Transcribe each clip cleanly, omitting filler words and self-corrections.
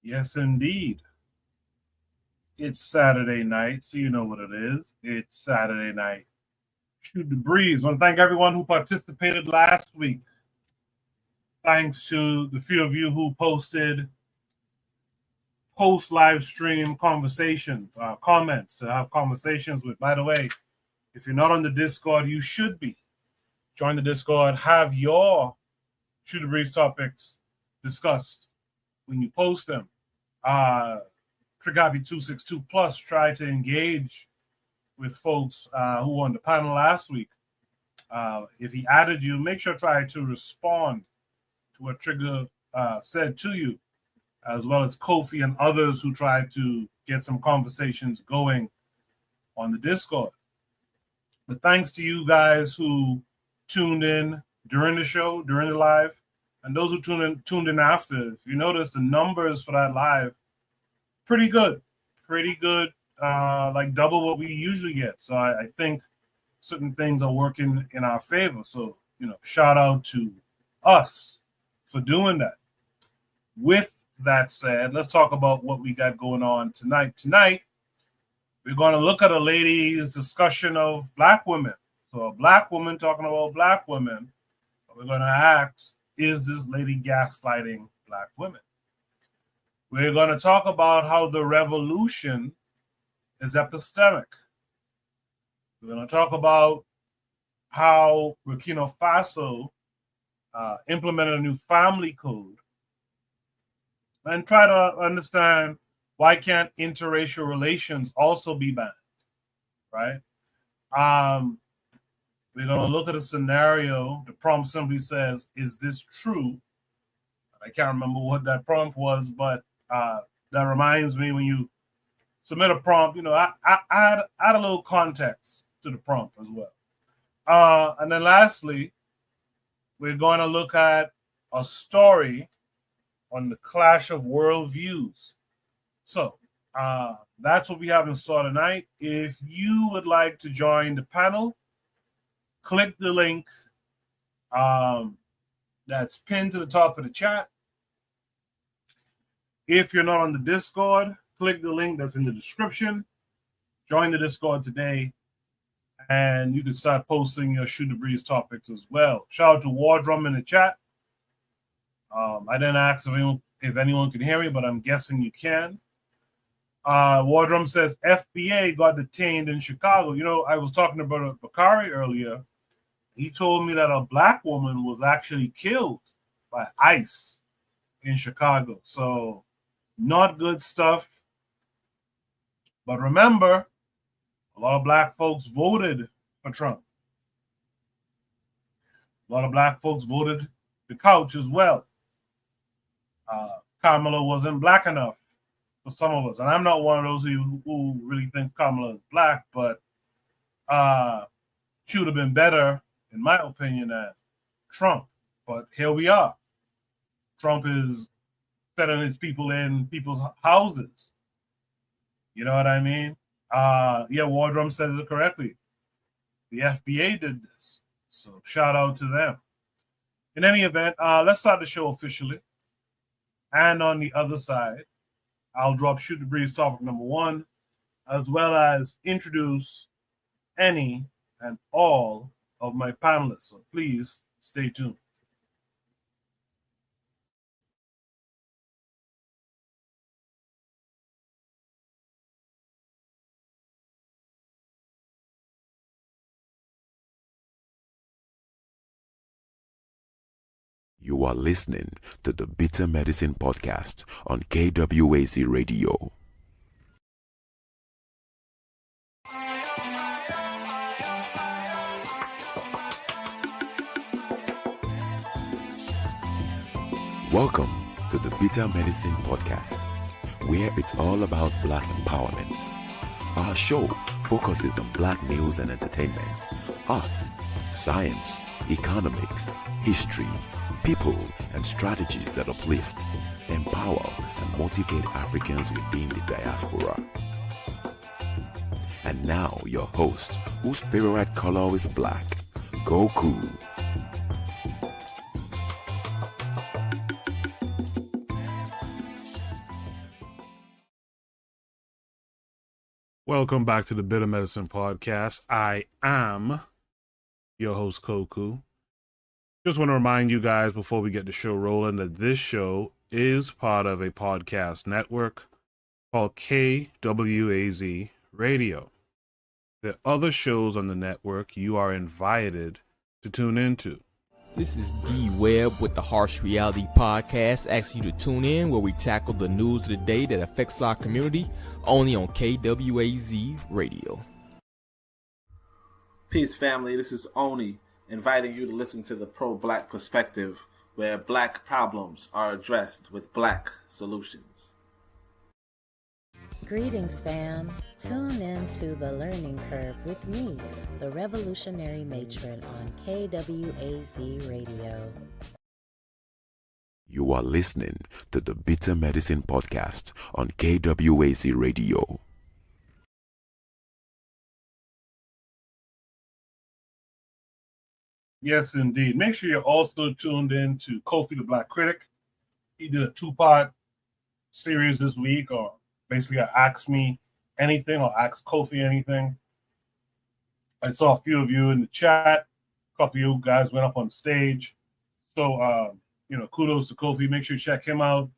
Yes, indeed. It's Saturday night, so you know what it is. It's Saturday night. Shoot the breeze. I want to thank everyone who participated last week. Thanks to the few of you who posted post live stream conversations, comments to have conversations with. By the way, if you're not on the Discord, you should be. Join the Discord. Have your Shoot the Breeze topics discussed when you post them. Trigabi262 Plus tried to engage with folks who were on the panel last week. If he added you, make sure to try to respond to what Trigger said to you, as well as Kofi and others who tried to get some conversations going on the Discord. But thanks to you guys who tuned in during the show, during the live, and those who tuned in after. If you notice, the numbers for that live, pretty good, like double what we usually get. So I think certain things are working in our favor. So, shout out to us for doing that. With that said, let's talk about what we got going on tonight. Tonight, we're going to look at a lady's discussion of Black women. So a Black woman talking about Black women. We're going to ask, is this lady gaslighting Black women? We're going to talk about how the revolution is epistemic. We're going to talk about how Burkina Faso implemented a new family code and try to understand why can't interracial relations also be banned, right? We're going to look at a scenario. The prompt simply says, is this true? I can't remember what that prompt was, but that reminds me when you submit a prompt, I add a little context to the prompt as well. And then lastly, we're going to look at a story on the clash of worldviews. So that's what we have in store tonight. If you would like to join the panel, click the link that's pinned to the top of the chat. If you're not on the Discord, click the link that's in the description. Join the Discord today, and you can start posting your Shoot the Breeze topics as well. Shout out to War Drum in the chat. I didn't ask if anyone can hear me, but I'm guessing you can. War Drum says FBA got detained in Chicago. I was talking about Bakari earlier. He told me that a Black woman was actually killed by ICE in Chicago. So not good stuff. But remember, a lot of Black folks voted for Trump. A lot of Black folks voted the couch as well. Kamala wasn't Black enough for some of us. And I'm not one of those who really think Kamala is Black, but she would have been better, in my opinion, than Trump. But here we are. Trump is setting his people in people's houses. You know what I mean? War Drum said it correctly. The FBA did this. So shout out to them. In any event, let's start the show officially. And on the other side, I'll drop Shoot the Breeze topic number 1, as well as introduce any and all of my panelists. So please stay tuned. You are listening to the Bitter Medicine Podcast on KWAZ Radio. Welcome to the Bitter Medicine Podcast, where it's all about Black empowerment. Our show focuses on Black news and entertainment, arts, science, economics, history, people, and strategies that uplift, empower, and motivate Africans within the diaspora. And now your host, whose favorite color is black, Goku. Welcome back to the Bitter Medicine Podcast. I am your host, Koku. Just want to remind you guys before we get the show rolling that this show is part of a podcast network called KWAZ Radio. There are other shows on the network you are invited to tune into. This is D Webb with the Harsh Reality Podcast, asking you to tune in where we tackle the news of the day that affects our community, only on KWAZ Radio. Peace, family. This is Oni, inviting you to listen to the Pro-Black Perspective, where black problems are addressed with black solutions. Greetings, fam. Tune in to The Learning Curve with me, the Revolutionary Matron on KWAZ Radio. You are listening to the Bitter Medicine Podcast on KWAZ Radio. Yes, indeed. Make sure you're also tuned in to Kofi the Black Critic. He did a 2-part series this week, or basically Ask Me Anything or Ask Kofi Anything. I saw a few of you in the chat. A couple of you guys went up on stage. So, kudos to Kofi. Make sure you check him out.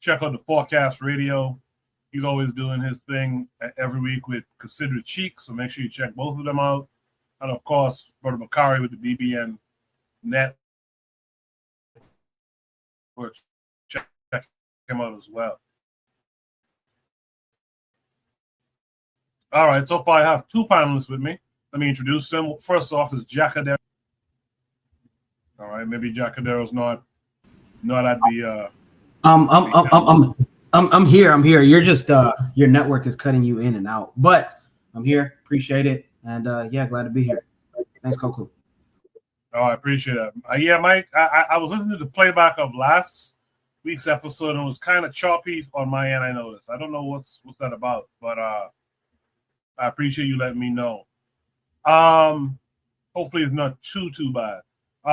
Check out the Forecast Radio. He's always doing his thing every week with Consider Cheek. So make sure you check both of them out. And of course, Brother Bakari with the BBN Net. Check him out as well. All right, so far I have two panelists with me. Let me introduce them. First off is Jacadero. All right, maybe Jacadero's not at the. I'm here. You're just your network is cutting you in and out, but I'm here. Appreciate it, and glad to be here. Thanks, Coco. Oh, I appreciate that. Mike, I was listening to the playback of last week's episode, and it was kind of choppy on my end. I noticed. I don't know what's that about, but I appreciate you letting me know. Hopefully it's not too bad.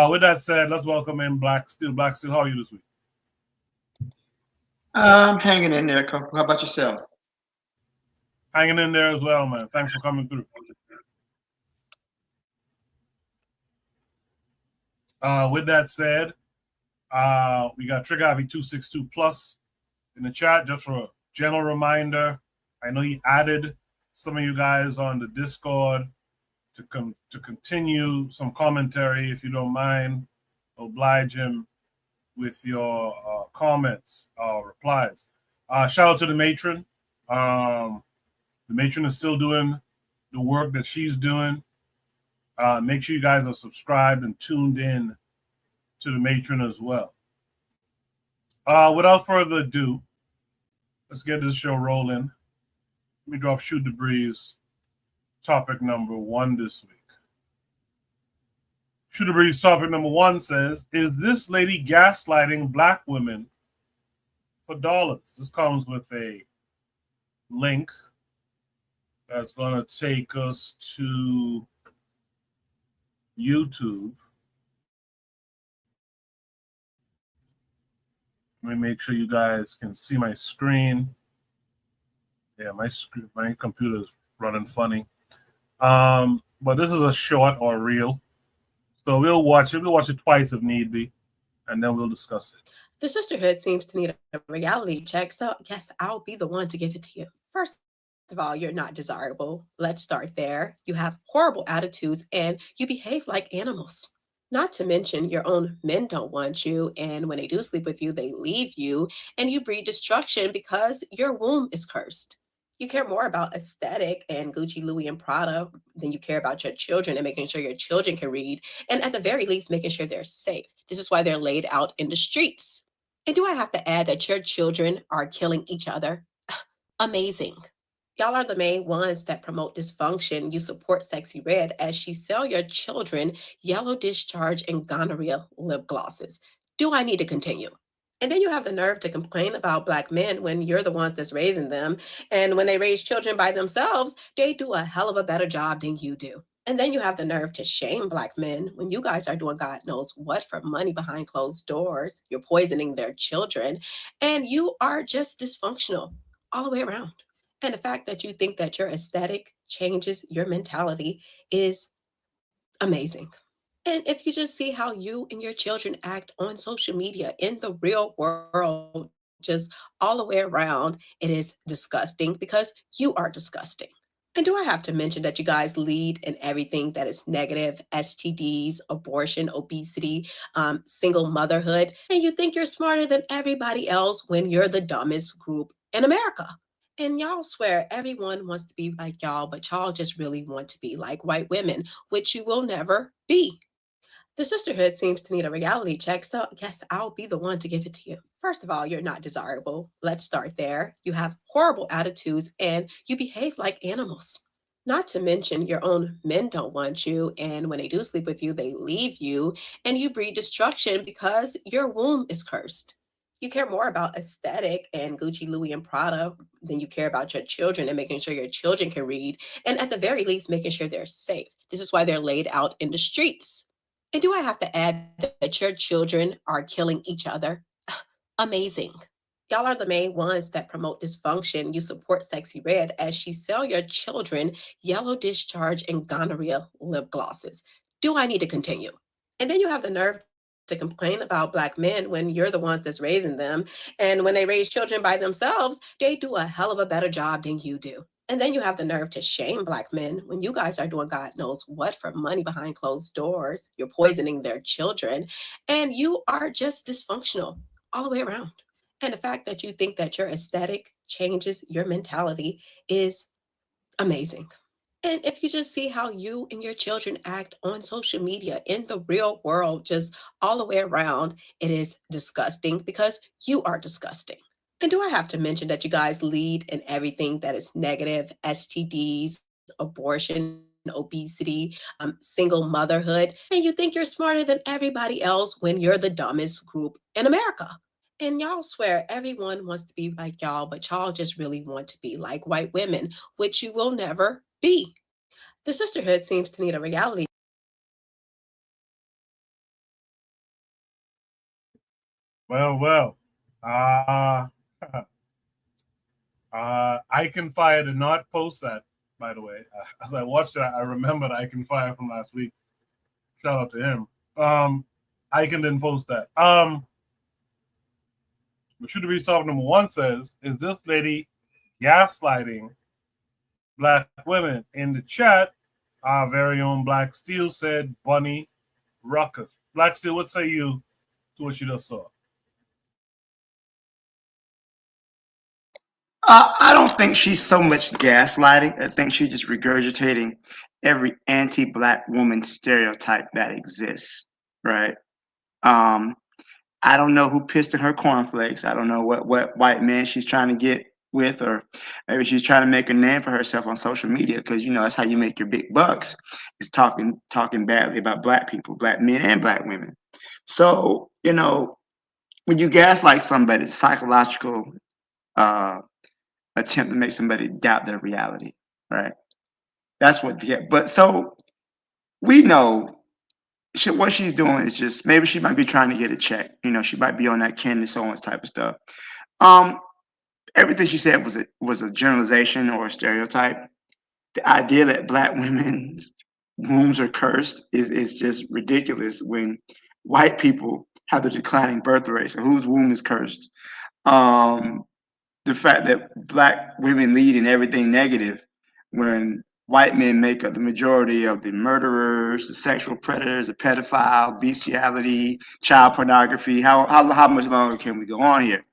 With that said, let's welcome in Black Steel. How are you this week? I'm hanging in there. How about yourself? Hanging in there as well, man. Thanks for coming through. With that said, we got Trigger 262 Plus in the chat. Just for a general reminder, I know he added some of you guys on the Discord to continue some commentary. If you don't mind, oblige him with your comments or replies. Shout out to the matron. The matron is still doing the work that she's doing. Make sure you guys are subscribed and tuned in to the matron as well. Without further ado, let's get this show rolling. Let me drop Shoot the Breeze topic number 1 this week. Shoot the Breeze topic number 1 says, is this lady gaslighting black women for dollars? This comes with a link that's going to take us to YouTube. Let me make sure you guys can see my screen. Yeah, my computer is running funny. But this is a short or reel. So we'll watch it. We'll watch it twice if need be, and then we'll discuss it. The sisterhood seems to need a reality check, so I guess I'll be the one to give it to you. First of all, you're not desirable. Let's start there. You have horrible attitudes, and you behave like animals. Not to mention your own men don't want you, and when they do sleep with you, they leave you, and you breed destruction because your womb is cursed. You care more about aesthetic and Gucci, Louis, and Prada than you care about your children and making sure your children can read, and at the very least, making sure they're safe. This is why they're laid out in the streets. And do I have to add that your children are killing each other? Amazing. Y'all are the main ones that promote dysfunction. You support Sexy Red as she sell your children yellow discharge and gonorrhea lip glosses. Do I need to continue? And then you have the nerve to complain about black men when you're the ones that's raising them. And when they raise children by themselves, they do a hell of a better job than you do. And then you have the nerve to shame black men when you guys are doing God knows what for money behind closed doors. You're poisoning their children. And you are just dysfunctional all the way around. And the fact that you think that your aesthetic changes your mentality is amazing. And if you just see how you and your children act on social media in the real world, just all the way around, it is disgusting because you are disgusting. And do I have to mention that you guys lead in everything that is negative: STDs, abortion, obesity, single motherhood, and you think you're smarter than everybody else when you're the dumbest group in America? And y'all swear everyone wants to be like y'all, but y'all just really want to be like white women, which you will never be. The sisterhood seems to need a reality check, so yes, I'll be the one to give it to you. First of all, you're not desirable. Let's start there. You have horrible attitudes and you behave like animals. Not to mention, your own men don't want you, and when they do sleep with you, they leave you, and you breed destruction because your womb is cursed. You care more about aesthetic and Gucci, Louis, and Prada than you care about your children and making sure your children can read, and at the very least, making sure they're safe. This is why they're laid out in the streets. And do I have to add that your children are killing each other? Amazing. Y'all are the main ones that promote dysfunction. You support Sexy Red as she sell your children yellow discharge and gonorrhea lip glosses. Do I need to continue? And then you have the nerve to complain about black men when you're the ones that's raising them. And when they raise children by themselves, they do a hell of a better job than you do. And then you have the nerve to shame black men when you guys are doing God knows what for money behind closed doors. You're poisoning their children, and you are just dysfunctional all the way around. And the fact that you think that your aesthetic changes your mentality is amazing. And if you just see how you and your children act on social media in the real world, just all the way around, it is disgusting because you are disgusting. And do I have to mention that you guys lead in everything that is negative: STDs, abortion, obesity, single motherhood, and you think you're smarter than everybody else when you're the dumbest group in America? And y'all swear everyone wants to be like y'all, but y'all just really want to be like white women, which you will never be. The sisterhood seems to need a reality. Well. Uh, Icon Fire did not post that, by the way. As I watched it, I remembered Icon Fire from last week. Shout out to him. Icon didn't post that. But Shooter Beach Talk number one says, is this lady gaslighting black women? In the chat, our very own Black Steel said Bunny Ruckus. Black Steel, what say you to what you just saw? I don't think she's so much gaslighting. I think she's just regurgitating every anti-black woman stereotype that exists, right? Um, I don't know who pissed in her cornflakes. I don't know what white man she's trying to get with, or maybe she's trying to make a name for herself on social media, because that's how you make your big bucks, is talking badly about black people, black men and black women. So when you gaslight somebody, it's psychological uh, attempt to make somebody doubt their reality, right? That's what. Yeah. But so we know what she's doing is just, maybe she might be trying to get a check. She might be on that Candace Owens type of stuff. Um, Everything she said was a generalization or a stereotype. The idea that black women's wombs are cursed is just ridiculous when white people have the declining birth rate. So whose womb is cursed? Um, the fact that black women lead in everything negative when white men make up the majority of the murderers, the sexual predators, the pedophile, bestiality, child pornography. How much longer can we go on here?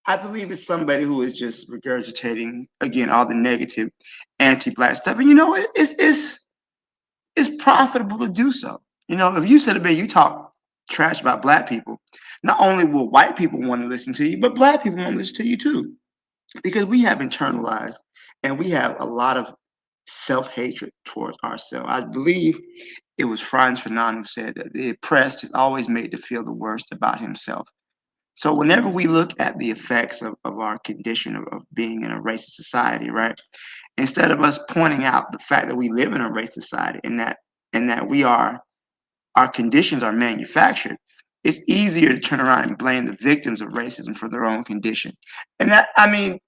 I believe it's somebody who is just regurgitating again all the negative anti-black stuff, and it's profitable to do so. If you said you talk trash about black people, not only will white people want to listen to you, but black people want to listen to you too, because we have internalized and we have a lot of self-hatred towards ourselves. I believe it was Franz Fanon who said that the oppressed is always made to feel the worst about himself. So whenever we look at the effects of our condition of being in a racist society, right? Instead of us pointing out the fact that we live in a racist society and that our conditions are manufactured, it's easier to turn around and blame the victims of racism for their own condition. And that, I mean,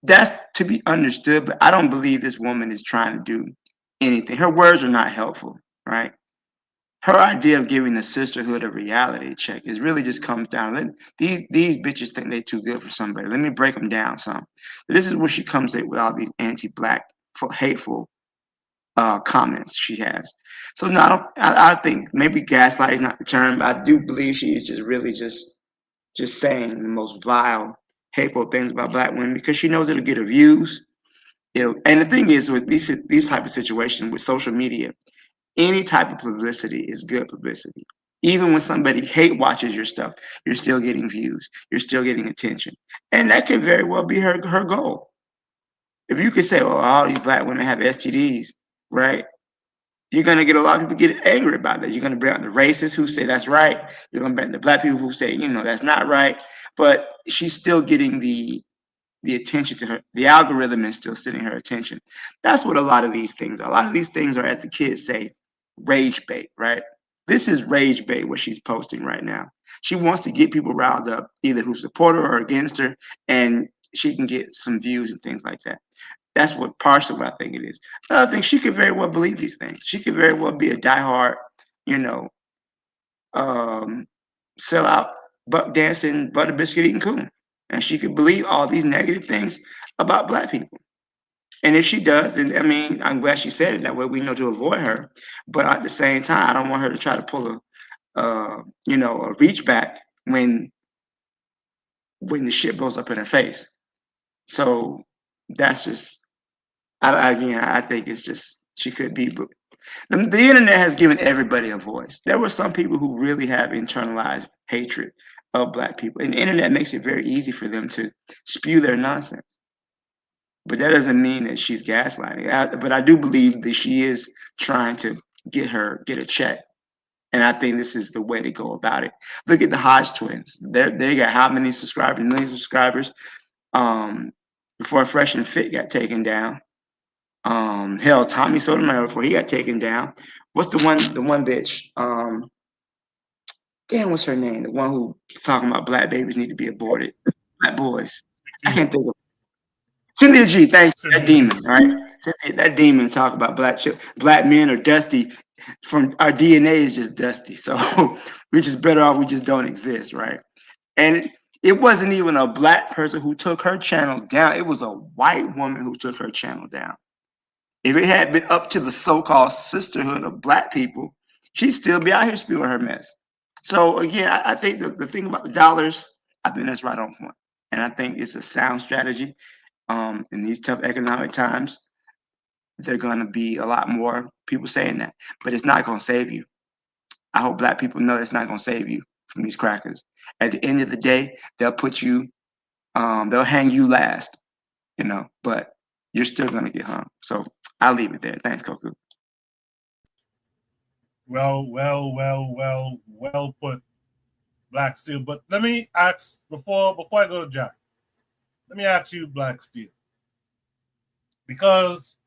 That's to be understood, but I don't believe this woman is trying to do anything. Her words are not helpful, right? Her idea of giving the sisterhood a reality check is really just comes down. These bitches think they're too good for somebody. Let me break them down some. So this is where she comes in with all these anti-black, hateful comments she has. So no, I think maybe gaslight is not the term, but I do believe she is just really just saying the most vile, hateful things about black women because she knows it'll get her views. And the thing is with these type of situations with social media, any type of publicity is good publicity. Even when somebody hate watches your stuff, you're still getting views, you're still getting attention, and that could very well be her goal. If you could say, "Well, all these black women have STDs," right? You're gonna get a lot of people get angry about that. You're gonna bring out the racists who say that's right. You're gonna bring the black people who say, that's not right. But she's still getting the attention to her. The algorithm is still sending her attention. That's what a lot of these things are. A lot of these things are, as the kids say, rage bait, right? This is rage bait, what she's posting right now. She wants to get people riled up, either who support her or against her, and she can get some views and things like that. That's what partially what I think it is. I think she could very well believe these things. She could very well be a diehard, you know, um, sellout, buck dancing, butter biscuit eating coon. And she could believe all these negative things about black people. And if she does, and I mean, I'm glad she said it that way. We know to avoid her, but at the same time, I don't want her to try to pull a reach back when the shit blows up in her face. So that's just, I think it's just she could be. But the internet has given everybody a voice. There were some people who really have internalized hatred of black people, and the internet makes it very easy for them to spew their nonsense. But that doesn't mean that she's gaslighting. But I do believe that she is trying to get a check. And I think this is the way to go about it. Look at the Hodge twins. They got how many subscribers? Millions of subscribers. Before Fresh and Fit got taken down. Hell, Tommy Sotomayor before he got taken down. What's the one bitch? Damn, what's her name? The one who talking about black babies need to be aborted. Black boys. I can't think of Cynthia G, thank you. That demon, right? That demon talk about black men are dusty. From our DNA is just dusty. So we're just better off. We just don't exist, right? And it wasn't even a black person who took her channel down. It was a white woman who took her channel down. If it had been up to the so-called sisterhood of black people, she'd still be out here spewing her mess. So again, I think the thing about the dollars, I think that's right on point. And I think it's a sound strategy. In these tough economic times, there are going to be a lot more people saying that, but it's not going to save you. I hope black people know it's not going to save you from these crackers. At the end of the day, they'll put you, they'll hang you last, but you're still going to get hung. So I'll leave it there. Thanks, Koku. Well put, Black Steel. But let me ask before I go to Jack. Let me ask you, Black Steel, because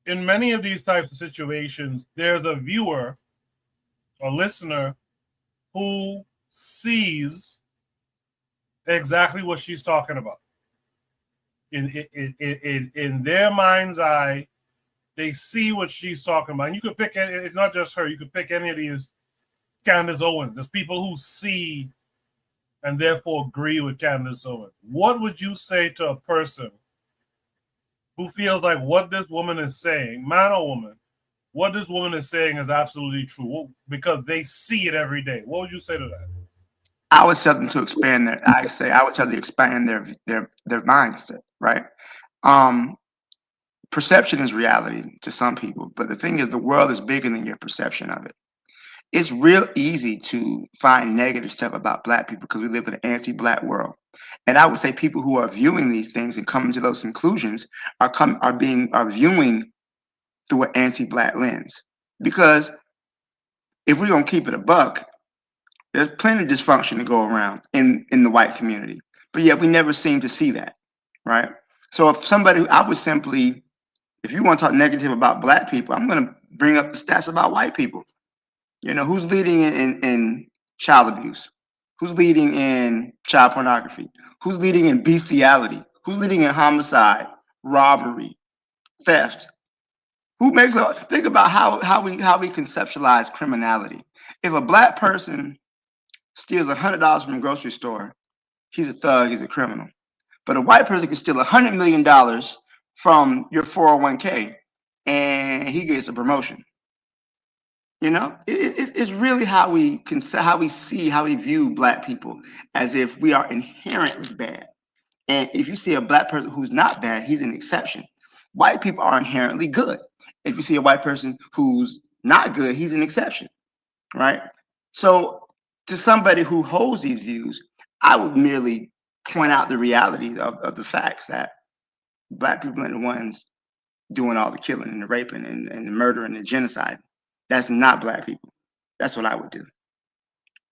in many of these types of situations, there's a viewer or listener who sees exactly what she's talking about. In their mind's eye, they see what she's talking about. And you could pick, it's not just her, you could pick any of these Candace Owens. There's people who see and therefore agree with Candace Owens. What would you say to a person who feels like what this woman is saying, man or woman, what this woman is saying is absolutely true because they see it every day? What would you say to that? I would tell them to expand I would tell them to expand their mindset, right? Perception is reality to some people, but the thing is the world is bigger than your perception of it. It's real easy to find negative stuff about black people because we live in an anti-black world. And I would say people who are viewing these things and coming to those conclusions are viewing through an anti-black lens. Because if we're gonna keep it a buck, there's plenty of dysfunction to go around in the white community. But yet we never seem to see that, right? So if you want to talk negative about black people, I'm gonna bring up the stats about white people. Who's leading in child abuse? Who's leading in child pornography? Who's leading in bestiality? who's leading in homicide, robbery, theft. Who makes a think about how we conceptualize criminality. If a black person steals $100 from a grocery store, he's a thug, he's a criminal. But a white person can steal $100 million from your 401k and he gets a promotion. You know, it's really how we view black people, as if we are inherently bad. And if you see a black person who's not bad, he's an exception. White people are inherently good. If you see a white person who's not good, he's an exception, right? So to somebody who holds these views, I would merely point out the reality of the facts that black people are the ones doing all the killing and the raping and the murder and the genocide. That's not black people. That's what I would do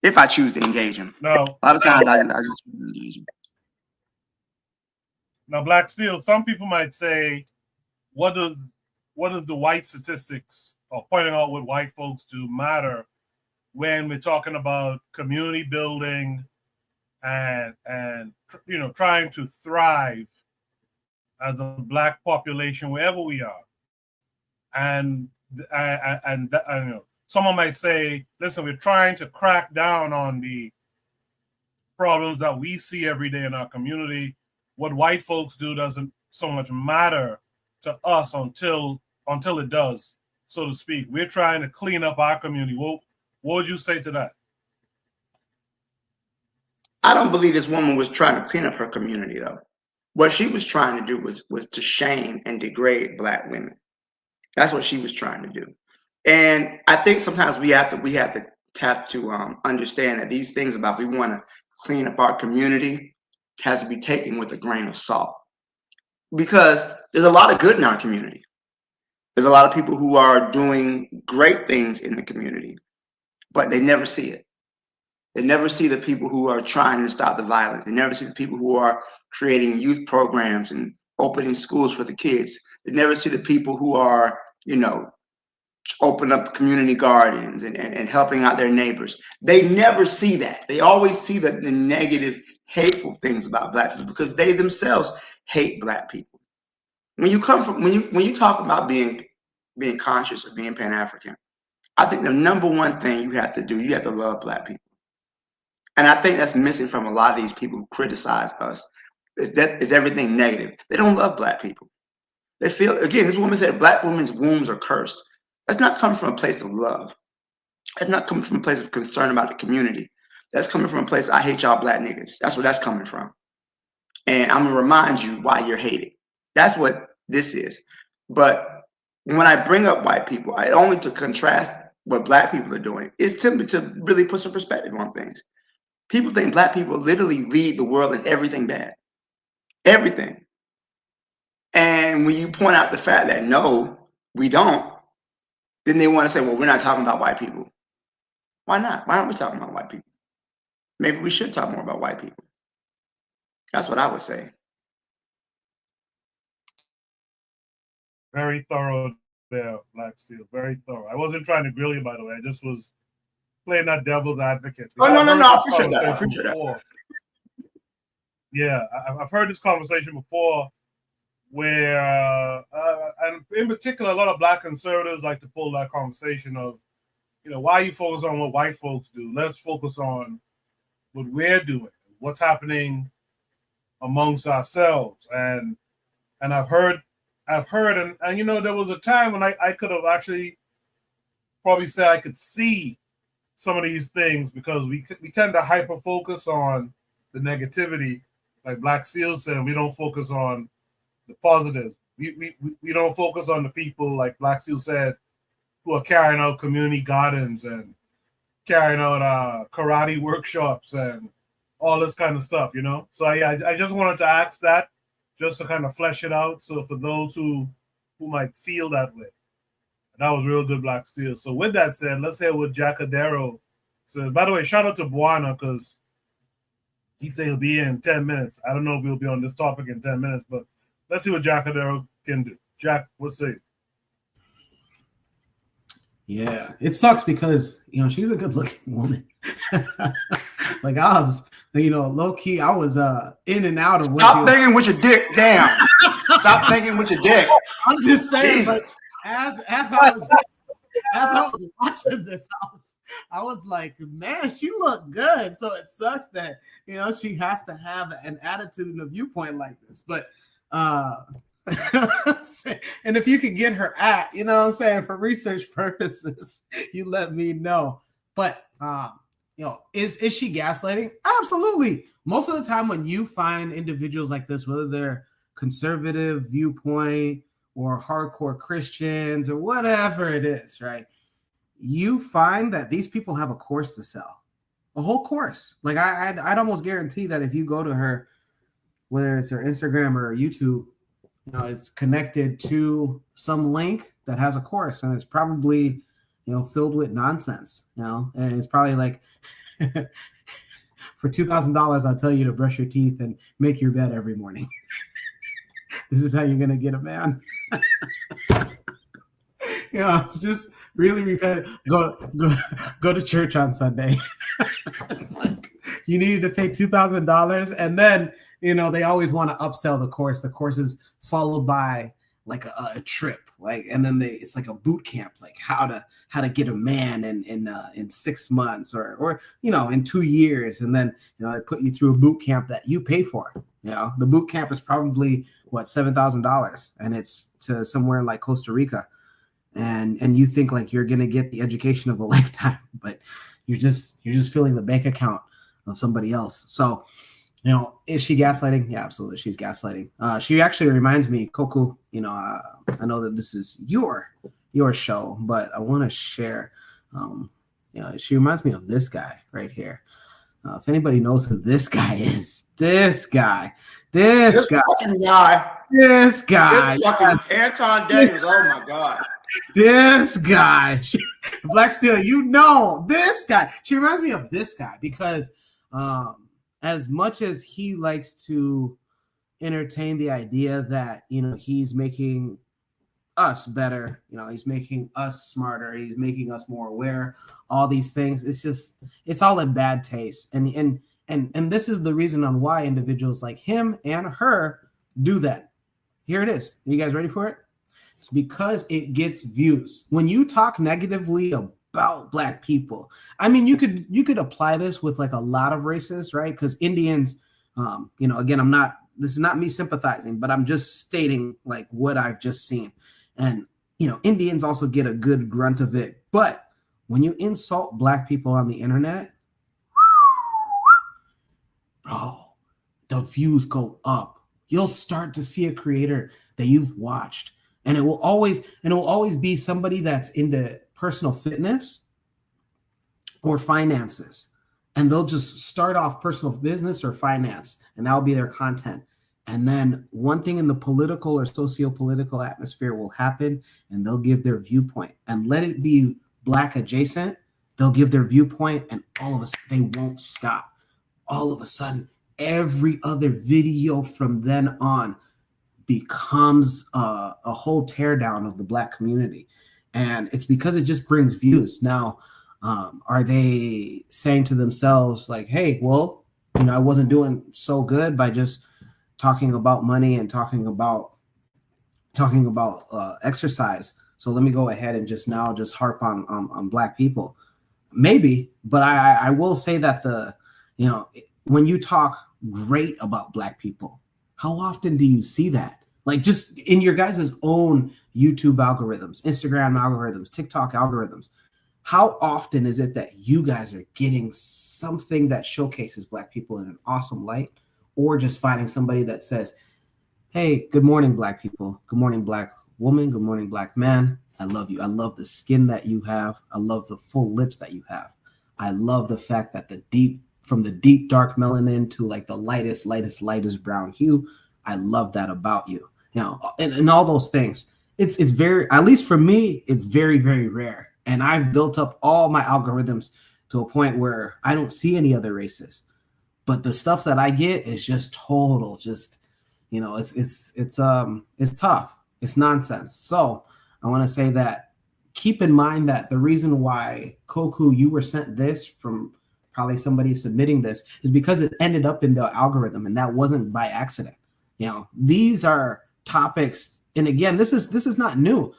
if I choose to engage them. No, a lot of times I just choose to engage them. Now, Black Steel, some people might say, what does the white statistics, or pointing out what white folks do, matter when we're talking about community building and trying to thrive as a black population wherever we are? And someone might say, listen, we're trying to crack down on the problems that we see every day in our community. What white folks do doesn't so much matter to us until it does, so to speak. We're trying to clean up our community. What would you say to that? I don't believe this woman was trying to clean up her community, though. What she was trying to do was to shame and degrade black women. That's what she was trying to do. And I think sometimes we have to understand that these things about we want to clean up our community has to be taken with a grain of salt, because there's a lot of good in our community. There's a lot of people who are doing great things in the community, but they never see it. They never see the people who are trying to stop the violence. They never see the people who are creating youth programs and opening schools for the kids. They never see the people who are, open up community gardens and helping out their neighbors. They never see that. They always see the negative, hateful things about black people because they themselves hate black people. When you talk about being conscious of being Pan-African, I think the number one thing you have to love black people. And I think that's missing from a lot of these people who criticize us. Is everything negative? They don't love black people. They feel, again, this woman said black women's wombs are cursed. That's not coming from a place of love. That's not coming from a place of concern about the community. That's coming from a place, I hate y'all black niggas. That's where that's coming from. And I'm gonna remind you why you're hated. That's what this is. But when I bring up white people, I only to contrast what black people are doing. It's simply to really put some perspective on things. People think black people literally lead the world in everything bad. Everything. And when you point out the fact that no, we don't, then they want to say, well, we're not talking about white people. Why not? Why aren't we talking about white people? Maybe we should talk more about white people. That's what I would say. Very thorough there, Black Steel. Very thorough. I wasn't trying to grill you, by the way. I just was playing that devil's advocate. Oh, no. I appreciate that. Yeah, I've heard this conversation before where, and in particular, a lot of black conservatives like to pull that conversation of, why you focus on what white folks do? Let's focus on what we're doing, what's happening amongst ourselves. And I've heard, and there was a time when I could have actually probably said I could see some of these things because we tend to hyper focus on the negativity, like Black Steel said. We don't focus on the positive. We don't focus on the people, like Black Steel said, who are carrying out community gardens and carrying out karate workshops and all this kind of stuff, So I just wanted to ask that just to kind of flesh it out. So for those who might feel that way. That was real good, Black Steel. So with that said, let's hear what Jacadero says. By the way, shout out to Buana because he said he'll be here in 10 minutes. I don't know if he'll be on this topic in 10 minutes, but let's see what Jacadero can do. Jack, what's it? Yeah, it sucks because she's a good-looking woman. Like I low key, I was in and out of what Stop thinking with your dick. Damn. Stop thinking with your dick. I'm just saying, Jesus. but as I was watching this, I was like, man, she looked good. So it sucks that she has to have an attitude and a viewpoint like this. But and if you could get her at, what I'm saying, for research purposes, you let me know. But is she gaslighting? Absolutely. Most of the time when you find individuals like this, whether they're conservative viewpoint or hardcore Christians or whatever it is, right? You find that these people have a course to sell, a whole course. Like I'd almost guarantee that if you go to her, whether it's her Instagram or her YouTube, it's connected to some link that has a course, and it's probably, filled with nonsense, and it's probably like, for $2,000, I'll tell you to brush your teeth and make your bed every morning. This is how you're going to get a man. It's just really repetitive. Go to church on Sunday. It's like, you needed to pay $2,000, and then they always want to upsell the course. The course is followed by like a trip, like, and then it's like a boot camp, like how to get a man in 6 months or in 2 years, and then they put you through a boot camp that you pay for. The boot camp is probably $7,000, and it's to somewhere like Costa Rica. And you think like you're gonna get the education of a lifetime, but you're just filling the bank account of somebody else. So, is she gaslighting? Yeah, absolutely, she's gaslighting. She actually reminds me, Koku. I know that this is your show, but I want to share. She reminds me of this guy right here. If anybody knows who this guy is, this guy. Fucking guy. This guy. This fucking Anton Daniels. Oh my God. This guy. Black Steel, this guy. She reminds me of this guy because as much as he likes to entertain the idea that, he's making us better, he's making us smarter, he's making us more aware, all these things, it's all in bad taste. And this is the reason on why individuals like him and her do that. Here it is. Are you guys ready for it? It's because it gets views. When you talk negatively about Black people, I mean, you could apply this with like a lot of races, right? Because Indians, again, this is not me sympathizing, but I'm just stating like what I've just seen. And, Indians also get a good grunt of it. But when you insult Black people on the internet, bro, the views go up. You'll start to see a creator that you've watched, and it will always be somebody that's into personal fitness or finances, and they'll just start off personal business or finance, and that'll be their content. And then one thing in the political or socio-political atmosphere will happen, and they'll give their viewpoint, and let it be Black adjacent. They'll give their viewpoint, and all of a sudden they won't stop. All of a sudden, every other video from then on becomes a whole teardown of the Black community. And it's because it just brings views. Now, are they saying to themselves like, hey, well, I wasn't doing so good by just talking about money and talking about exercise, so let me go ahead and just harp on Black people? Maybe, but I will say that when you talk great about Black people, how often do you see that? Like just in your guys' own YouTube algorithms, Instagram algorithms, TikTok algorithms, how often is it that you guys are getting something that showcases Black people in an awesome light, or just finding somebody that says, hey, good morning, Black people. Good morning, Black woman. Good morning, Black man. I love you. I love the skin that you have. I love the full lips that you have. I love the fact that from the deep dark melanin to like the lightest brown hue, I love that about you. And all those things. It's very, at least for me, it's very, very rare. And I've built up all my algorithms to a point where I don't see any other races. But the stuff that I get is just total, it's tough. It's nonsense. So I want to say that keep in mind that the reason why Koku, you were sent this from probably somebody submitting this, is because it ended up in the algorithm, and that wasn't by accident. You know, these are topics, and again, this is not new.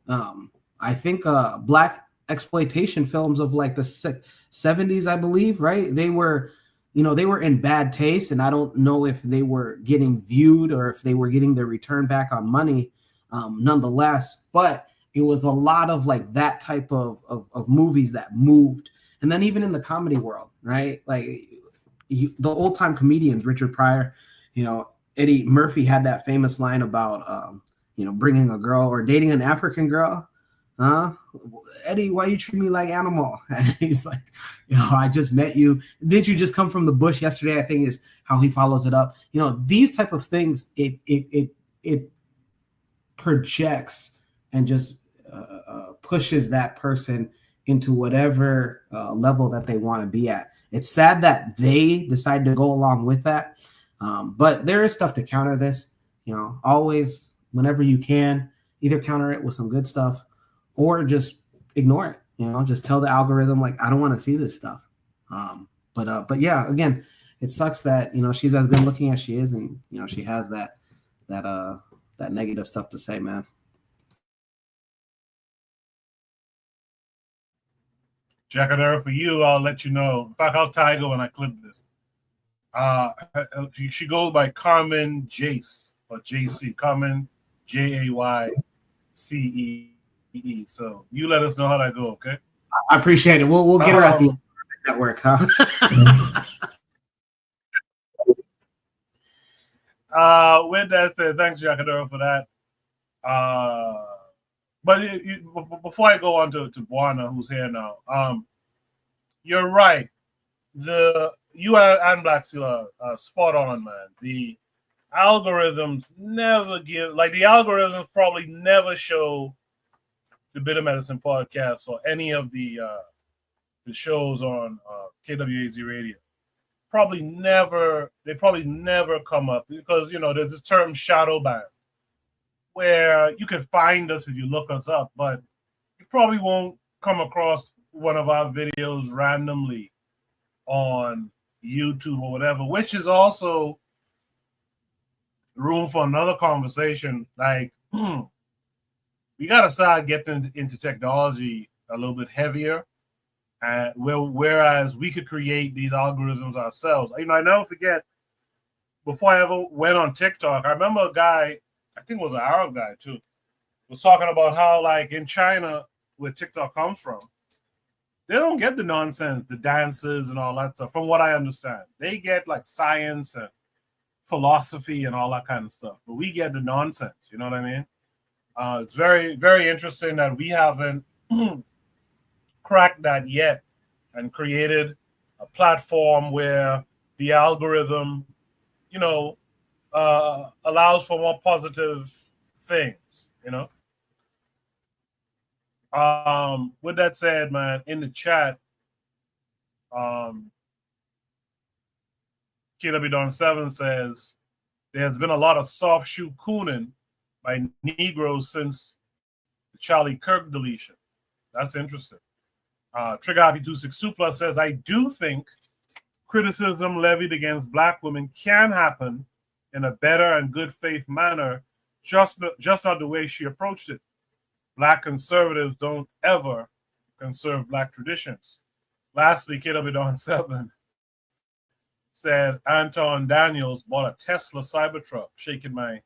I think Black exploitation films of like the 70s, I believe, right? They were, you know, they were in bad taste, and I don't know if they were getting viewed or if they were getting their return back on money, nonetheless. But it was a lot of like that type of movies that moved. And then even in the comedy world, right? Like the old time comedians, Richard Pryor, you know, Eddie Murphy had that famous line about, you know, bringing a girl or dating an African girl. Eddie, why you treat me like animal? And he's like, you know, I just met you. Didn't you just come from the bush yesterday? I think is how he follows it up. You know, these type of things, it projects and just pushes that person into whatever level that they want to be at. It's sad that they decide to go along with that. But there is stuff to counter this, you know, always, whenever you can, either counter it with some good stuff or just ignore it, you know, just tell the algorithm, like, I don't want to see this stuff. But yeah, again, it sucks that, you know, she's as good looking as she is. And, you know, she has that negative stuff to say, man. Jacadera, for you, I'll let you know. In fact, I'll tag her when I clip this. She goes by Carmen Jace or JC. Carmen Jaycee. So you let us know how that go, okay? I appreciate it. We'll get her at the network, huh? With that said, thanks, Jacadera, for that. But before I go on to Buana, who's here now, you're right. You and Black Seal are spot on, man. The algorithms never give, like, the algorithms probably never show the Bitter Medicine podcast or any of the shows on KWAZ radio. They probably never come up because, you know, there's this term shadow ban, where you can find us if you look us up, but you probably won't come across one of our videos randomly on YouTube or whatever, which is also room for another conversation. Like, we got to start getting into technology a little bit heavier, and whereas we could create these algorithms ourselves. You know, I never forget, before I ever went on TikTok, I remember a guy, I think it was an Arab guy too, was talking about how, like, in China, where TikTok comes from, they don't get the nonsense, the dances and all that stuff, from what I understand. They get like science and philosophy and all that kind of stuff, but we get the nonsense, you know what I mean? It's very, very interesting that we haven't cracked that yet and created a platform where the algorithm, you know, allows for more positive things, you know. With that said, man, in the chat, KW Don 7 says there's been a lot of soft shoe cooning by Negroes since the Charlie Kirk deletion. That's interesting. Trigger Happy 262 Plus says, I do think criticism levied against Black women can happen in a better and good faith manner, just not the way she approached it. Black conservatives don't ever conserve Black traditions. Lastly, KW Don 7 said Anton Daniels bought a Tesla Cybertruck, shaking my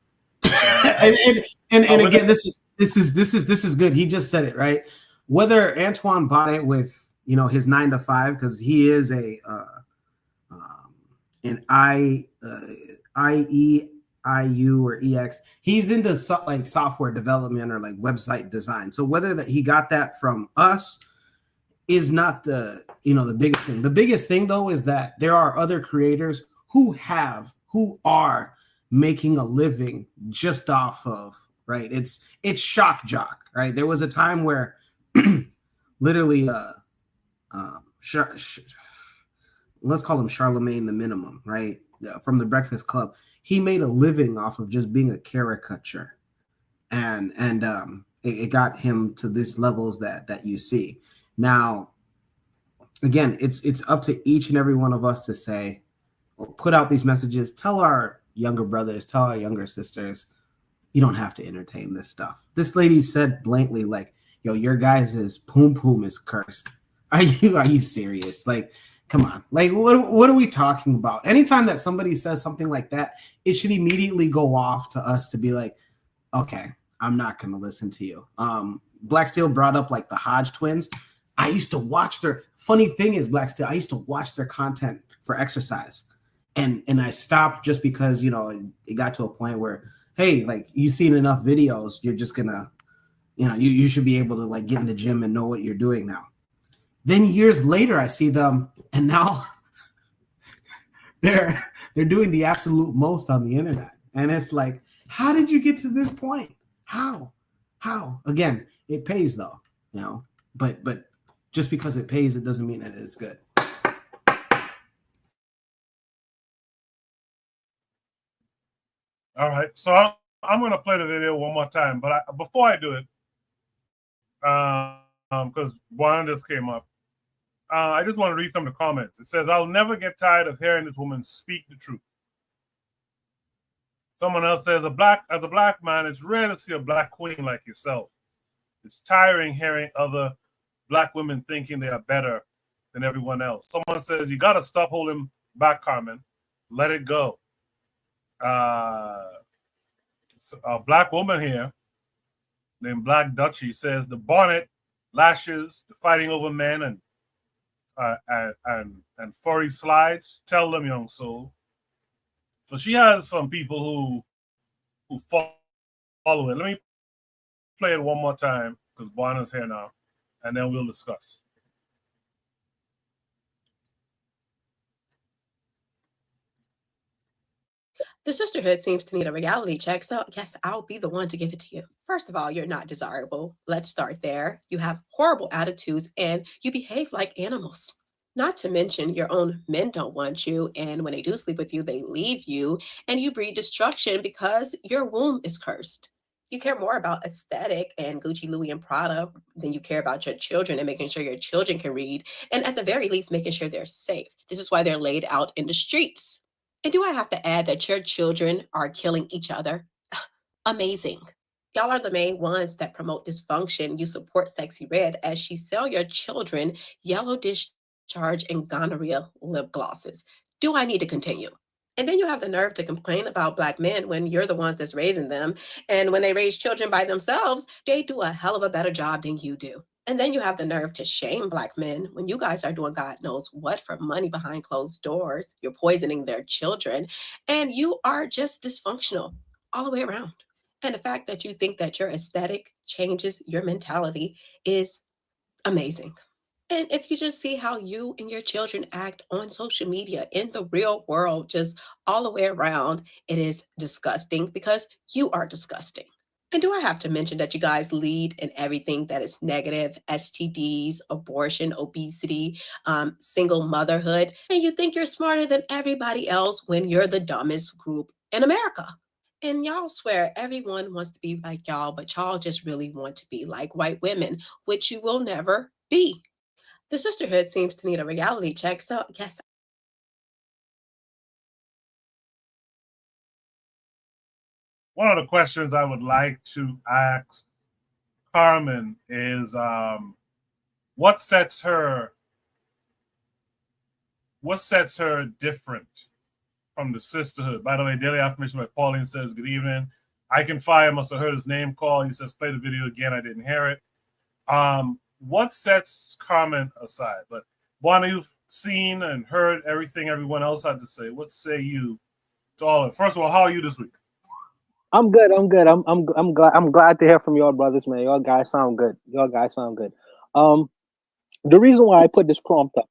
and again, this is good. He just said it right. Whether Antoine bought it with, you know, his 9 to 5, because he is an IEIU or EX. He's into like software development or like website design. So whether that he got that from us is not the, you know, the biggest thing. The biggest thing though is that there are other creators who are making a living just off of, right? It's shock jock, right? There was a time where literally let's call him Charlemagne the Minimum, right? From the Breakfast Club. He made a living off of just being a caricature, and it got him to these levels that you see now. again, it's up to each and every one of us to say or put out these messages. Tell our younger brothers, tell our younger sisters, you don't have to entertain this stuff. This lady said blatantly, like, yo, your guys' poom poom is cursed. Are you serious? Like, come on. Like, what are we talking about? Anytime that somebody says something like that, it should immediately go off to us to be like, okay, I'm not gonna listen to you. Black Steel brought up like the Hodge twins. I used to watch their funny thing is Black Steel, I used to watch their content for exercise. And I stopped just because, you know, it got to a point where, hey, like, you've seen enough videos, you're just gonna, you know, you should be able to like get in the gym and know what you're doing now. Then years later, I see them, and now they're doing the absolute most on the internet. And it's like, how did you get to this point? How? Again, it pays though, you know, but just because it pays, it doesn't mean that it's good. All right, so I'm going to play the video one more time, but before I do it, because Brian just came up, I just want to read some of the comments. It says, "I'll never get tired of hearing this woman speak the truth." Someone else says, as a black man, it's rare to see a black queen like yourself. It's tiring hearing other black women thinking they are better than everyone else. Someone says, "You got to stop holding back, Carmen. Let it go." A black woman here named Black Dutchie says, "The bonnet, lashes, the fighting over men, and furry slides. Tell them, young soul." So she has some people who follow it. Let me play it one more time because Bonner's here now, and then we'll discuss. The sisterhood seems to need a reality check, so yes, I'll be the one to give it to you. First of all, you're not desirable. Let's start there. You have horrible attitudes and you behave like animals. Not to mention, your own men don't want you, and when they do sleep with you, they leave you, and you breed destruction because your womb is cursed. You care more about aesthetic and Gucci, Louis, and Prada than you care about your children and making sure your children can read, and at the very least, making sure they're safe. This is why they're laid out in the streets. And do I have to add that your children are killing each other? Amazing. Y'all are the main ones that promote dysfunction. You support Sexy Red as she sell your children yellow discharge and gonorrhea lip glosses. Do I need to continue? And then you have the nerve to complain about black men when you're the ones that's raising them. And when they raise children by themselves, they do a hell of a better job than you do. And then you have the nerve to shame black men when you guys are doing God knows what for money behind closed doors. You're poisoning their children, and you are just dysfunctional all the way around. And the fact that you think that your aesthetic changes your mentality is amazing. And if you just see how you and your children act on social media, in the real world, just all the way around, it is disgusting because you are disgusting. And do I have to mention that you guys lead in everything that is negative: STDs, abortion, obesity, single motherhood? And you think you're smarter than everybody else when you're the dumbest group in America. And y'all swear everyone wants to be like y'all, but y'all just really want to be like white women, which you will never be. The sisterhood seems to need a reality check, so yes. One of the questions I would like to ask Carmen is, what sets her different from the sisterhood? By the way, Daily Affirmation by Pauline says, "Good evening. I Can Fire must have heard his name called." He says, "Play the video again. I didn't hear it." What sets Carmen aside? But Juana, you've seen and heard everything everyone else had to say. What say you to all of it? First of all, how are you this week? I'm good. I'm glad to hear from y'all brothers, man. Y'all guys sound good. The reason why I put this prompt up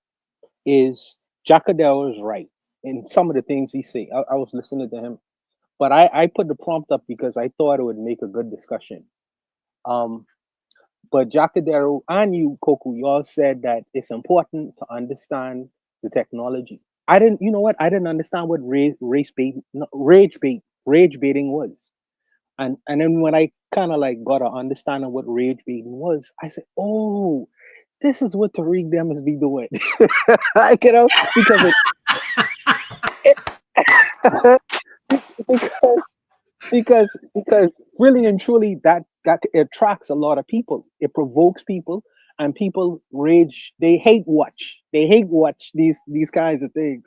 is Jacadell is right in some of the things he say. I was listening to him, but I put the prompt up because I thought it would make a good discussion. But Jacadero and you, Koku, y'all said that it's important to understand the technology. I didn't, you know what? I didn't understand what rage baiting was. And then when I kind of like got an understanding what rage baiting was, I said, oh, this is what Tariq them must be doing. Like, because it because really and truly that attracts a lot of people. It provokes people, and people rage. They hate watch these kinds of things.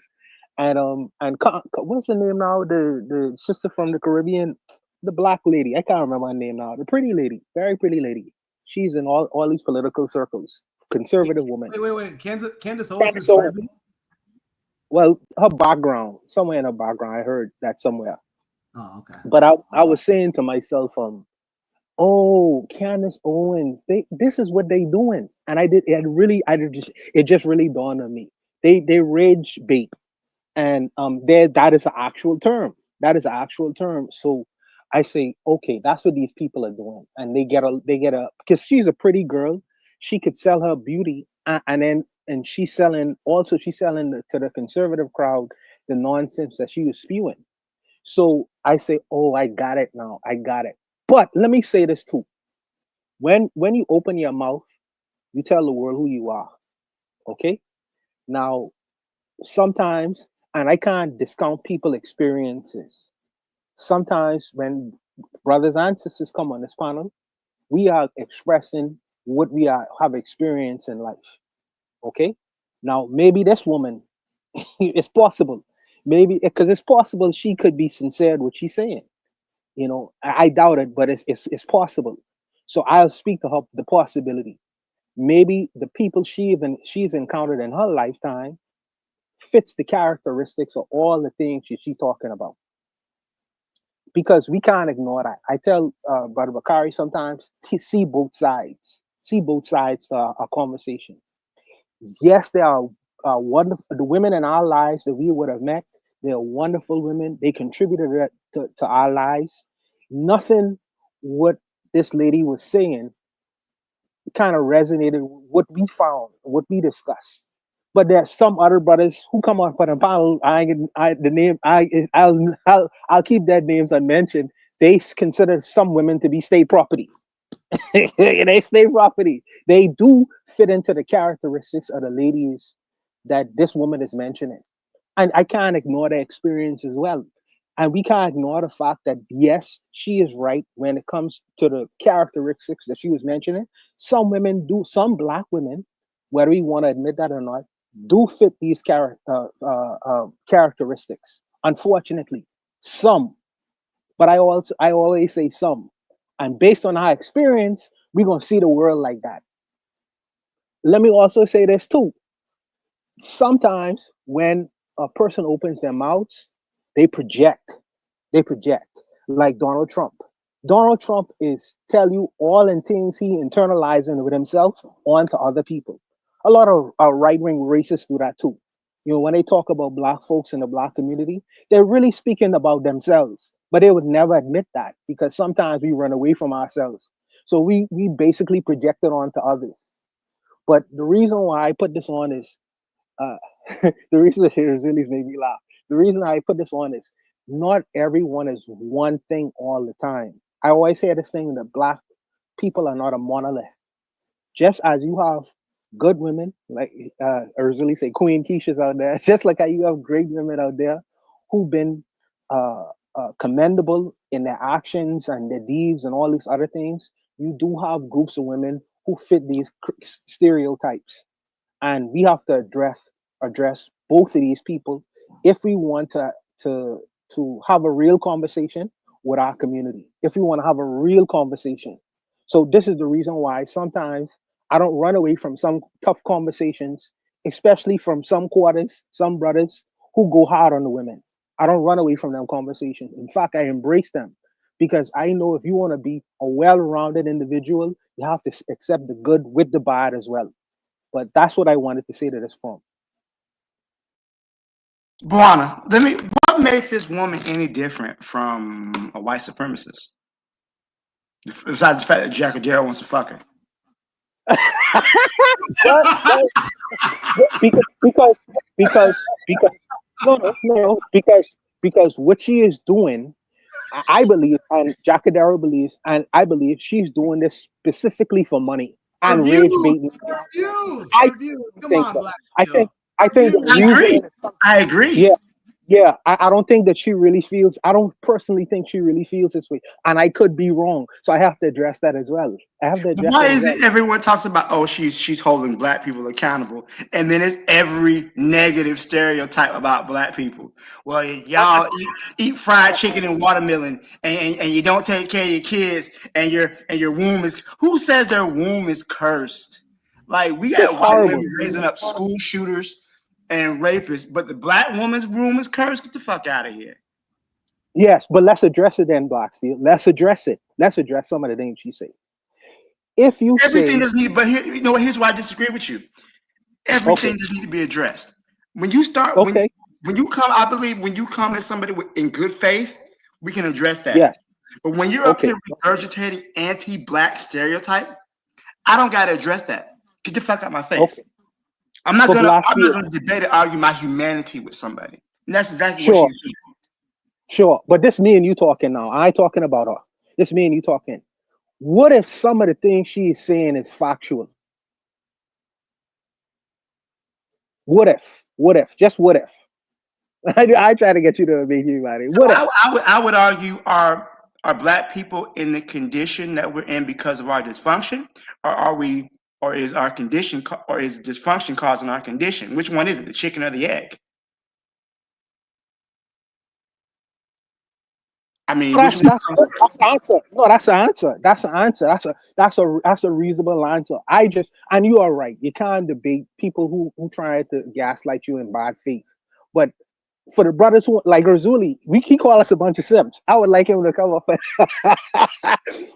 And what's the name now? The sister from the Caribbean, the black lady. I can't remember her name now. The pretty lady, very pretty lady. She's in all these political circles. Conservative woman. Wait. Candace Owens is Candace Owens. Caribbean? Well, her background, somewhere in her background, I heard that somewhere. Oh, okay. But I was saying to myself, oh, Candace Owens, this is what they doing. And it just really dawned on me. They rage bait. And that is an actual term. That is an actual term. So I say, okay, that's what these people are doing. And they get a because she's a pretty girl. She could sell her beauty, and she's selling to the conservative crowd the nonsense that she was spewing. So I say, oh, I got it now. I got it. But let me say this too. When you open your mouth, you tell the world who you are. Okay? Now, sometimes, and I can't discount people experiences. Sometimes when brothers and sisters come on this panel, we are expressing what have experienced in life. Okay? Now, maybe this woman, it's possible. Maybe because it's possible she could be sincere in what she's saying. I doubt it, but it's possible. So I'll speak to her the possibility. Maybe the people she's encountered in her lifetime fits the characteristics of all the things she's talking about. Because we can't ignore that. I tell Brother Bakari sometimes to see both sides. See both sides to a conversation. Yes, there are wonderful the women in our lives that we would have met. They are wonderful women. They contributed to our lives. Nothing what this lady was saying kind of resonated with what we found, what we discussed. But there's some other brothers who come on for the panel. I'll keep their names unmentioned. They consider some women to be state property. They state property. They do fit into the characteristics of the ladies that this woman is mentioning. And I can't ignore their experience as well. And we can't ignore the fact that, yes, she is right when it comes to the characteristics that she was mentioning. Some black women, whether we want to admit that or not, do fit these characteristics. Unfortunately, some. But I always say some. And based on our experience, we're going to see the world like that. Let me also say this too. Sometimes when a person opens their mouths, they project. They project, like Donald Trump. Donald Trump is tell you all the things he internalizing with himself onto other people. A lot of right-wing racists do that too. When they talk about black folks in the black community, they're really speaking about themselves, but they would never admit that because sometimes we run away from ourselves. So we basically project it onto others. But the reason why I put this on is the reason it really made me laugh. The reason I put this on is not everyone is one thing all the time. I always say this thing that black people are not a monolith. Just as you have good women, like Urzuli say, Queen Keisha's out there, just like how you have great women out there who've been commendable in their actions and their deeds and all these other things, you do have groups of women who fit these stereotypes. And we have to address both of these people if we want to have a real conversation with our community, if we want to have a real conversation. So this is the reason why sometimes I don't run away from some tough conversations, especially from some quarters, some brothers who go hard on the women. I don't run away from them conversations. In fact, I embrace them because I know if you want to be a well-rounded individual, you have to accept the good with the bad as well. But that's what I wanted to say to this point. Buana, what makes this woman any different from a white supremacist? Besides the fact that Jack Adele wants to fuck her. Because what she is doing, I believe, and Jack Adele believes, and I believe she's doing this specifically for money. and rage baiting. I Come think on, that. Black I Steel. think the I agree. reason. I agree. Yeah. Yeah, I don't think that she really feels. I don't personally think she really feels this way, and I could be wrong. So I have to address that as well. I have to address Why that as is well. it everyone talks about, oh, she's holding black people accountable, and then it's every negative stereotype about black people? Well, y'all eat fried chicken and watermelon, and you don't take care of your kids, and your womb is. Who says their womb is cursed? Like, we It's got white horrible. women raising up school shooters and rapists, but the black woman's womb is cursed. Get the fuck out of here. Yes, but let's address it then, Black Steel. Let's address it. Let's address some of the things you say. If you Everything say, doesn't need, but here, you know what? Here's why I disagree with you. Everything okay, does need to be addressed. When you start, okay, when you come, I believe when you come as somebody in good faith, we can address that. yes, But when you're up okay. here regurgitating anti-black stereotype, I don't got to address that. Get the fuck out my face. Okay. I'm not But gonna Black Steel, debate or argue my humanity with somebody. And that's exactly what sure, she's doing. sure. But this me and you talking now. I ain't talking about her. This me and you talking. What if some of the things she is saying is factual? What if? What if? Just what if? I try to get you to make you about it. What if? I would argue are black people in the condition that we're in because of our dysfunction, or are we, or is our condition, or is dysfunction causing our condition? Which one is it, the chicken or the egg? I mean, That's the answer. No, that's the answer. That's the answer. That's a reasonable answer. And you are right. You can't debate people who try to gaslight you in bad faith. But for the brothers who like Razuli, he call us a bunch of simps. I would like him to come up.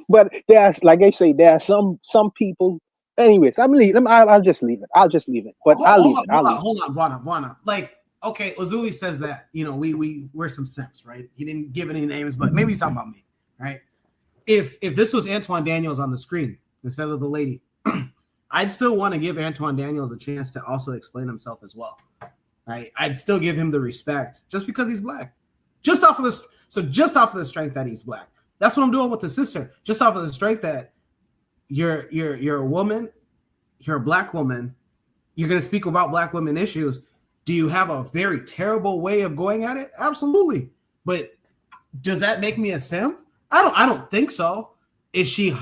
But there's, like I say, there are some people. Anyways, I'll just leave it. I'll just leave it. But I'll leave it. Hold on, Buana. Like, okay, Ozuli says that, we're some simps, right? He didn't give any names, but maybe he's talking about me, right? If this was Antoine Daniels on the screen instead of the lady, I'd still want to give Antoine Daniels a chance to also explain himself as well. Right? I'd still give him the respect just because he's black. Just off of the strength that he's black. That's what I'm doing with the sister. Just off of the strength that you're a woman, you're a black woman, you're going to speak about black women issues. Do you have a very terrible way of going at it? Absolutely. But does that make me a simp? I don't think so. Is she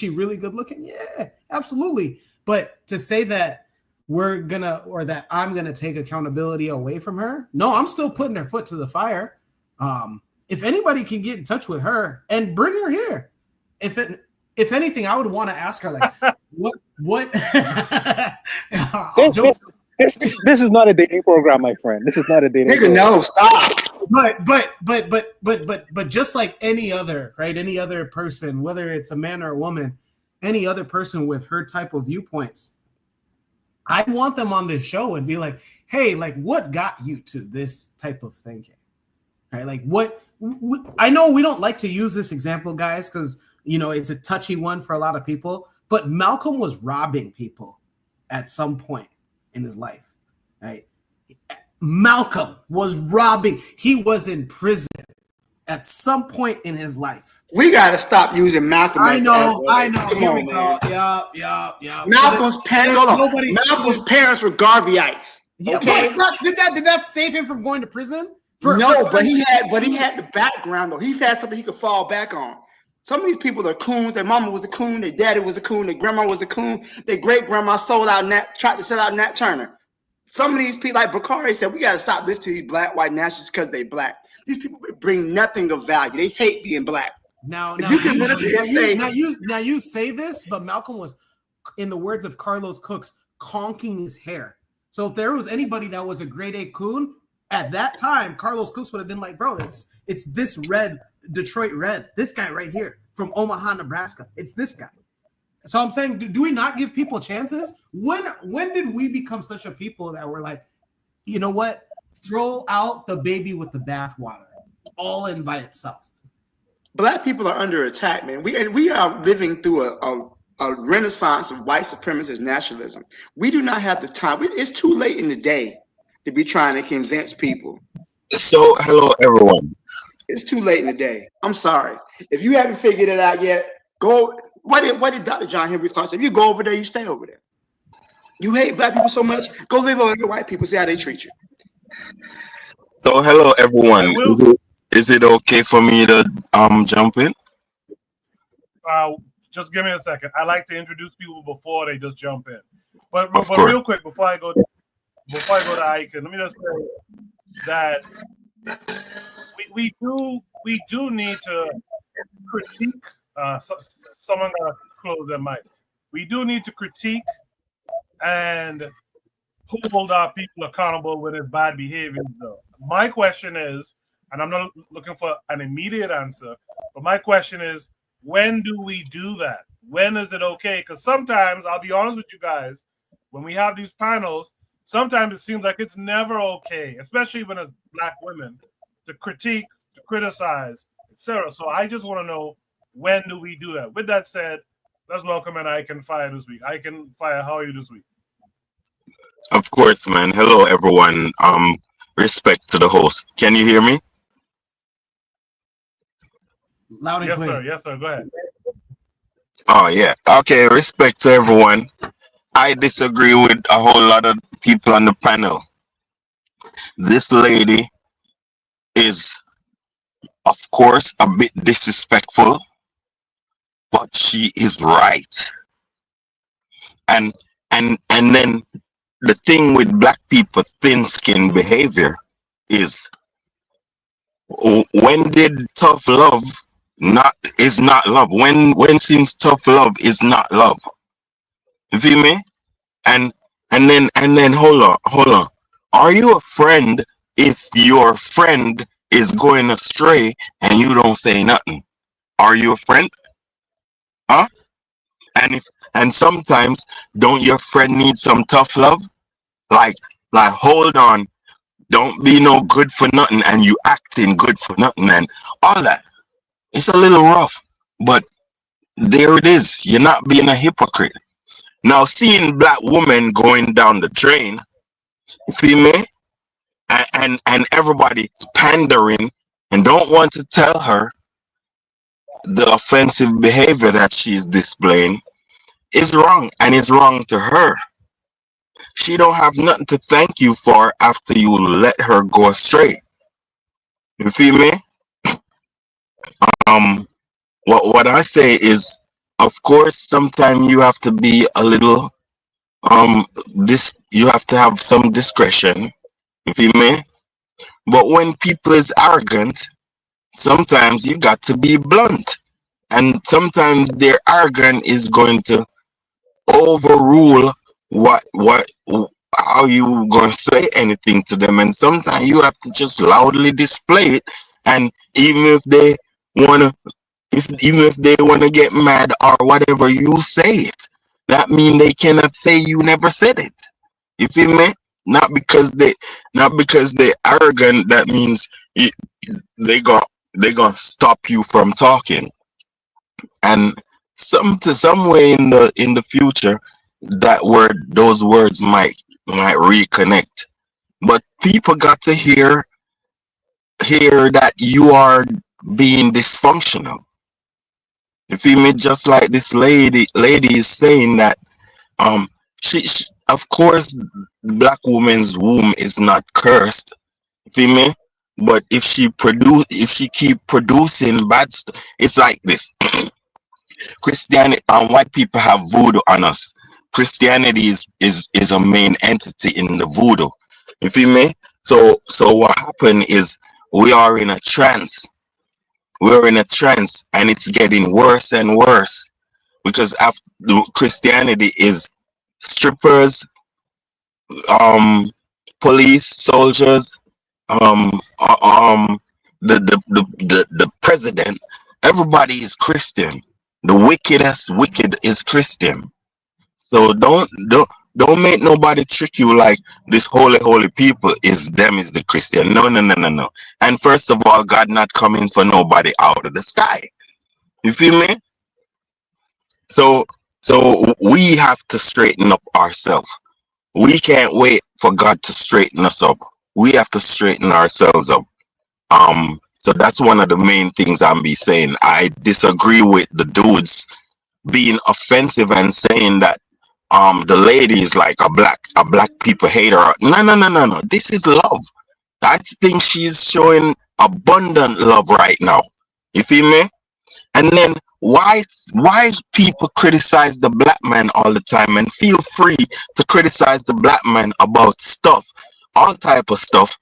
really good looking? Yeah, absolutely. But to say that I'm gonna take accountability away from her, no, I'm still putting her foot to the fire. If anybody can get in touch with her and bring her here, if anything, I would want to ask her, like, what This is not a dating program, my friend. This is not a dating program. No, stop. But just like any other, right? Any other person, whether it's a man or a woman, any other person with her type of viewpoints, I want them on this show and be like, hey, like, what got you to this type of thinking? Right? Like, I know we don't like to use this example, guys, because, it's a touchy one for a lot of people, but Malcolm was robbing people at some point in his life, right? Malcolm was robbing. He was in prison at some point in his life. We got to stop using Malcolm. I know. Here we go. Yeah. Malcolm's parents were Garveyites. Yeah, okay? Did that save him from going to prison? But he had the background though. He had something he could fall back on. Some of these people are coons. Their mama was a coon. Their daddy was a coon. Their grandma was a coon. Their great grandma tried to sell out Nat Turner. Some of these people, like Bakari said, we got to stop listening to these black white nationalists because they black. These people bring nothing of value. They hate being black. Now you say this, but Malcolm was, in the words of Carlos Cooks, conking his hair. So if there was anybody that was a grade A coon at that time, Carlos Cooks would have been like, bro, it's this red, Detroit Red, this guy right here from Omaha, Nebraska. It's this guy. So I'm saying, do we not give people chances? When did we become such a people that we're like, you know what? Throw out the baby with the bathwater, all in by itself. Black people are under attack, man. We are living through a renaissance of white supremacist nationalism. We do not have the time. It's too late in the day to be trying to convince people. So, hello, everyone. It's too late in the day. I'm sorry. If you haven't figured it out yet, go What did Dr. John Henry Clark say? If you go over there, you stay over there. You hate black people so much, go live over with white people, see how they treat you. So hello everyone. Is it okay for me to jump in? Just give me a second. I like to introduce people before they just jump in. But course. real quick, before I go to Aiken, let me just say that we do need to critique. Someone gotta close their mic. We do need to critique and hold our people accountable with his bad behavior. Though my question is, and I'm not looking for an immediate answer, but my question is, when do we do that? When is it okay? Because sometimes, I'll be honest with you guys, when we have these panels, sometimes it seems like it's never okay, especially when it's black women, to critique, to criticize, etc. So I just want to know, when do we do that? With that said, let's welcome an Aiken Fire this week. Aiken Fire, how are you this week? Of course, man. Hello everyone. Respect to the host. Can you hear me? Loud and clear. Yes, sir. Go ahead. Oh yeah. Okay. Respect to everyone. I disagree with a whole lot of people on the panel. This lady is, of course, a bit disrespectful, but she is right. And then the thing with black people thin-skinned behavior is, when did tough love is not love? When since tough love is not love? You feel me? And then hold on. Are you a friend if your friend is going astray and you don't say nothing? Are you a friend? Huh? And sometimes don't your friend need some tough love? Like hold on, don't be no good for nothing and you acting good for nothing and all that. It's a little rough, but there it is. You're not being a hypocrite. Now, seeing black women going down the drain, you feel me? And everybody pandering and don't want to tell her the offensive behavior that she's displaying is wrong, and it's wrong to her. She don't have nothing to thank you for after you let her go astray. You feel me? What I say is, of course, sometimes you have to be a little you have to have some discretion. You feel me? But when people is arrogant, sometimes you got to be blunt, and sometimes their arrogance is going to overrule how you gonna say anything to them, and sometimes you have to just loudly display it. And even if they wanna get mad or whatever, you say it. That mean they cannot say you never said it. You feel me? Not because they arrogant. That means they gonna stop you from talking. And some way in the future, those words might reconnect. But people got to hear that you are being dysfunctional. You feel me? Just like this lady is saying that she of course, black woman's womb is not cursed. You feel me? But if she keep producing bad stuff, it's like this. Christianity and white people have voodoo on us. Christianity is a main entity in the voodoo. You feel me? So what happened is we are in a trance. We're in a trance, and it's getting worse and worse because after Christianity is strippers, police, soldiers, the president. Everybody is Christian. The wickedest wicked is Christian. So don't make nobody trick you like this holy people is the Christian. No. And first of all, God not coming for nobody out of the sky. You feel me? So we have to straighten up ourselves. We can't wait for God to straighten us up. We have to straighten ourselves up. So that's one of the main things I'm be saying. I disagree with the dudes being offensive and saying that the lady is like a black people hater. No. This is love. I think she's showing abundant love right now. You feel me? And then why people criticize the black man all the time, and feel free to criticize the black man about stuff, all type of stuff,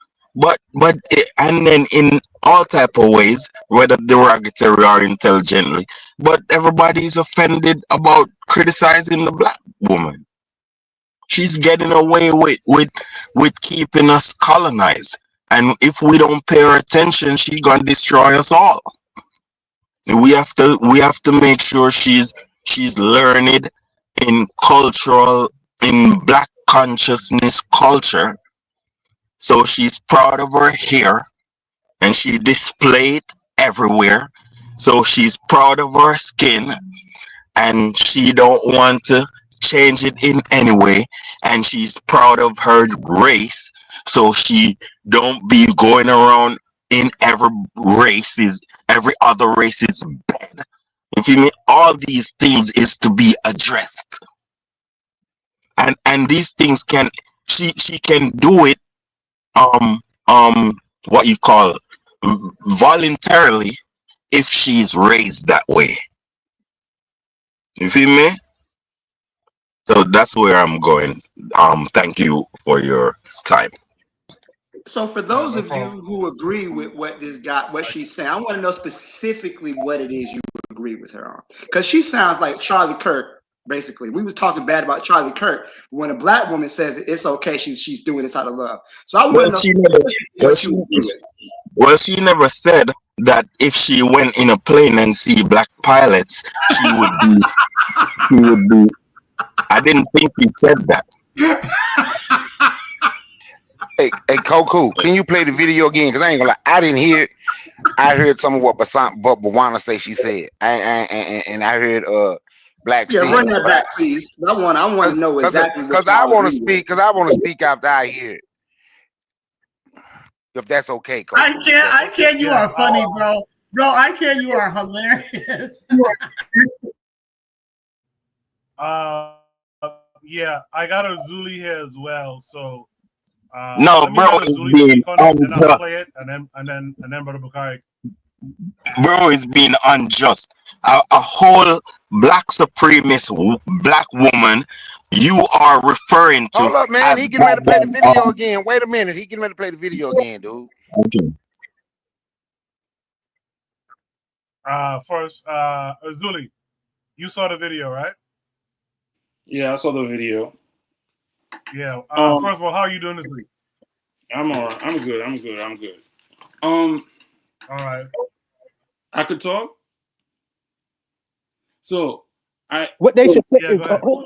and then in all type of ways, whether derogatory or intelligently, but everybody's offended about criticizing the black woman. She's getting away with keeping us colonized, and if we don't pay her attention, she's gonna destroy us all. We have to make sure she's learned in black consciousness culture, so she's proud of her hair and she display it everywhere, so she's proud of her skin and she don't want to change it in any way, and she's proud of her race, so she don't be going around in every other race is bad. You feel me? All these things is to be addressed, and these things she can do it what you call voluntarily if she's raised that way. You feel me? So that's where I'm going. Thank you for your time. So for those of you who agree with what she's saying, I want to know specifically what it is you agree with her on, because she sounds like Charlie Kirk. Basically, we was talking bad about Charlie Kirk when a black woman says it's okay. She's doing this out of love. So I want to know. She never said that if she went in a plane and see black pilots, she would be. She would be. I didn't think he said that. Hey, Coco, can you play the video again? Because I ain't gonna lie, I didn't hear it. I heard some of what Bawana say she said, and I heard Black. Yeah, run that back, please. I want to know exactly because I want to speak. Because I want to speak after I hear it. If that's okay, Coco. I can't. You are funny, bro. I can't. You are hilarious. Yeah, I got a Zuli here as well. So no, bro, it's being unjust. Play it, and then Brother Bukhari. Bro, is being unjust. A whole black supremacist black woman you are referring to. Hold up, man. He getting ready to play the video again. Wait a minute. He getting ready to play the video again, dude. Okay. First, Zuli, you saw the video, right? Yeah, I saw the video. Yeah. First of all, how are you doing this week? I'm all right. I'm good. All right. I could talk. So what they should play. Yeah, hold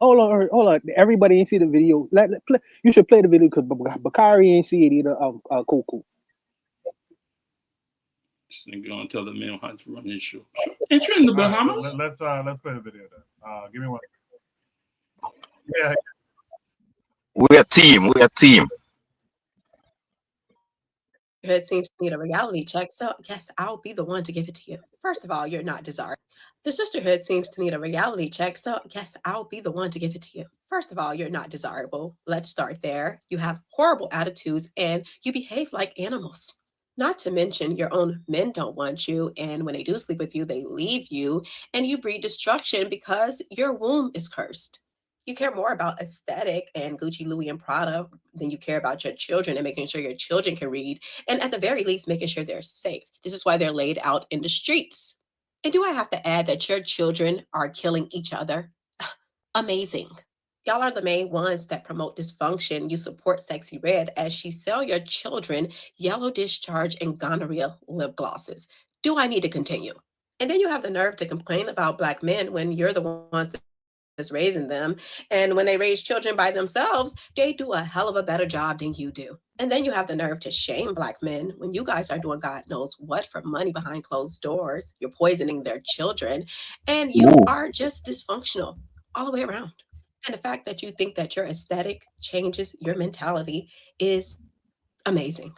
on. Everybody ain't see the video. You should play the video because Bakari ain't see it either. Cool. This nigga gonna tell the man how to run his show. Ain't you in the Bahamas? Let's play the video then. Give me one. Yeah. We're a team. Your head seems to need a reality check, so yes, I'll be the one to give it to you. First of all, you're not desirable. The sisterhood seems to need a reality check, so yes, I'll be the one to give it to you. First of all, you're not desirable. Let's start there. You have horrible attitudes and you behave like animals. Not to mention your own men don't want you, and when they do sleep with you, they leave you, and you breed destruction because your womb is cursed. You care more about aesthetic and Gucci, Louis, and Prada than you care about your children and making sure your children can read, and at the very least, making sure they're safe. This is why they're laid out in the streets. And do I have to add that your children are killing each other? Amazing. Y'all are the main ones that promote dysfunction. You support Sexy Red as she sell your children yellow discharge and gonorrhea lip glosses. Do I need to continue? And then you have the nerve to complain about Black men when you're the ones that's raising them. And when they raise children by themselves, they do a hell of a better job than you do. And then you have the nerve to shame Black men when you guys are doing God knows what for money behind closed doors. You're poisoning their children. And you are just dysfunctional all the way around. And the fact that you think that your aesthetic changes your mentality is amazing.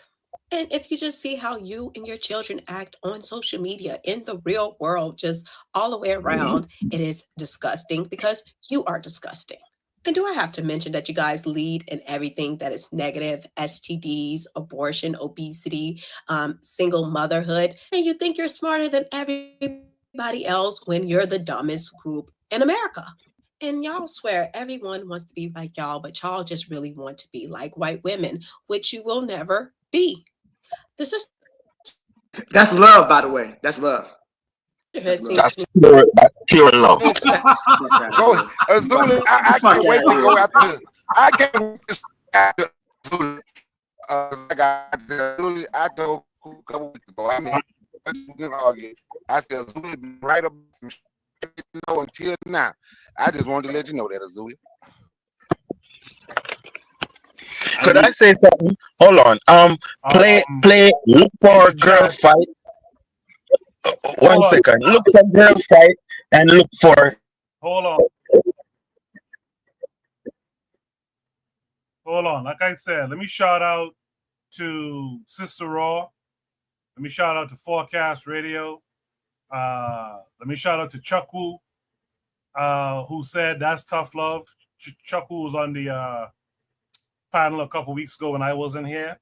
And if you just see how you and your children act on social media, in the real world, just all the way around, it is disgusting because you are disgusting. And do I have to mention that you guys lead in everything that is negative: STDs, abortion, obesity, single motherhood, and you think you're smarter than everybody else when you're the dumbest group in America. And y'all swear everyone wants to be like y'all, but y'all just really want to be like white women, which you will never be. The That's love, by the way. That's love. sisterhood That's love. seems to That's pure love. Go, Azula. I can't wait to go after. I can't wait to after Azula. I got Azula. I told a couple weeks ago. I mean, we can argue. I said Azula been right about some shit, until now. I just wanted to let you know that, Azula. Could I say something? Hold on. Play. Look for a girl fight. 1 second. Look for girl fight and look for. Hold on. Like I said, let me shout out to Sister Raw. Let me shout out to Forecast Radio. Let me shout out to Chuck Wu, who said that's tough love. Chuck Wu was on the panel a couple weeks ago when I wasn't here.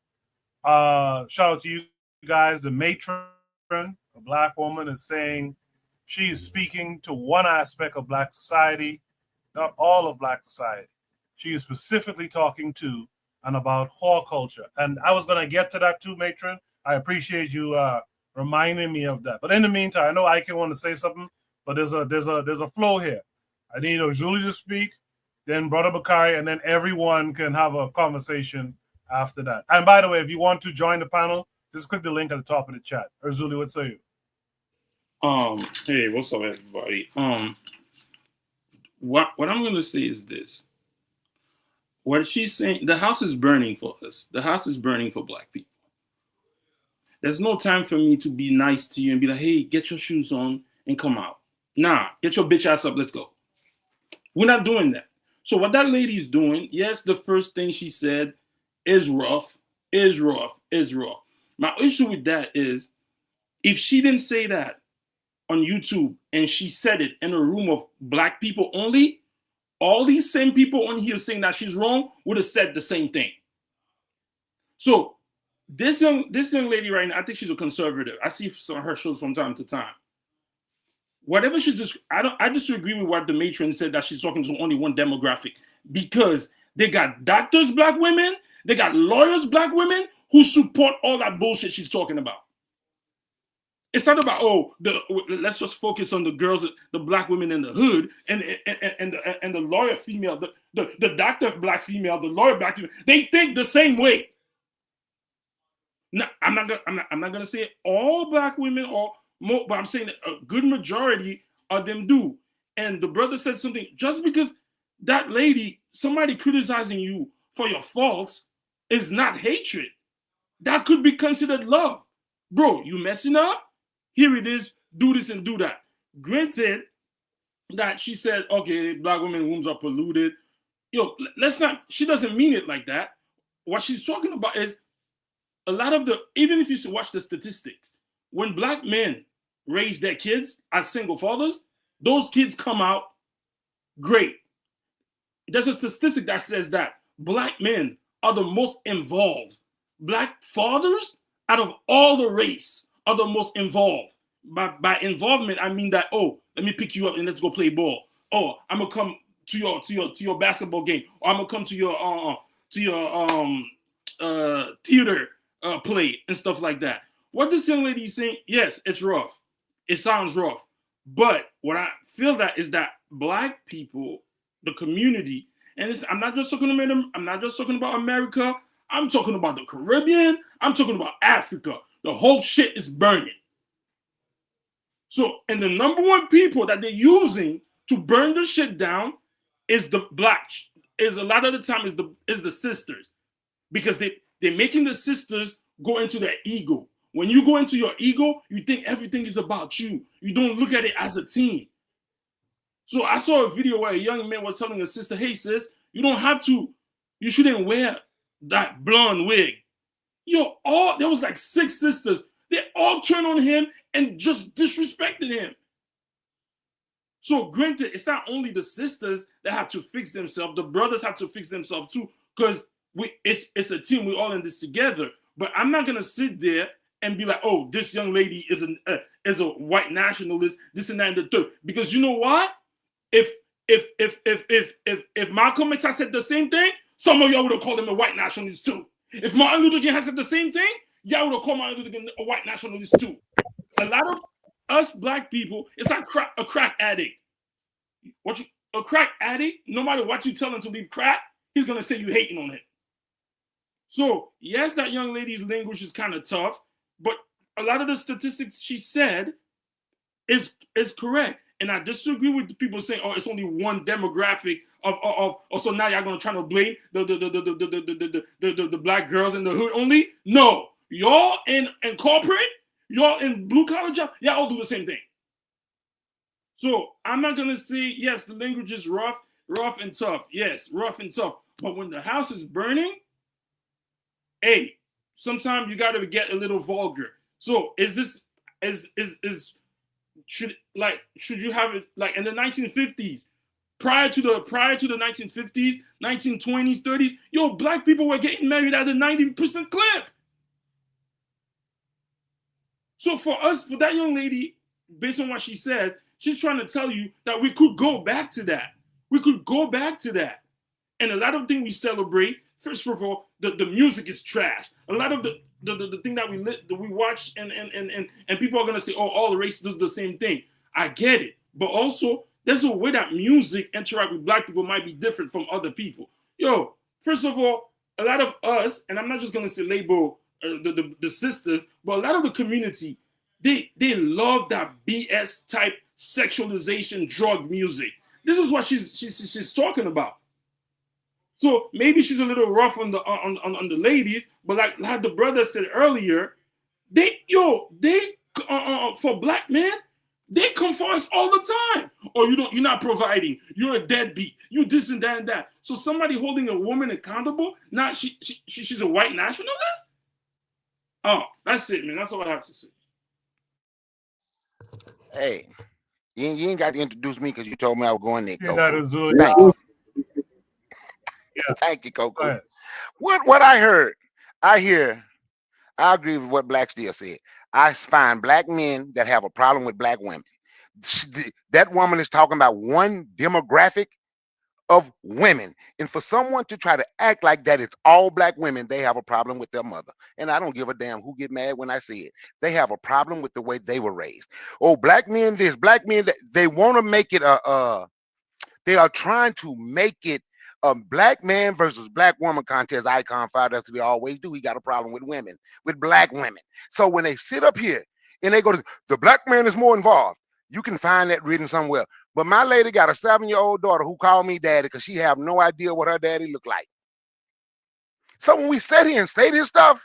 Shout out to you guys. The matron, a Black woman, is saying she is speaking to one aspect of Black society, not all of Black society. She is specifically talking to and about whore culture. And I was going to get to that too, matron. I appreciate you reminding me of that. But in the meantime, I know Ike want to say something, but there's a flow here. I need Julie to speak, then Brother Bakari, and then everyone can have a conversation after that. And by the way, if you want to join the panel, just click the link at the top of the chat. Urzuli, what say you? Hey, what's up, everybody? What I'm gonna say is this. What she's saying, the house is burning for us. The house is burning for Black people. There's no time for me to be nice to you and be like, hey, get your shoes on and come out. Nah, get your bitch ass up, let's go. We're not doing that. So what that lady's doing, yes, the first thing she said is rough, is rough, is rough. My issue with that is, if she didn't say that on YouTube and she said it in a room of Black people only, all these same people on here saying that she's wrong would have said the same thing. So this young lady right now, I think she's a conservative. I see some of her shows from time to time. Whatever she's just, I disagree with what the matron said, that she's talking to only one demographic, because they got doctors, Black women, they got lawyers, Black women, who support all that bullshit she's talking about. It's not about, let's just focus on the girls, the Black women in the hood, and the lawyer female, the doctor Black female, the lawyer Black female. They think the same way. No, I'm not gonna say all Black women or more, but I'm saying that a good majority of them do. And the brother said something, just because that lady, somebody criticizing you for your faults, is not hatred. That could be considered love. Bro, you messing up? Here it is, do this and do that. Granted that she said, okay, Black women wombs are polluted. She doesn't mean it like that. What she's talking about is a lot of even if you watch the statistics, when Black men raise their kids as single fathers, those kids come out great. There's a statistic that says that Black men are the most involved. Black fathers, out of all the race, are the most involved. By involvement, I mean that, let me pick you up and let's go play ball. I'm gonna come to your basketball game, or I'm gonna come to your theater play and stuff like that. What this young lady is saying, yes, it's rough. It sounds rough. But what I feel that is that Black people, the community, and I'm not just talking about America, I'm talking about the Caribbean, I'm talking about Africa. The whole shit is burning. So, and the number one people that they're using to burn the shit down is the Black, is a lot of the time is the sisters. Because they're making the sisters go into their ego. When you go into your ego, you think everything is about you. You don't look at it as a team. So I saw a video where a young man was telling a sister, hey sis, you shouldn't wear that blonde wig. Yo, there was like 6 sisters. They all turned on him and just disrespected him. So granted, it's not only the sisters that have to fix themselves, the brothers have to fix themselves too, because it's a team, we're all in this together. But I'm not gonna sit there and be like, oh, this young lady is a white nationalist, this and that and the third. Because you know what? If Malcolm X had said the same thing, some of y'all would have called him a white nationalist too. If Martin Luther King had said the same thing, y'all would have called Martin Luther King a white nationalist too. A lot of us black people, it's like a crack addict. A crack addict, no matter what you tell him to leave crack, he's gonna say you hating on him. So yes, that young lady's language is kind of tough, but a lot of the statistics she said is correct. And I disagree with the people saying, "Oh, it's only one demographic of." So now y'all gonna try to blame the black girls in the hood only? No, y'all in corporate, y'all in blue collar job, y'all all do the same thing. So I'm not gonna say yes, the language is rough and tough. Yes, rough and tough. But when the house is burning, hey, sometimes you gotta get a little vulgar. So should you have it like in the 1950s, prior to the 1950s, 1920s, 30s, yo, black people were getting married at a 90% clip. So for that young lady, based on what she said, she's trying to tell you that we could go back to that. We could go back to that. And a lot of things we celebrate, first of all, the music is trash. A lot of the thing that we watch and people are gonna say, oh, all the races do the same thing. I get it, but also there's a way that music interact with black people might be different from other people. Yo, first of all, a lot of us, and I'm not just gonna say label the sisters, but a lot of the community, they love that BS type sexualization drug music. This is what she's talking about. So maybe she's a little rough on the ladies, but like the brother said earlier, for black men, they come for us all the time. Or you're not providing, you're a deadbeat, you this and that and that. So somebody holding a woman accountable, not she's a white nationalist? Oh, that's it, man. That's all I have to say. Hey, you ain't got to introduce me because you told me I was going there, Yeah, Coco. Thank you. Yeah. Thank you, Coco. What I heard, I agree with what Black Steel said. I find black men that have a problem with black women. That woman is talking about one demographic of women. And for someone to try to act like that it's all black women, they have a problem with their mother. And I don't give a damn who get mad when I say it. They have a problem with the way they were raised. Oh, black men this, black men that. They want to make it they are trying to make it a black man versus black woman contest. Icon 5, that's what they always do. He got a problem with women, with black women. So when they sit up here and they go to the black man is more involved, you can find that written somewhere. But my lady got a 7-year-old daughter who called me daddy because she have no idea what her daddy looked like. So when we sit here and say this stuff,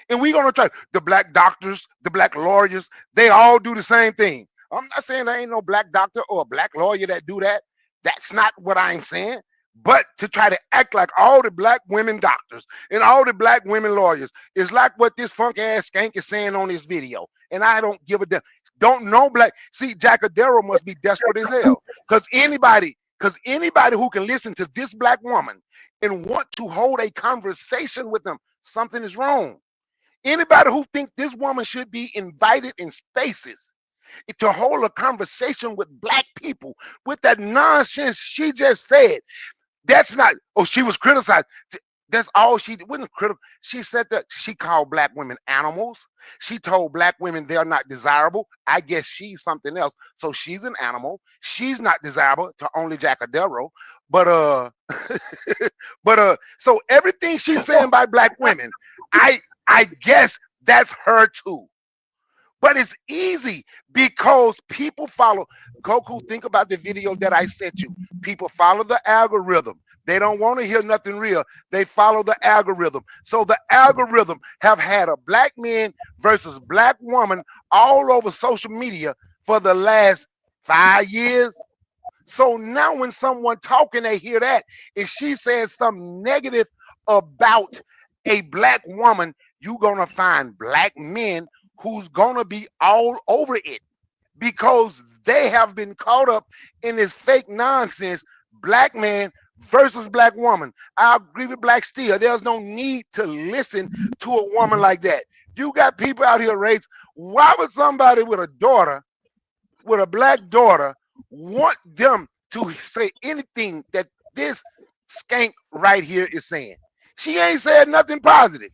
and we're gonna try the black doctors, the black lawyers, they all do the same thing. I'm not saying there ain't no black doctor or a black lawyer that do that. That's not what I'm saying. But to try to act like all the black women doctors and all the black women lawyers is like what this funk ass skank is saying on this video. And I don't give a damn. Don't know black. See, Jackadero must be desperate as hell. Because anybody who can listen to this black woman and want to hold a conversation with them, something is wrong. Anybody who thinks this woman should be invited in spaces to hold a conversation with black people with that nonsense she just said. That's not, oh, she was criticized. That's all she did. Wasn't critical. She said that she called black women animals. She told black women they're not desirable. I guess she's something else. So she's an animal. She's not desirable to only Jackadero. But so everything she's saying by black women, I guess that's her too. But it's easy because people follow. Goku, think about the video that I sent you. People follow the algorithm. They don't want to hear nothing real. They follow the algorithm. So the algorithm have had a black man versus black woman all over social media for the last 5 years. So now when someone talking, they hear that, and she's saying something negative about a black woman, you're gonna find black men who's gonna be all over it because they have been caught up in this fake nonsense, black man versus black woman. I agree with Black Steel. There's no need to listen to a woman like that. You got people out here raised. Why would somebody with a daughter, with a black daughter, want them to say anything that this skank right here is saying? She ain't said nothing positive.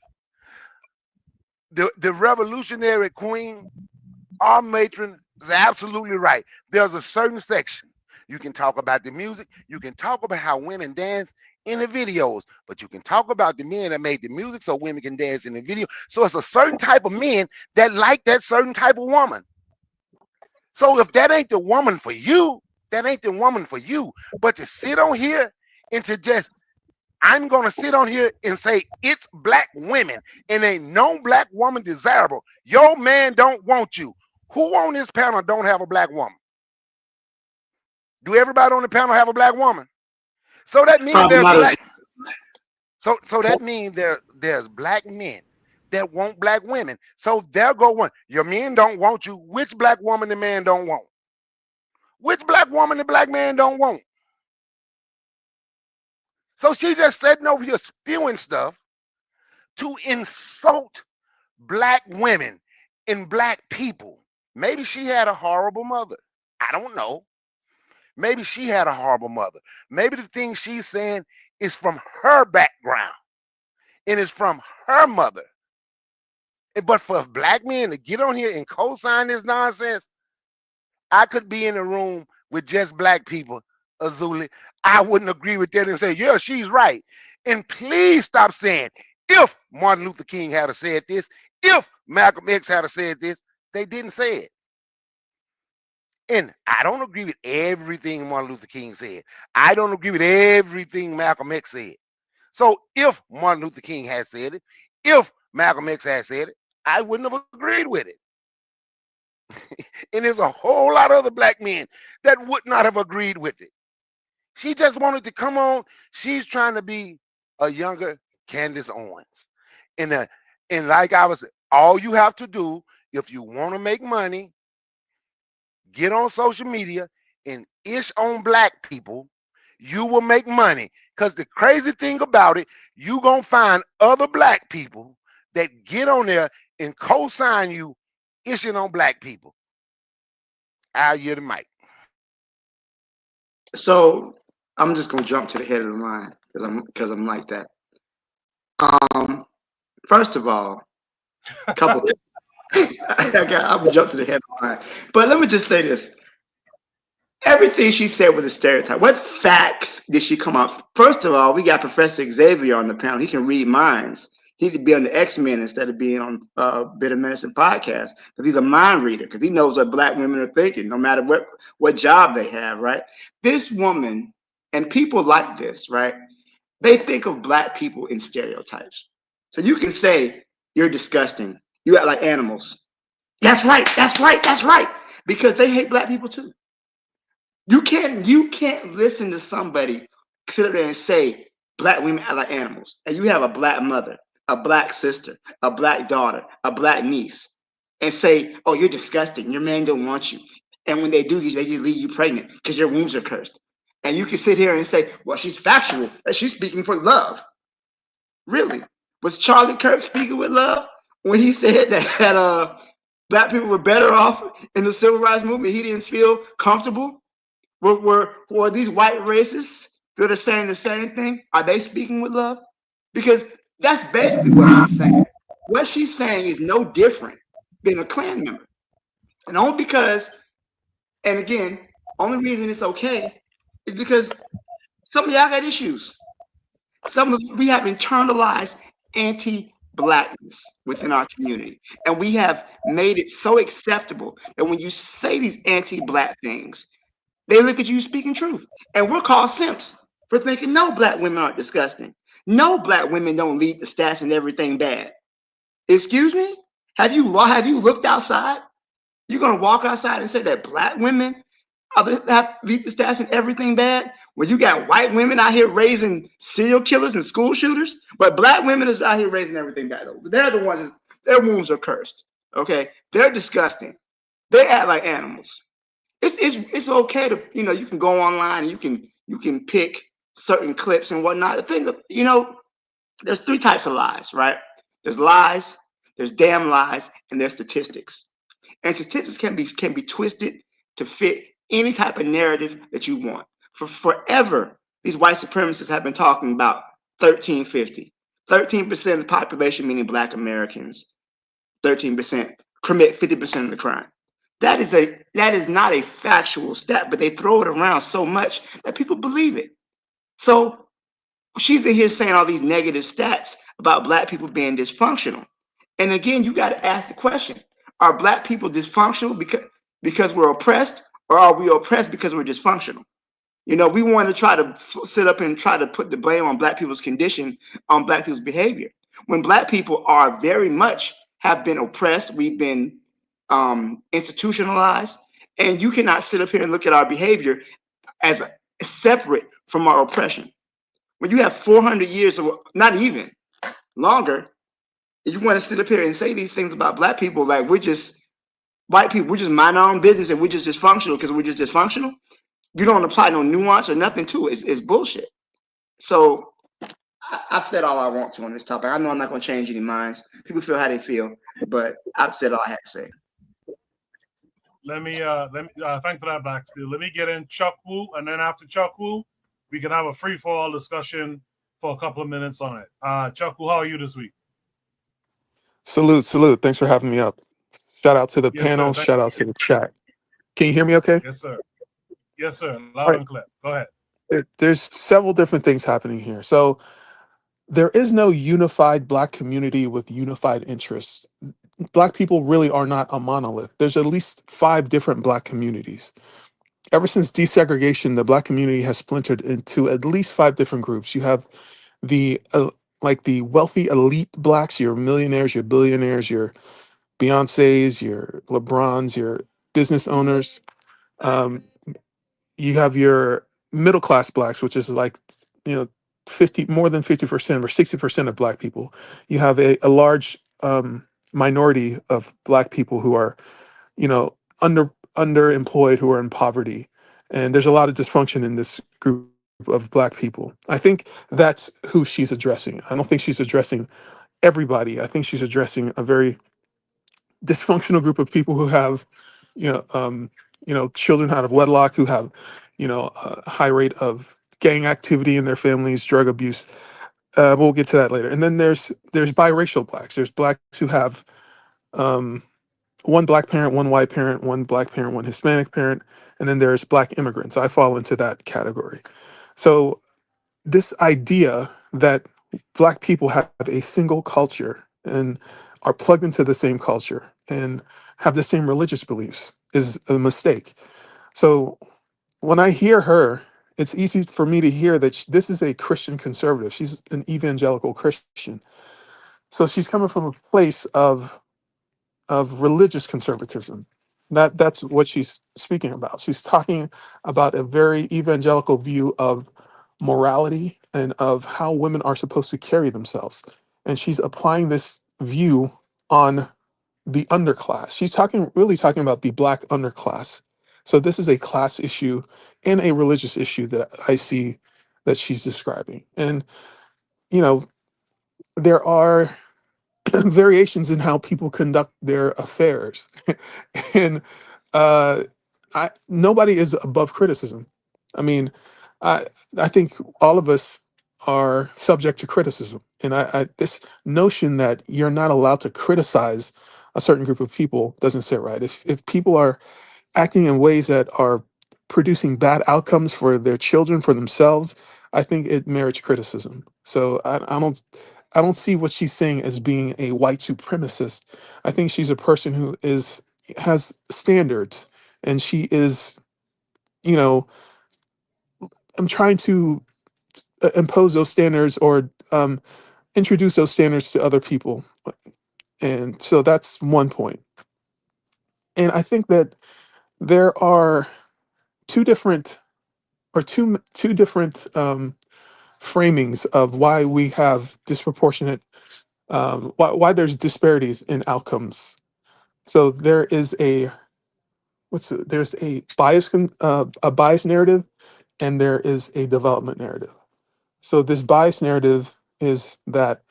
The revolutionary queen, our matron, is absolutely right. There's a certain section. You can talk about the music. You can talk about how women dance in the videos, but you can talk about the men that made the music so women can dance in the video. So it's a certain type of men that like that certain type of woman. So if that ain't the woman for you, that ain't the woman for you. But to sit on here and to just, I'm going to sit on here and say it's black women and ain't no black woman desirable. Your man don't want you. Who on this panel don't have a black woman? Do everybody on the panel have a black woman? So that means there's black. So that means there's black men that want black women. So there go one. Your men don't want you. Which black woman the man don't want? Which black woman the black man don't want? So she just sitting over here spewing stuff to insult black women and black people. Maybe she had a horrible mother. I don't know. Maybe she had a horrible mother. Maybe the thing she's saying is from her background and it's from her mother. But for black men to get on here and co-sign this nonsense, I could be in a room with just black people, Azuli. I wouldn't agree with that and say, yeah, she's right. And please stop saying, if Martin Luther King had said this, if Malcolm X had said this, they didn't say it. And I don't agree with everything Martin Luther King said. I don't agree with everything Malcolm X said. So if Martin Luther King had said it, if Malcolm X had said it, I wouldn't have agreed with it. And there's a whole lot of other black men that would not have agreed with it. She just wanted to come on. She's trying to be a younger Candace Owens. And like I was, all you have to do if you want to make money, get on social media and ish on black people, you will make money. Because the crazy thing about it, you gonna find other black people that get on there and co-sign you ishing on black people. I'll yield the mic. So I'm just gonna jump to the head of the line because I'm like that. First of all, a couple things. I'm gonna jump to the head of the line. But let me just say this. Everything she said was a stereotype. What facts did she come up? First of all, we got Professor Xavier on the panel. He can read minds. He need to be on the X-Men instead of being on Bitter Medicine podcast because he's a mind reader because he knows what black women are thinking, no matter what job they have, right? This woman and people like this, right? They think of black people in stereotypes. So you can say you're disgusting. You act like animals. That's right. That's right. That's right. Because they hate black people too. You can't listen to somebody sit there and say black women are like animals, and you have a black mother, a black sister, a black daughter, a black niece, and say, "Oh, you're disgusting. Your man don't want you." And when they do, they just leave you pregnant because your wombs are cursed. And you can sit here and say, "Well, she's factual. She's speaking for love." Really, was Charlie Kirk speaking with love when he said that black people were better off in the civil rights movement? He didn't feel comfortable. Were these white racists that are saying the same thing? Are they speaking with love? Because that's basically what she's saying. What she's saying is no different than a Klan member. And only because, and again, only reason it's okay is because some of y'all got issues. We have internalized anti-blackness within our community. And we have made it so acceptable that when you say these anti-black things, they look at you speaking truth. And we're called simps for thinking no black women aren't disgusting. No black women don't lead the stats and everything bad. Excuse me? Have you looked outside? You're gonna walk outside and say that black women Are the stats and everything bad? When you got white women out here raising serial killers and school shooters, but black women is out here raising everything bad. They're the ones, their wombs are cursed. Okay, they're disgusting. They act like animals. It's okay to, you know, you can go online and you can pick certain clips and whatnot. The thing that, you know, there's three types of lies, right? There's lies, there's damn lies, and there's statistics. And statistics can be twisted to fit any type of narrative that you want. For forever, these white supremacists have been talking about 1350. 13% of the population, meaning black Americans, 13% commit 50% of the crime. That is not a factual stat, but they throw it around so much that people believe it. So she's in here saying all these negative stats about black people being dysfunctional. And again, you got to ask the question: are black people dysfunctional because we're oppressed, or are we oppressed because we're dysfunctional? You know, we want to try to sit up and try to put the blame on black people's condition, on black people's behavior, when black people are very much have been oppressed. We've been institutionalized, and you cannot sit up here and look at our behavior as separate from our oppression. When you have 400 years, or not even longer, you want to sit up here and say these things about black people like we're just white people, we're just mind our own business and we're just dysfunctional because we're just dysfunctional. You don't apply no nuance or nothing to it. It's bullshit. So I've said all I want to on this topic. I know I'm not going to change any minds. People feel how they feel, but I've said all I had to say. Let me thank for that, Black Steel. Let me get in Chuck Wu, and then after Chuck Wu, we can have a free for all discussion for a couple of minutes on it. Chuck Wu, how are you this week? Salute. Thanks for having me up. Shout out to the Yes, panel. sir. Shout out to the chat. Can you hear me okay? Yes, sir. Yes, sir. Loud Right. and clear. Go ahead. There's several different things happening here. So there is no unified Black community with unified interests. Black people really are not a monolith. There's at least 5 different Black communities. Ever since desegregation, the Black community has splintered into at least 5 different groups. You have the like the wealthy elite Blacks, your millionaires, your billionaires, your Beyoncé's, your LeBrons, your business owners. Um, you have your middle class Blacks, which is like, you know, 50, more than 50% or 60% of Black people. You have a large minority of Black people who are, you know, underemployed, who are in poverty. And there's a lot of dysfunction in this group of Black people. I think that's who she's addressing. I don't think she's addressing everybody. I think she's addressing a very dysfunctional group of people who have, children out of wedlock, who have, a high rate of gang activity in their families, drug abuse. We'll get to that later. And then there's biracial Blacks. There's Blacks who have one Black parent, one white parent, one Black parent, one Hispanic parent, and then there's Black immigrants. I fall into that category. So this idea that Black people have a single culture and are plugged into the same culture and have the same religious beliefs is a mistake. So when I hear her, it's easy for me to hear that this is a Christian conservative. She's an evangelical Christian. So she's coming from a place of religious conservatism. That's what she's speaking about. She's talking about a very evangelical view of morality and of how women are supposed to carry themselves. And she's applying this view on the underclass. She's really talking about the Black underclass. So this is a class issue and a religious issue that I see that she's describing. And, you know, there are variations in how people conduct their affairs. And nobody is above criticism. I mean, I I think all of us are subject to criticism, and this notion that you're not allowed to criticize a certain group of people doesn't sit right. If people are acting in ways that are producing bad outcomes for their children, for themselves, I think it merits criticism. So I don't see what she's saying as being a white supremacist. I think she's a person who has standards, and she is, you know, I'm trying to impose those standards or introduce those standards to other people. And so that's one point. And I think that there are two different framings of why we have disproportionate, why there's disparities in outcomes. So there is a there's a bias narrative, and there is a development narrative. So this bias narrative is that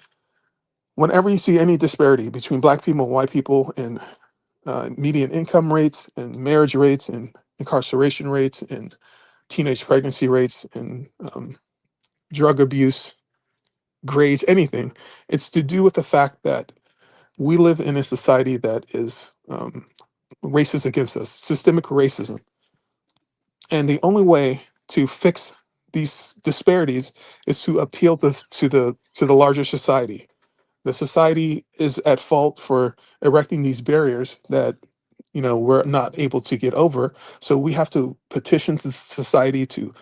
whenever you see any disparity between Black people and white people in median income rates and marriage rates and incarceration rates and teenage pregnancy rates and drug abuse, grades, anything, it's to do with the fact that we live in a society that is racist against us, systemic racism. And the only way to fix these disparities is to appeal to the larger society. The society is at fault for erecting these barriers that we're not able to get over. So we have to petition to society to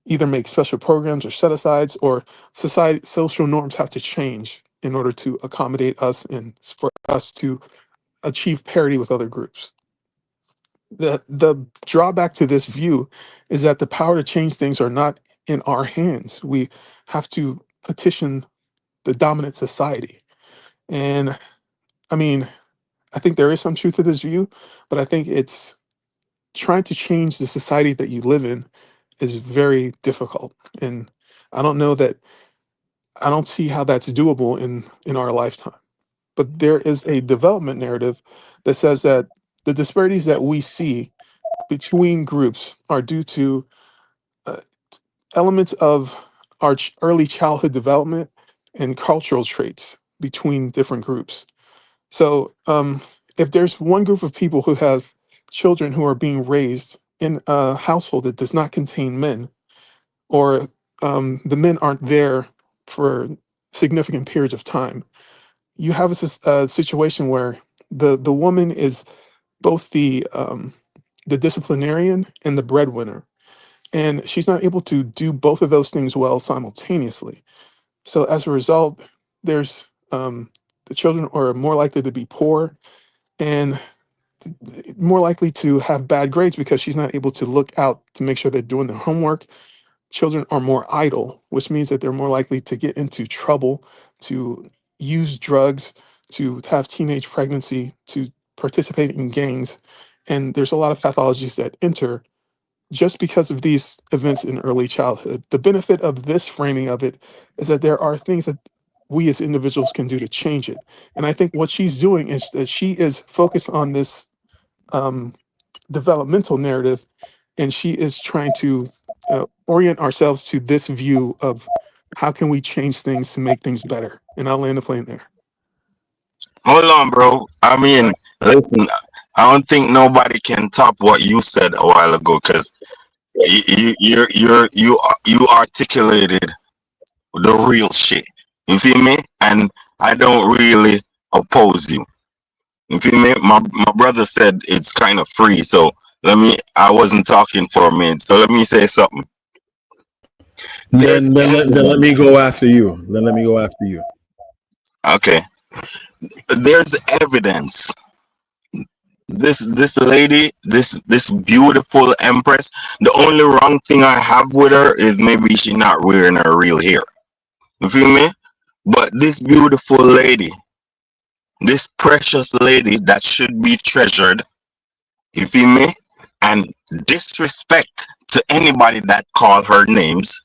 either make special programs or set-asides, or social norms have to change in order to accommodate us and for us to achieve parity with other groups. The drawback to this view is that the power to change things are not in our hands. We have to petition the dominant society. And I mean, I think there is some truth to this view, but I think it's trying to change the society that you live in is very difficult. And I don't see how that's doable in our lifetime. But there is a development narrative that says that the disparities that we see between groups are due to elements of our early childhood development and cultural traits between different groups. So if there's one group of people who have children who are being raised in a household that does not contain men, or the men aren't there for significant periods of time, you have a situation where the woman is both the disciplinarian and the breadwinner, and she's not able to do both of those things well simultaneously. So as a result, there's the children are more likely to be poor and more likely to have bad grades because she's not able to look out to make sure they're doing their homework. Children are more idle, which means that they're more likely to get into trouble, to use drugs, to have teenage pregnancy, to participate in gangs. And there's a lot of pathologies that enter just because of these events in early childhood. The benefit of this framing of it is that there are things that we as individuals can do to change it. And I think what she's doing is that she is focused on this developmental narrative, and she is trying to orient ourselves to this view of how can we change things to make things better. And I'll land the plane there. Hold on, bro. I mean, listen, I don't think nobody can top what you said a while ago, because you articulated the real shit. You feel me? And I don't really oppose you. You feel me? My brother said it's kind of free, so I wasn't talking for a minute, so let me say something. Then let me go after you. Then let me go after you. Okay. There's evidence. This lady, this beautiful empress, the only wrong thing I have with her is maybe she's not wearing her real hair. You feel me? But this beautiful lady, this precious lady that should be treasured, you feel me? And disrespect to anybody that call her names.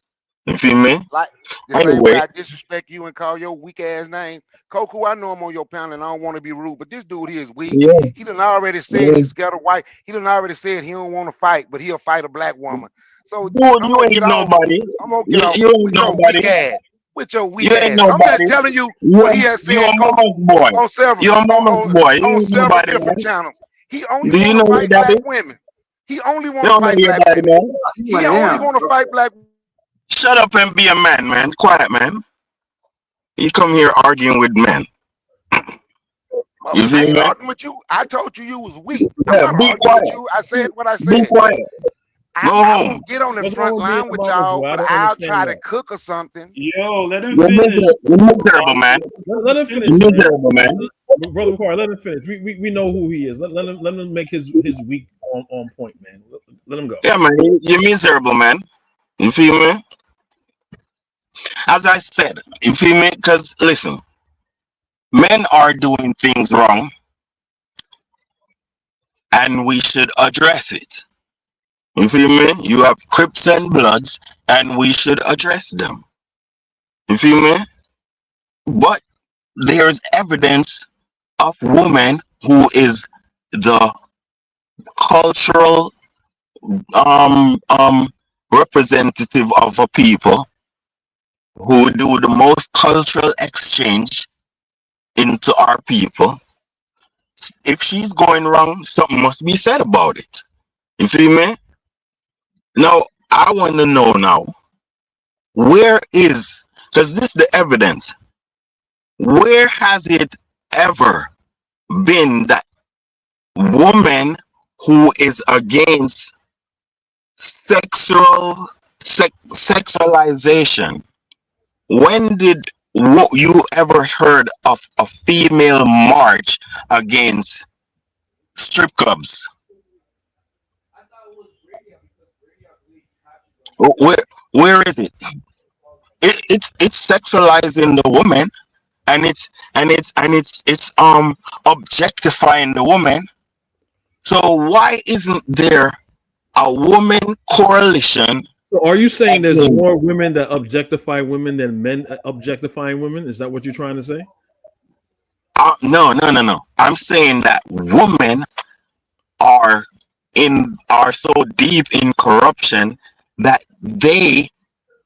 You feel me? Like the same way I disrespect you and call your weak ass name. Coco, I know I'm on your panel and I don't want to be rude, but this dude here is weak. Yeah. He done already said he's scared of white. He done already said he don't want to fight, but he'll fight a black woman. So dude, you ain't nobody. I'm gonna get off you ain't with nobody. your weak ass. With your weak You ain't ass. nobody. I'm just telling you what he has said. You're a mama's boy. On several, You're a mama's boy. You on ain't several nobody, different man. channels. He only Do you want know to your fight daddy? black women. He only want You to don't know fight your black daddy, women. man. He only want to fight black. Shut up and be a man, man. Quiet, man. You come here arguing with men. You I feel ain't me? arguing with you. I told you you was weak. I'm Yeah, not be arguing quiet. with you. I said what I Be said. quiet. Go I home. won't get on the What's front wrong with being line a with mama's y'all, boy? I but don't I'll understand try to that. cook or something. Yo, let him You're finish. miserable, man. Let him finish, You're man. miserable, man. Brother McCoy, let him finish. We know who he is. Let him make his weak on point, man. Let him go. Yeah, man, you're miserable, man. You feel me? As I said, you feel me? Because listen, men are doing things wrong, and we should address it. You feel me? You have Crips and Bloods, and we should address them. You feel me? But there's evidence of women who is the cultural representative of a people who do the most cultural exchange into our people. If she's going wrong, something must be said about it. You feel me? Now, I want to know now, where is, because this is the evidence, where has it ever been that woman who is against sexualization, when did you ever heard of a female march against strip clubs? Where is it? It's sexualizing the woman, and it's objectifying the woman. So why isn't there a woman coalition? So are you saying there's more women that objectify women than men objectifying women? Is that what you're trying to say? No. I'm saying that women are so deep in corruption that they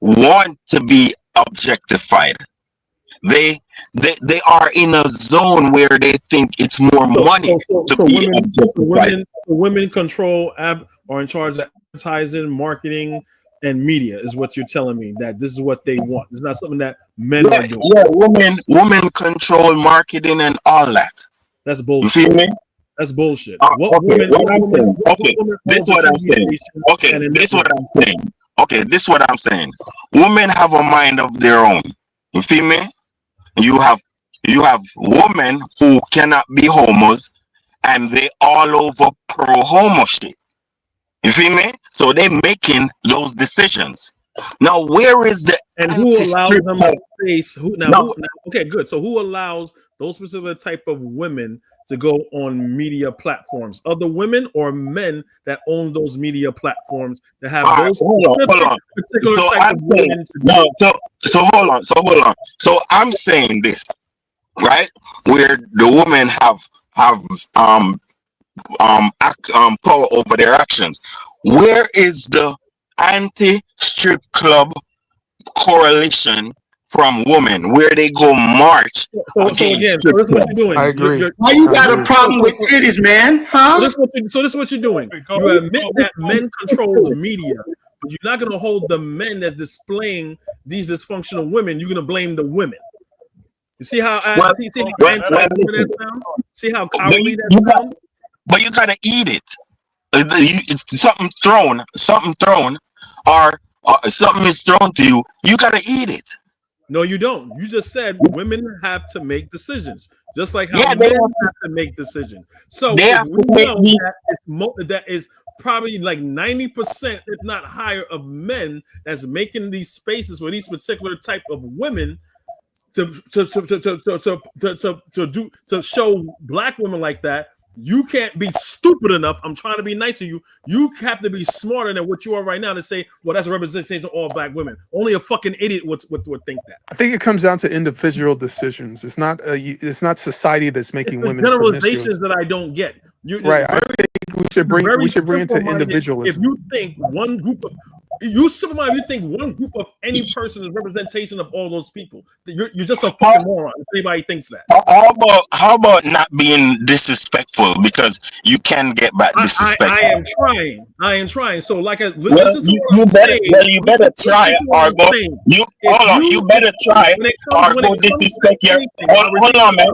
want to be objectified. They are in a zone where they think it's more money to be objectified. Women control are in charge of advertising, marketing, and media, is what you're telling me, that this is what they want. It's not something that men are doing. Yeah, women control marketing and all that. That's bullshit. You feel me? That's bullshit. This is what I'm saying. This is what I'm saying. Women have a mind of their own. You feel me? You have women who cannot be homos, and they all over pro homo shit. You feel me? So they're making those decisions. Now, where is the who allows them space? Okay, good. So who allows those particular type of women to go on media platforms? Other women or men that own those media platforms that have those particular type of women? So hold on. So I'm saying this, right? Where the women have power over their actions. Where is the anti-strip club coalition from women, where they go march against strip clubs? I agree. Why you got a problem with titties, man? Huh? So this is what you're doing. You admit that men control the media, but you're not going to hold the men that's displaying these dysfunctional women. You're going to blame the women. You see how see how cowardly that sounds? But you gotta eat it. It's something thrown, or something is thrown to you. You gotta eat it. No, you don't. You just said women have to make decisions, just like how men have to make decisions. So that is probably like 90%, if not higher, of men that's making these spaces for these particular type of women to show black women like that. You can't be stupid enough. I'm trying to be nice to you. You have to be smarter than what you are right now to say, well, that's a representation of all black women. Only a fucking idiot would think that. I think it comes down to individual decisions. It's not society that's making women generalizations that I don't get. Right. I think we should bring into individualism. If you think one group of you think one group of any person is representation of all those people, you're just a fucking moron if anybody thinks that. How about not being disrespectful, because you can get back disrespectful. I am trying. So like you better try or go. You better try or go disrespect your. Hold on, man.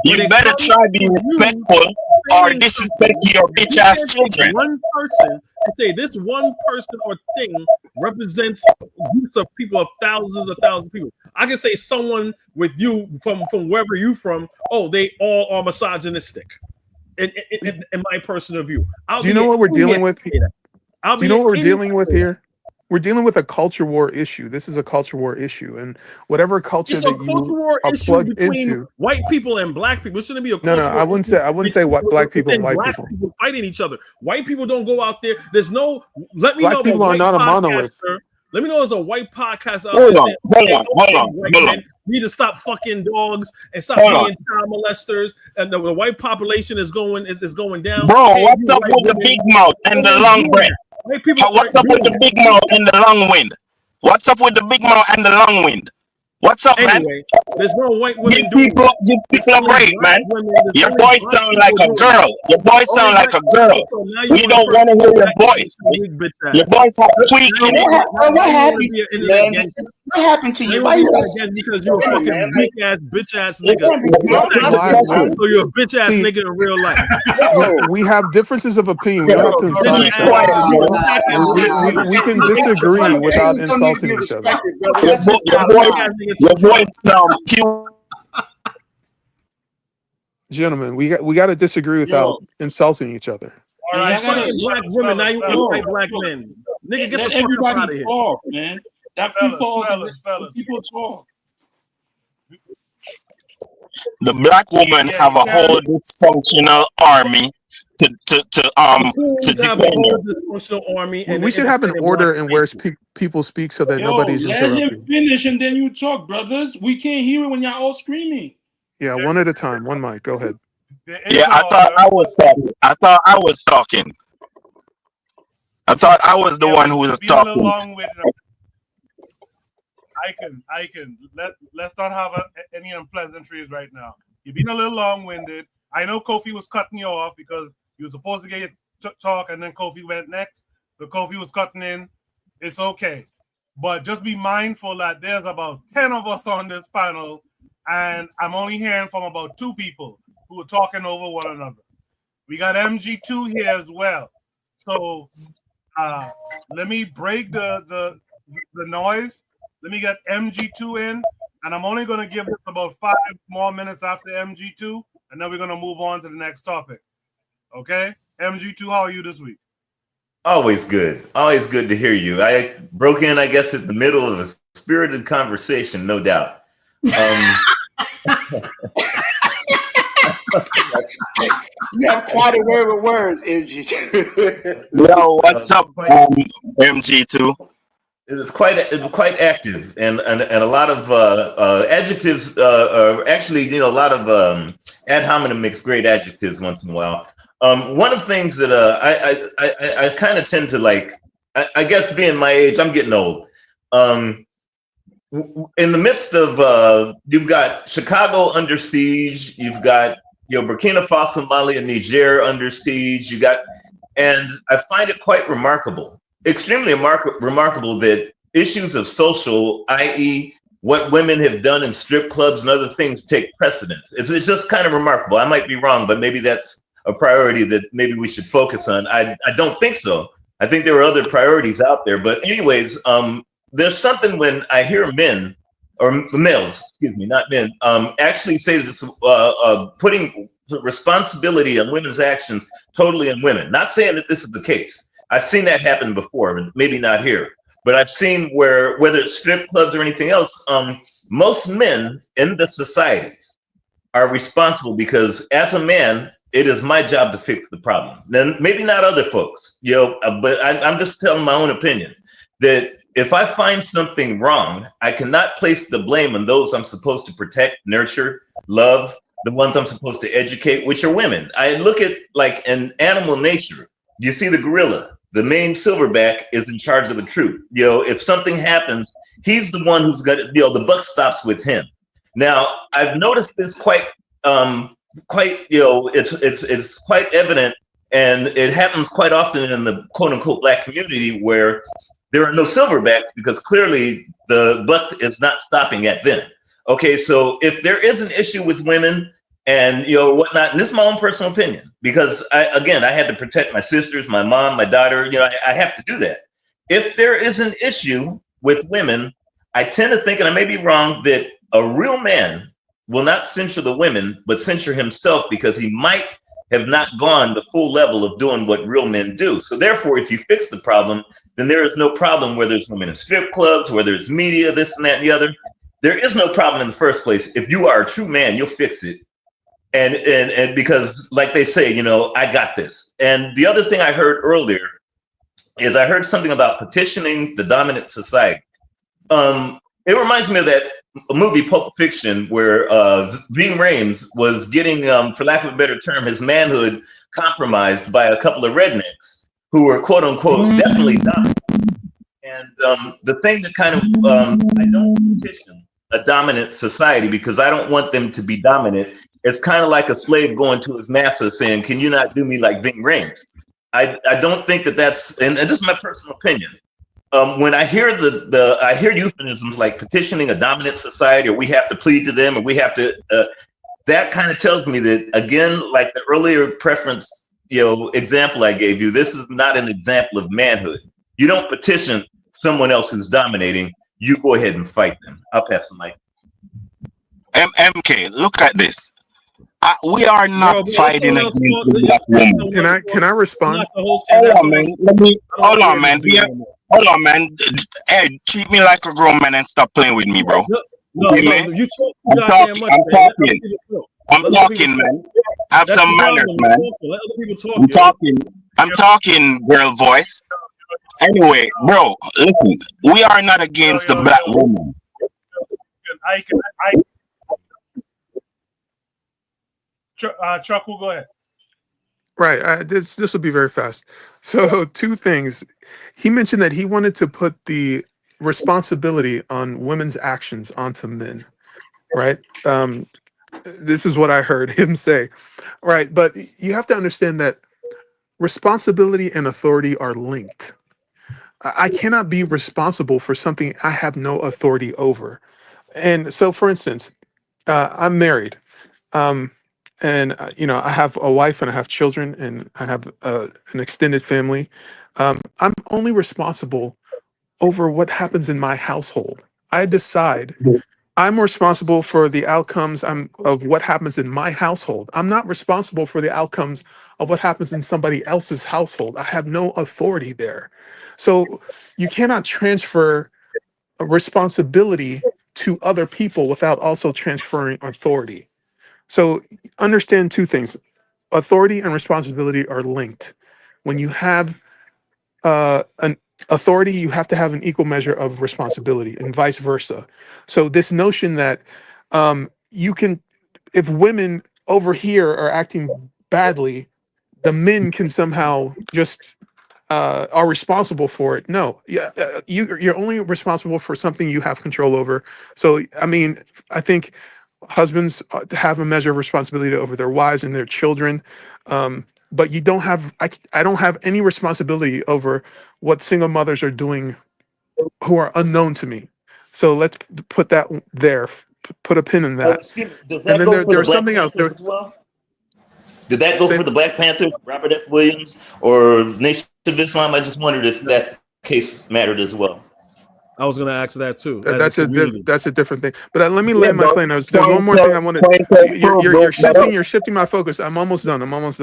You better try being respectful or disrespect your bitch ass children. One person to say this one person or thing represents groups of people, of thousands of people. I can say someone with you from wherever you from. Oh, they all are misogynistic. In my personal view, do you know what we're dealing with? Do you know what we're dealing with here? We're dealing with a culture war issue. This is a culture war issue, and whatever culture It's a that culture you war are issue plugged between into. white people and black people. It shouldn't be a No, culture no, war issue I wouldn't say what black people and white black people. fighting each other. White people don't go out there. There's no. Let me Black know people a are white not a monolith. podcaster. Let me know there's a white podcaster out Hold there on, saying, hold on, white hold on. men need to stop fucking dogs and stop Hold being on. child molesters, and the white population is going down. Bro, Hey, what's you up white with the women, big mouth and the no one's long doing breath? that. White people What's aren't up with doing the big mouth and the long wind? What's up with the big mouth and the long wind? What's up, man? Anyway, there's no white women doing Give people a break, man. Your voice sound like a girl. Your voice sound like a girl. So now We don't want to hear your voice. Your voice have tweak in it. What happened, man? What happened to you? Why you because you're a fucking man? weak ass bitch ass nigga. So you're a bitch ass nigga in real life. We have differences of opinion. We don't have to insult each other. We can disagree without insulting each other. Your voice sound cute. Gentlemen, we got to disagree without insulting each other. All right, fucking black women. Now you want white black men. Nigga, get the fuck up out of here. Talk, man. That people talk. The black woman have a whole dysfunctional army to defend her. Dysfunctional army. We should have an order in where people speak so that nobody's let interrupting. him finish and then you talk, brothers. We can't hear it when y'all all screaming. Yeah, one at a time. One mic. Go ahead. Yeah, I thought I was talking. I thought I was talking. I thought I was the one who was talking. I can. Let's not have any unpleasantries right now. You're being a little long-winded. I know Kofi was cutting you off because you were supposed to get your talk, and then Kofi went next. But Kofi was cutting in. It's okay. But just be mindful that there's about 10 of us on this panel, and I'm only hearing from about 2 people who are talking over one another. We got MG2 here as well. So let me break the noise. Let me get MG2 in, and I'm only going to give this about 5 more minutes after MG2, and then we're going to move on to the next topic. Okay? MG2, how are you this week? Always good. Always good to hear you. I broke in, I guess, at the middle of a spirited conversation, no doubt. You have quite a way with words, MG2. Yo, what's up, MG2? It's quite active, and a lot of adjectives. Actually, a lot of ad hominem makes great adjectives once in a while. One of the things that I kind of tend to like, I guess being my age, I'm getting old. In the midst of, you've got Chicago under siege, you've got Burkina Faso, Mali, and Niger under siege. And I find it quite remarkable, extremely remarkable that issues of social, i.e., what women have done in strip clubs and other things, take precedence. It's just kind of remarkable. I might be wrong, but maybe that's a priority that maybe we should focus on. I don't think so. I think there are other priorities out there. But anyways, there's something when I hear men, or males, excuse me, not men, actually say this, putting responsibility on women's actions totally on women. Not saying that this is the case. I've seen that happen before, maybe not here. But I've seen where, whether it's strip clubs or anything else, most men in the societies are responsible because as a man, it is my job to fix the problem. Then maybe not other folks, but I'm just telling my own opinion that if I find something wrong, I cannot place the blame on those I'm supposed to protect, nurture, love, the ones I'm supposed to educate, which are women. I look at like in animal nature, you see the gorilla, the main silverback is in charge of the troop. If something happens, he's the one who's gonna, the buck stops with him. Now, I've noticed this quite, it's quite evident, and it happens quite often in the quote unquote Black community where there are no silverbacks because clearly the buck is not stopping at them. Okay, so if there is an issue with women and whatnot, and this is my own personal opinion, because I had to protect my sisters, my mom, my daughter. I have to do that. If there is an issue with women, I tend to think, and I may be wrong, that a real man will not censure the women, but censure himself because he might have not gone the full level of doing what real men do. So therefore, if you fix the problem, then there is no problem whether it's women in strip clubs, whether it's media, this and that and the other. There is no problem in the first place. If you are a true man, you'll fix it. And because, like they say, you know, I got this. And the other thing I heard earlier is I heard something about petitioning the dominant society. It reminds me of that movie Pulp Fiction, where Ving Rhames was getting, for lack of a better term, his manhood compromised by a couple of rednecks who were quote unquote definitely dominant. And the thing that kind of I don't petition a dominant society because I don't want them to be dominant. It's kind of like a slave going to his master saying, "Can you not do me like Ving Rhames?" I don't think that that's, and this is my personal opinion. When I hear I hear euphemisms like petitioning a dominant society, or we have to plead to them, or we have to, that kind of tells me that, again, like the earlier preference, you know, example I gave you, this is not an example of manhood. You don't petition someone else who's dominating. You go ahead and fight them. I'll pass the mic. MK, look at this. We are not fighting against the black woman. Can I respond? Hold on, man. Hold on, man. Hold on, man. Hey, treat me like a grown man and stop playing with me, bro. No, you talk. I'm talking, man. Have some manners, man. Let other people talk. I'm talking, girl voice. Anyway, bro, listen. We are not against the black woman. Chuck, will go ahead. Right. This will be very fast. So 2 things. He mentioned that he wanted to put the responsibility on women's actions onto men. Right. This is what I heard him say. Right. But you have to understand that responsibility and authority are linked. I cannot be responsible for something I have no authority over. And so, for instance, I'm married. And you know, I have a wife and I have children and I have an extended family. I'm only responsible over what happens in my household. I decide. I'm responsible for the outcomes of what happens in my household. I'm not responsible for the outcomes of what happens in somebody else's household. I have no authority there. So you cannot transfer a responsibility to other people without also transferring authority. So understand 2 things. Authority and responsibility are linked. When you have an authority, you have to have an equal measure of responsibility and vice versa. So this notion that you can, if women over here are acting badly, the men can somehow just are responsible for it. No, you're only responsible for something you have control over. So, I mean, I think husbands have a measure of responsibility over their wives and their children, but you don't have. I don't have any responsibility over what single mothers are doing, who are unknown to me. So let's put that there. Put a pin in that. Does that and then go for there's the something Black else. Panthers as well? Did that go for the Black Panthers, Robert F. Williams, or Nation of Islam? I just wondered if that case mattered as well. I was going to ask that too. That's a different thing. But let me land my plane. There's one more thing I wanted. You're shifting my focus. I'm almost done.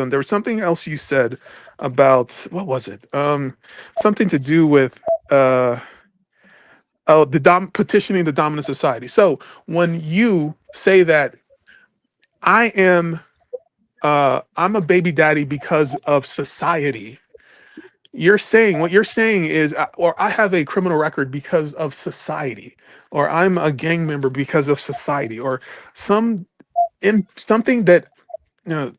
There was something else you said about, what was it? Something to do with petitioning the dominant society. So when you say that I'm a baby daddy because of society, what you're saying is, or I have a criminal record because of society, or I'm a gang member because of society, or something that, you know,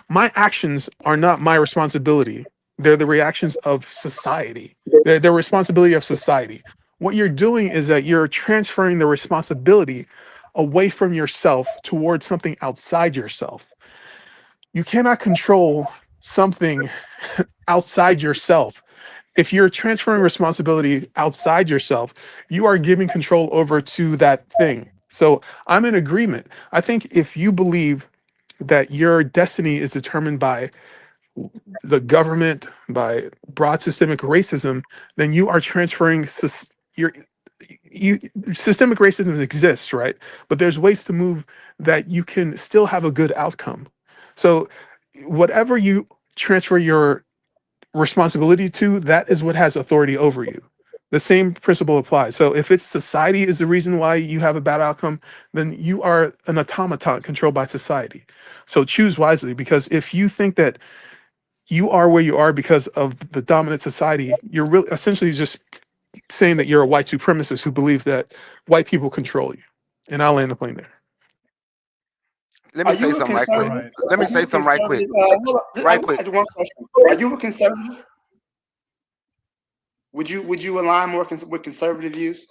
my actions are not my responsibility. They're the reactions of society. They're the responsibility of society. What you're doing is that you're transferring the responsibility away from yourself towards something outside yourself. You cannot control something outside yourself. If you're transferring responsibility outside yourself, you are giving control over to that thing. So I'm in agreement. I think if you believe that your destiny is determined by the government, by broad systemic racism, then you are transferring systemic racism exists, right? But there's ways to move that you can still have a good outcome. So whatever you transfer your responsibility to, that is what has authority over you. The same principle applies. So if it's society is the reason why you have a bad outcome, then you are an automaton controlled by society. So choose wisely, because if you think that you are where you are because of the dominant society, you're really essentially just saying that you're a white supremacist who believes that white people control you. And I'll land the plane there. Let me Are say you a something right quick. conservative? Let me Are you say a something right quick. conservative? Hold on. Right I quick. got one question. Are you a conservative? Would you align more with conservative views?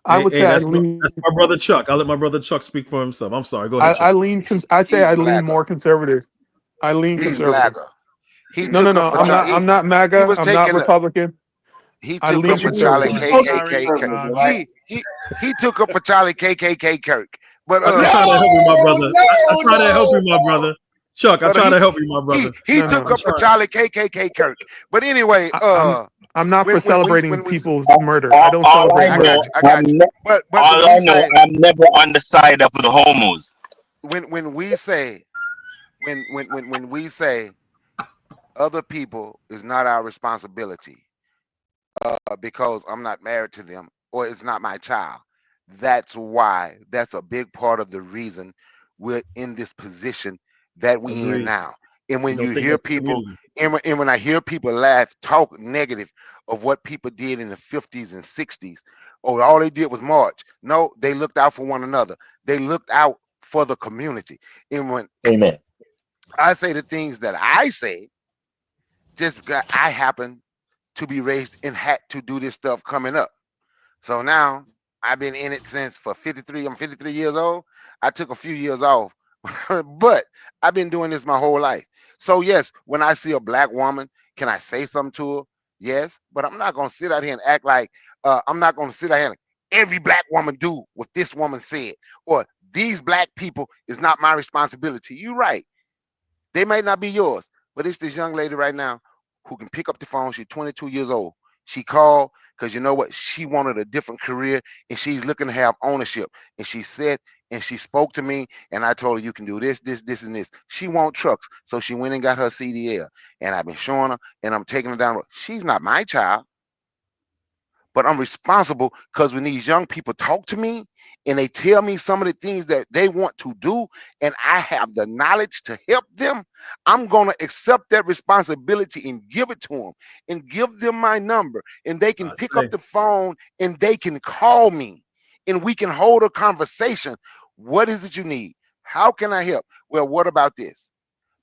I would say I That's lean. my brother Chuck. I'll let my brother Chuck speak for himself. I'm sorry. Go ahead, I Chuck. lean. I'd say He's I lean blacker. more conservative. I lean He's conservative. blacker. He No, took up no. for I'm not. Charlie. I'm not He MAGA. was I'm not taking. Republican. He I took lean up for Charlie conservative. KKK. He took up for Charlie KKK Kirk. But I try to help you, my brother. I try to help you, my brother. Chuck, I try to help you, my brother. He took up for Charlie KKK Kirk. But anyway, I'm not for celebrating people's murder. All, I don't all celebrate I murder. know, I got you. But all when I we know, say, I'm never on the side of the homos. when we say when we say other people is not our responsibility because I'm not married to them or it's not my child, that's why, that's a big part of the reason we're in this position that we in Agreed. now. And when You don't you think hear as a people community. and when I hear people laugh, talk negative of what people did in the 50s and 60s, oh, all they did was march. No, they looked out for one another. They looked out for the community. And when Amen. I say the things that I say, just because I happen to be raised and had to do this stuff coming up. So now I've been in it since I'm 53 years old. I took a few years off, but I've been doing this my whole life. So yes, when I see a black woman, can I say something to her? Yes, but I'm not gonna sit out here and act like I'm not gonna sit out here and every black woman do what this woman said, or these black people is not my responsibility. You're right. They might not be yours, but it's this young lady right now who can pick up the phone. She's 22 years old. She called because you know what? She wanted a different career and she's looking to have ownership. And she said, and she spoke to me, and I told her, you can do this, this, this, and this. She wants trucks. So she went and got her CDL. And I've been showing her, and I'm taking her down the road. She's not my child, but I'm responsible because when these young people talk to me and they tell me some of the things that they want to do, and I have the knowledge to help them, I'm going to accept that responsibility and give it to them and give them my number, and they can pick up the phone and they can call me and we can hold a conversation. What is it you need? How can I help? Well, what about this?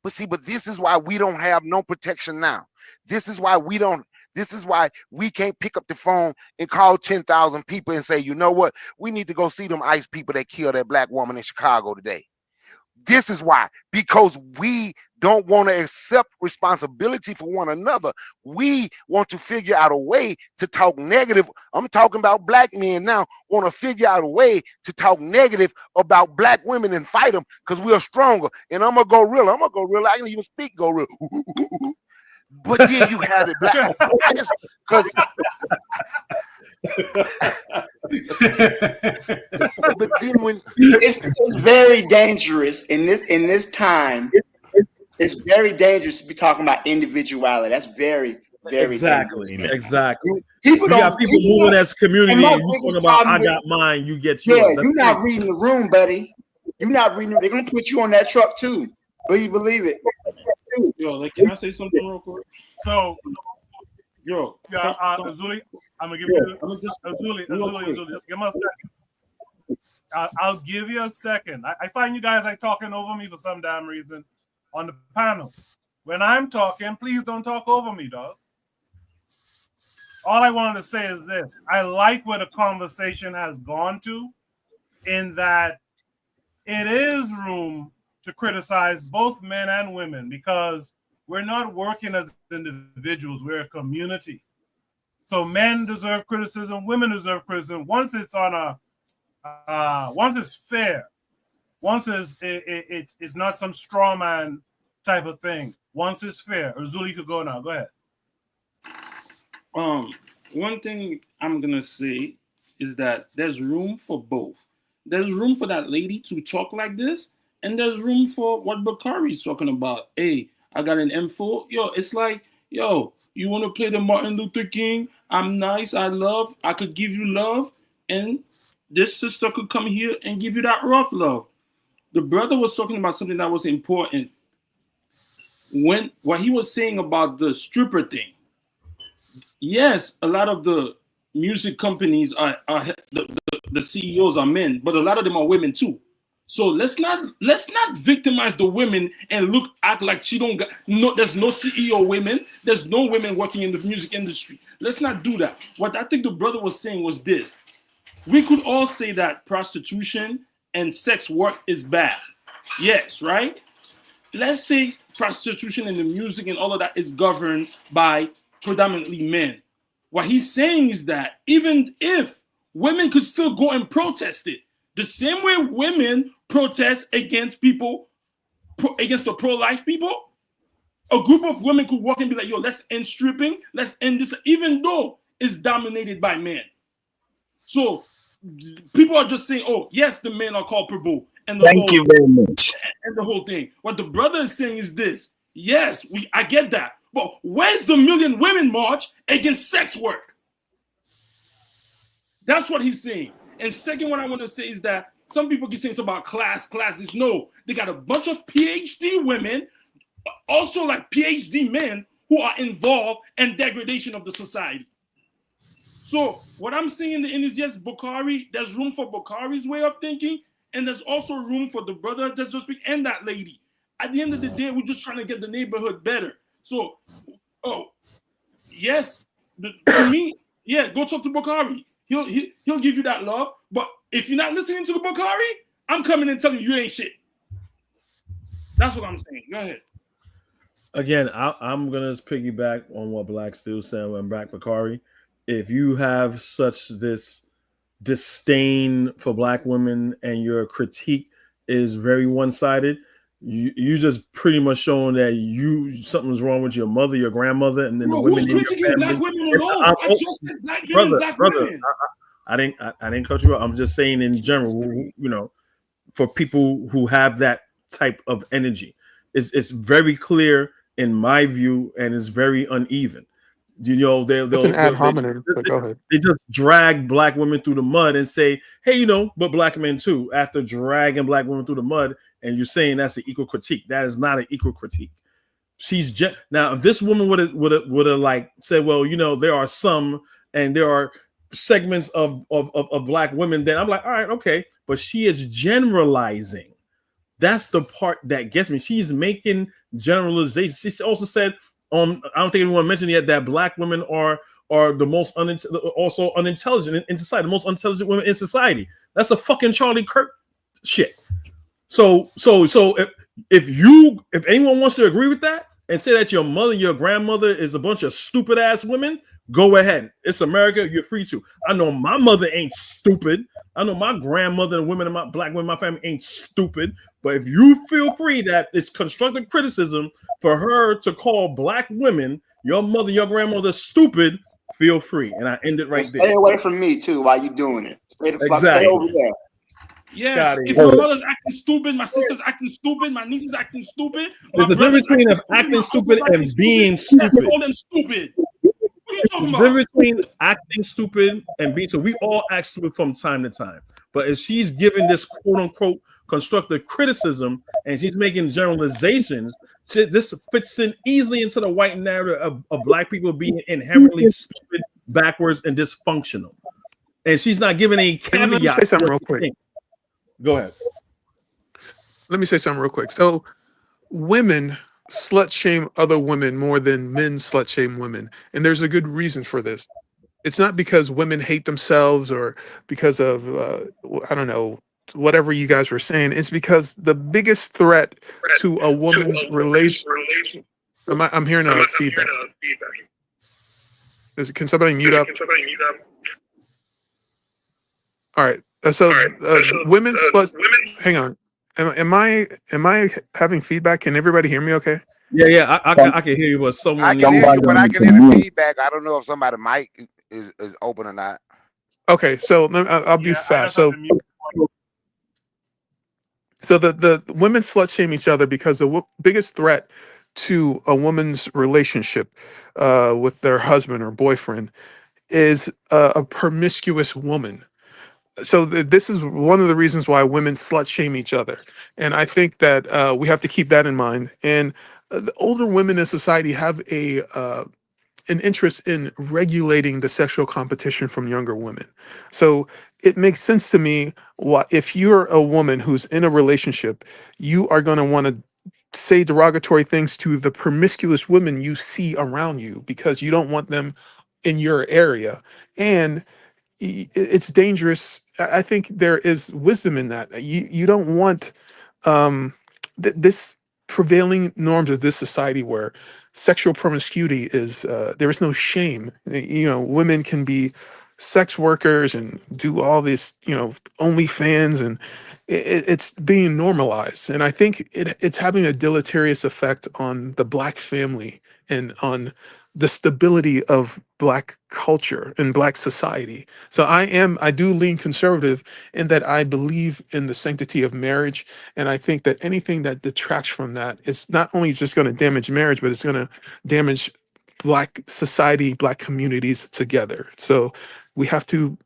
But see, but this is why we don't have no protection now. This is why we don't. This is why we can't pick up the phone and call 10,000 people and say, you know what? We need to go see them ICE people that killed that black woman in Chicago today. This is why, because we don't want to accept responsibility for one another. We want to figure out a way to talk negative. I'm talking about black men now, want to figure out a way to talk negative about black women and fight them because we are stronger. And I'm going to go real. I can even speak go real. But then you have it black. I just, because but then when it's very dangerous in this time. It's very dangerous to be talking about individuality. That's very, very dangerous. Exactly. People you got people moving as community. And And you talking about I got mine, you get yours. Yeah, That's you're not crazy. reading the room, buddy. You're not reading. They're gonna put you on that truck too. Believe it. Yo, like, can I say something real quick? So, yo, yeah, Azuli, I'm gonna give you Azuli, just give me a second. I'll give you a second. I find you guys like talking over me for some damn reason on the panel. When I'm talking, please don't talk over me, dog. All I wanted to say is this. I like where the conversation has gone to, in that it is room to criticize both men and women, because we're not working as individuals, we're a community. So men deserve criticism, women deserve criticism. Once it's on once it's fair, once it's not some straw man type of thing. Once it's fair. Azuli could go now. Go ahead. One thing I'm gonna say is that there's room for both. There's room for that lady to talk like this, And there's room for what Bakari's talking about. Hey, I got an M4. Yo, it's like, yo, you want to play the Martin Luther King? I'm nice. I could give you love. And this sister could come here and give you that rough love. The brother was talking about something that was important. What he was saying about the stripper thing. Yes, a lot of the music companies are the CEOs are men, but a lot of them are women too. So let's not victimize the women and act like she don't got no. There's no CEO women. There's no women working in the music industry. Let's not do that. What I think the brother was saying was this: we could all say that prostitution and sex work is bad. Yes, right? Let's say prostitution and the music and all of that is governed by predominantly men. What he's saying is that even if women could still go and protest it, the same way women protest against against the pro-life people, a group of women could walk and be like, yo, let's end stripping, let's end this, even though it's dominated by men. So people are just saying, oh, yes, the men are culpable. Thank you very much. And the whole thing. What the brother is saying is this. Yes, I get that. But where's the Million Women March against sex work? That's what he's saying. And second, what I want to say is that some people keep saying about classes. No, they got a bunch of PhD women, also like PhD men who are involved in degradation of the society. So what I'm saying is yes, Bakari, there's room for Bakari's way of thinking, and there's also room for the brother just speak and that lady. At the end of the day, we're just trying to get the neighborhood better. So, yes, to me, yeah, go talk to Bakari. He'll give you that love. But if you're not listening to the Bakari, I'm coming and telling you ain't shit. That's what I'm saying. Go ahead. Again, I'm gonna piggyback on what Black Steel said when Black Bakari. If you have such this disdain for Black women and your critique is very one-sided, you just pretty much showing that something's wrong with your mother, your grandmother, and then the women in your family. Black women alone? I just said Black men and Black women. I didn't cut you out. I'm just saying in general, for people who have that type of energy, it's very clear in my view, and it's very uneven. That's an ad hominem, but go ahead. They just drag Black women through the mud and say, hey, but Black men too. After dragging Black women through the mud, and you're saying that's an equal critique. That is not an equal critique. Now, if this woman would have like said, well, there are some, and there are segments of Black women, then I'm like, all right, okay. But she is generalizing. That's the part that gets me. She's making generalizations. She also said, I don't think anyone mentioned yet that Black women are the most unintelligent in society, the most unintelligent women in society. That's a fucking Charlie Kirk shit. So if anyone wants to agree with that and say that your mother, your grandmother is a bunch of stupid ass women, go ahead. It's America. You're free to. I know my mother ain't stupid. I know my grandmother and women in my Black women in my family ain't stupid. But if you feel free that it's constructive criticism for her to call Black women, your mother, your grandmother, stupid, feel free. And I end it right there. Stay away from me too while you're doing it. Stay over there. Yes, if my mother's acting stupid, my sister's acting stupid, my niece is acting stupid. There's a difference between acting stupid and being stupid. Call them stupid. What are you talking about? The difference between acting stupid and being so we all act stupid from time to time. But if she's giving this quote unquote constructive criticism and she's making generalizations, this fits in easily into the white narrative of Black people being inherently stupid, backwards, and dysfunctional. And she's not giving any caveat. Let me say something real quick. Go ahead. Let me say something real quick. So women slut shame other women more than men slut shame women. And there's a good reason for this. It's not because women hate themselves or because of, I don't know, whatever you guys were saying. It's because the biggest threat to a woman's relation. I'm hearing a feedback. Can somebody mute up? All right. Women's slut. Hang on. Am I having feedback? Can everybody hear me? Okay. Yeah. I can hear you, but someone. I can hear you, but I can hear the feedback. I don't know if somebody's mic is open or not. Okay, so I'll be fast. So So the women slut shame each other because the biggest threat to a woman's relationship with their husband or boyfriend is a promiscuous woman. So this is one of the reasons why women slut shame each other, and I think that we have to keep that in mind. And the older women in society have an interest in regulating the sexual competition from younger women. So it makes sense to me why, if you're a woman who's in a relationship, you are going to want to say derogatory things to the promiscuous women you see around you because you don't want them in your area. And it's dangerous. I think there is wisdom in that. You don't want this prevailing norms of this society where sexual promiscuity is there is no shame. Women can be sex workers and do all this, OnlyFans, and it's being normalized. And I think it's having a deleterious effect on the Black family and on the stability of Black culture and Black society. So I do lean conservative in that I believe in the sanctity of marriage. And I think that anything that detracts from that is not only just going to damage marriage, but it's going to damage Black society, Black communities together. So we have to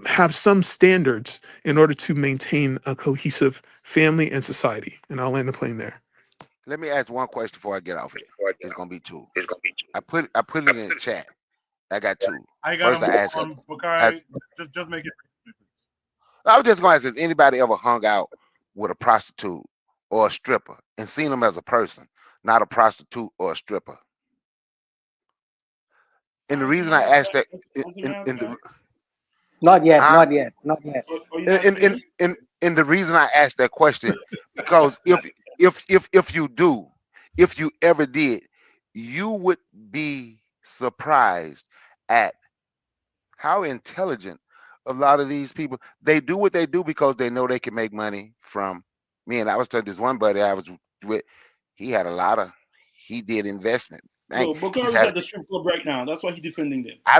have some standards in order to maintain a cohesive family and society. And I'll land the plane there. Let me ask one question before I get off here. It's gonna be two. I put it in the chat. I got two. First, I asked her. Just make it. I was just going to ask: has anybody ever hung out with a prostitute or a stripper and seen them as a person, not a prostitute or a stripper? And the reason I asked that, not yet. And the reason I asked that question, because if you ever did, you would be surprised at how intelligent a lot of these people. They do what they do because they know they can make money from me. And I was telling this one buddy I was with, he did investment. Yo, Bakari's at the strip club right now. That's why he's defending them. I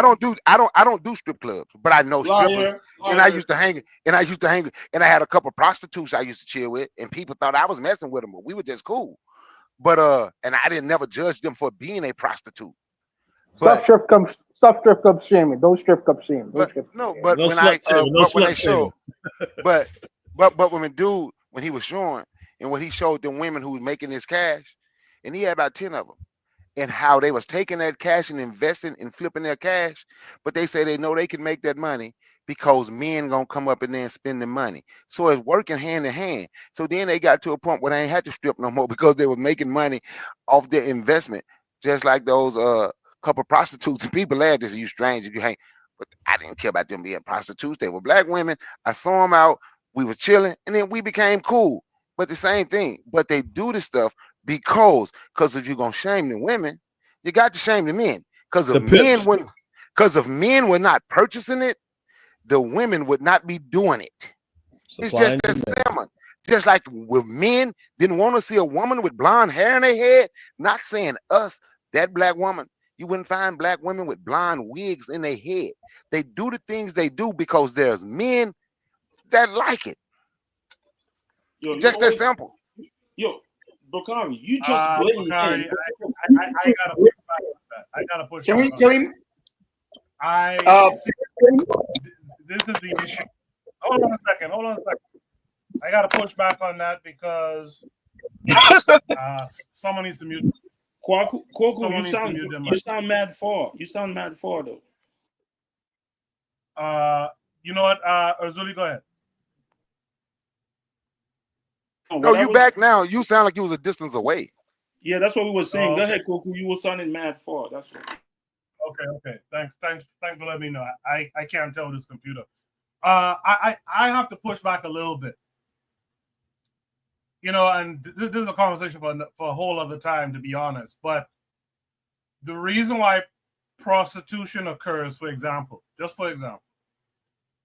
don't do strip clubs, but I know strippers. And I used to hang, and I had a couple prostitutes I used to chill with, and people thought I was messing with them, but we were just cool. But and I didn't never judge them for being a prostitute. Stop strip club shaming. Don't strip club shame. But when he was showing, and when he showed them women who was making his cash, and he had about 10 of them, and how they was taking that cash and investing and flipping their cash, but they say they know they can make that money because men gonna come up in there and spend the money. So it's working hand in hand. So then they got to a point where they ain't had to strip no more because they were making money off their investment, just like those couple prostitutes. And people laugh, this, you strange if you hang, but I didn't care about them being prostitutes. They were Black women. I saw them out. We were chilling, and then we became cool. But the same thing. But they do this stuff because if you're gonna shame the women, you got to shame the men. Because if men were not purchasing it, the women would not be doing it. It's just that simple. Just like with men didn't want to see a woman with blonde hair in their head, not saying us, that Black woman. You wouldn't find Black women with blonde wigs in their head. They do the things they do because there's men that like it. Just that simple. Yo, Bakari, you just blame Bakari, I gotta push back on that. I gotta push back on that. This is the issue. Hold on a second. I gotta push back on that because someone needs to mute. Kwaku, you sound mad for. You sound mad for though. You know what? Urzuli, go ahead. No, you back now. You sound like you was a distance away. Yeah, that's what we were saying. Go ahead, Kwaku. You were sounding mad for. That's right. Okay. Thanks for letting me know. I can't tell this computer. I have to push back a little bit. And this is a conversation for a whole other time, to be honest. But the reason why prostitution occurs, for example,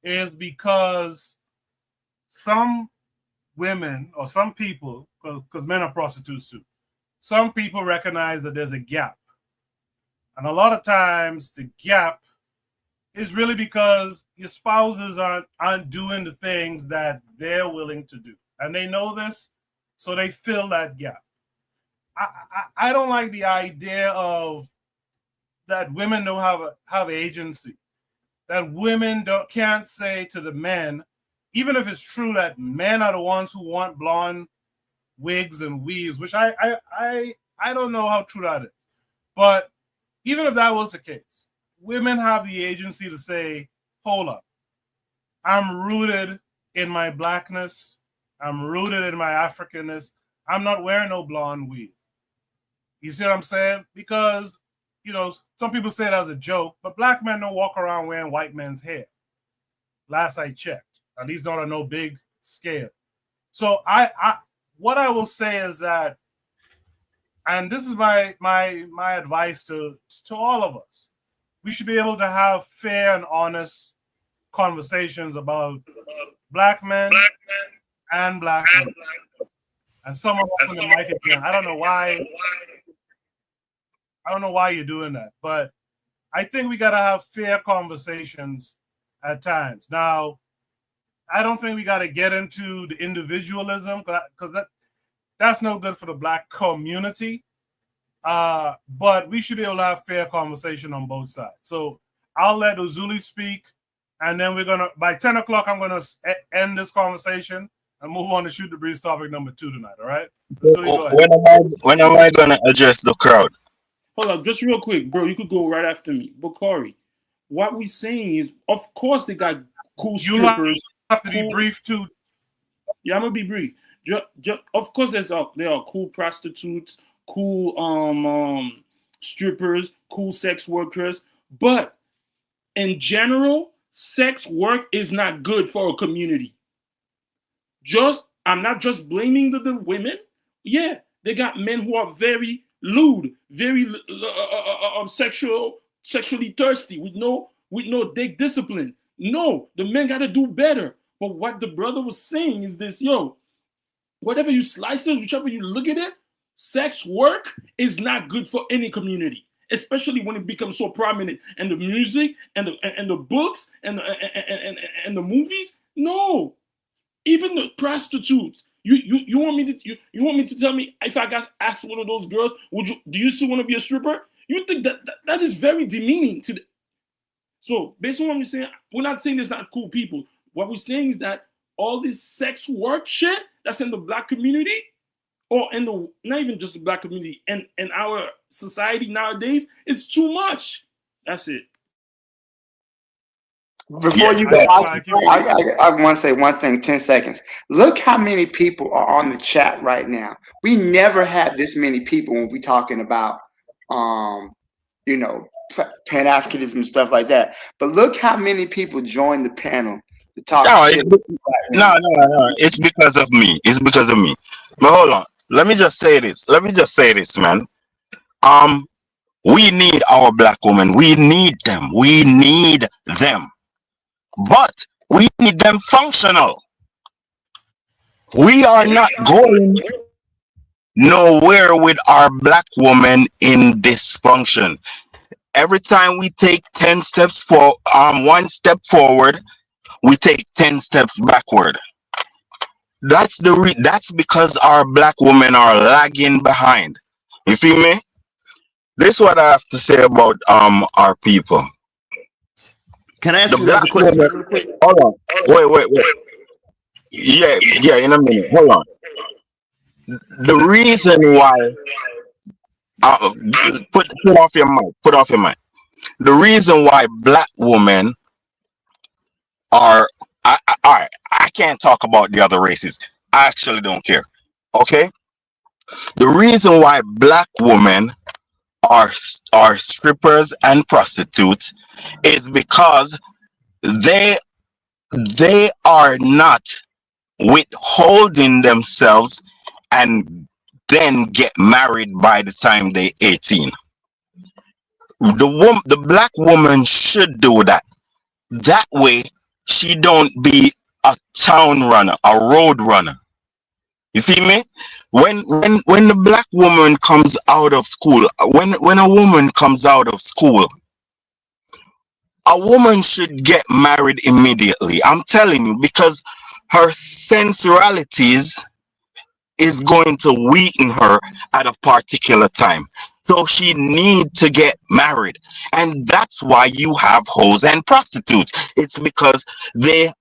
is because some women or some people, because men are prostitutes too, some people recognize that there's a gap. And a lot of times the gap is really because your spouses aren't doing the things that they're willing to do. And they know this, so they fill that gap. I don't like the idea of that women don't have agency, that women can't say to the men, even if it's true that men are the ones who want blonde wigs and weaves, which I don't know how true that is. But even if that was the case, women have the agency to say, hold up, I'm rooted in my blackness, I'm rooted in my Africanness, I'm not wearing no blonde weave. You see what I'm saying? Because, you know, some people say it as a joke, but black men don't walk around wearing white men's hair. Last I checked, at least not on no big scale. So what I will say is that, and this is my advice to all of us, we should be able to have fair and honest conversations about black men and black women. And someone opened the mic again. I don't know why you're doing that, but I think we got to have fair conversations at times. Now, I don't think we got to get into the individualism because that's no good for the black community. But we should be able to have fair conversation on both sides. So I'll let Uzuli speak, and then by 10 o'clock, I'm gonna end this conversation and move on to Shoot the Breeze topic number 2 tonight. All right? Uzuli, when am I gonna address the crowd? Hold up, just real quick, bro. You could go right after me. But Corey, what we're saying is, of course, they got cool strippers. You have to be brief too. Yeah, I'm gonna be brief. Of course, there are cool prostitutes, cool strippers, cool sex workers, but in general, sex work is not good for a community. I'm not just blaming the women. Yeah, they got men who are very lewd, very sexually thirsty with no dick discipline. No, the men got to do better. But what the brother was saying is this, whatever you slice it, whichever you look at it, sex work is not good for any community, especially when it becomes so prominent in the music and the books and the movies. No, even the prostitutes. You want me to tell me if I got asked one of those girls, do you still want to be a stripper? You think that is very demeaning to the. So based on what we're saying, we're not saying there's not cool people. What we're saying is that all this sex work shit that's in the black community, or not even just the black community, and in our society nowadays, it's too much. That's it. Before you go, I want to say one thing, 10 seconds. Look how many people are on the chat right now. We never had this many people when we're talking about, Pan-Africanism and stuff like that. But look how many people joined the panel to talk. No, it's because of me. It's because of me. But hold on. Let me just say this, man. We need our black women. We need them. But we need them functional. We are not going nowhere with our black woman in dysfunction. Every time we take 10 steps for 1 step forward, we take 10 steps backward. That's because our black women are lagging behind. You feel me? This is what I have to say about our people. Can I ask you guys a question real quick? Hold on. Wait. Yeah, in a minute. Hold on. The reason why put off your mic. The reason why black women are I can't talk about the other races. I actually don't care. Okay? The reason why black women are strippers and prostitutes is because they are not withholding themselves and then get married by the time they're 18. The black woman should do that. That way she don't be a town runner, a road runner. You feel me? When the black woman comes out of school, when a woman comes out of school, a woman should get married immediately. I'm telling you, because her sensualities is going to weaken her at a particular time. So she need to get married. And that's why you have hoes and prostitutes. It's because they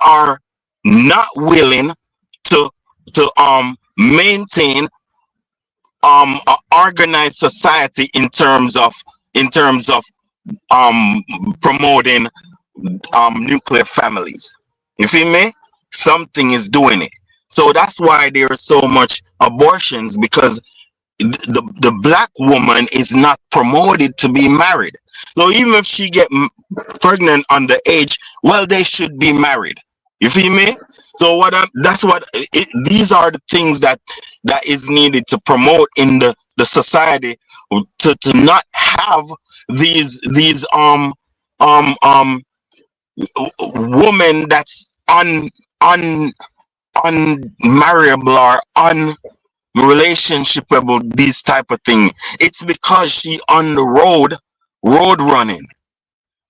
are not willing to maintain a organized society in terms of promoting nuclear families. You feel me? Something is doing it. So that's why there are so much abortions, because the black woman is not promoted to be married. So even if she get pregnant underage, well, they should be married. You feel me? So that's what these are the things that is needed to promote in the society, to not have these woman that's un unmarriable or unrelationshipable, these type of thing. It's because she on the road running,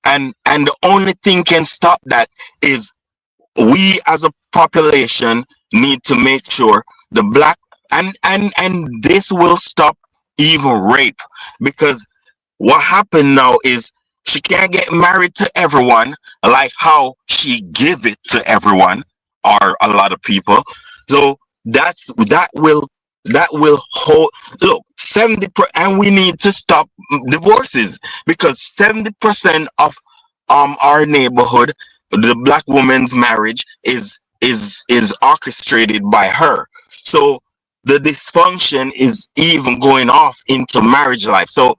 and the only thing can stop that is we as a population need to make sure the black, and this will stop even rape, because what happened now is she can't get married to everyone like how she give it to everyone or a lot of people. So that will hold. Look, 70%, and we need to stop divorces, because 70% of our neighborhood, the black woman's marriage is orchestrated by her. So the dysfunction is even going off into marriage life. So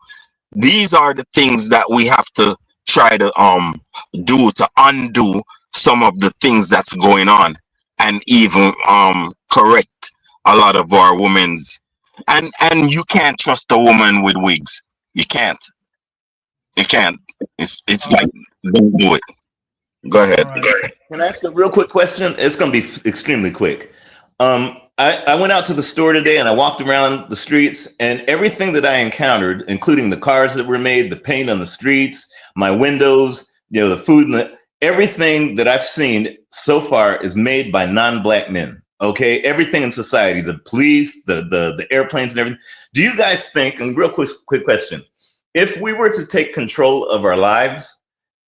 these are the things that we have to try to do to undo some of the things that's going on, and even correct a lot of our women's, and you can't trust a woman with wigs. You can't. It's like, don't do it. Go ahead. Can I ask a real quick question? It's going to be extremely quick. I went out to the store today and I walked around the streets, and everything that I encountered, including the cars that were made, the paint on the streets, my windows, the food, and everything that I've seen so far is made by non-black men. Okay, everything in society, the police, the airplanes, and everything. Do you guys think? And real quick question: if we were to take control of our lives,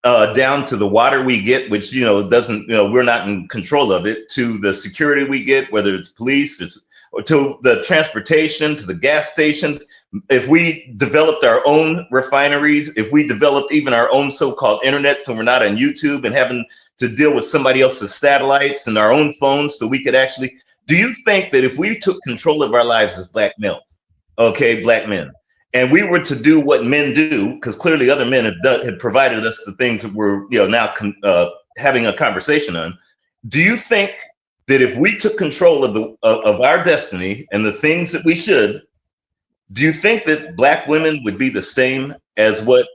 down to the water we get, which doesn't, we're not in control of it, to the security we get, whether it's police or to the transportation, to the gas stations. If we developed our own refineries, if we developed even our own so-called internet, so we're not on YouTube and having to deal with somebody else's satellites and our own phones, so we could actually, do you think that if we took control of our lives as black males, black men, and we were to do what men do, because clearly other men had provided us the things that we're now having a conversation on. Do you think that if we took control of our destiny and the things that we should, do you think that black women would be the same as what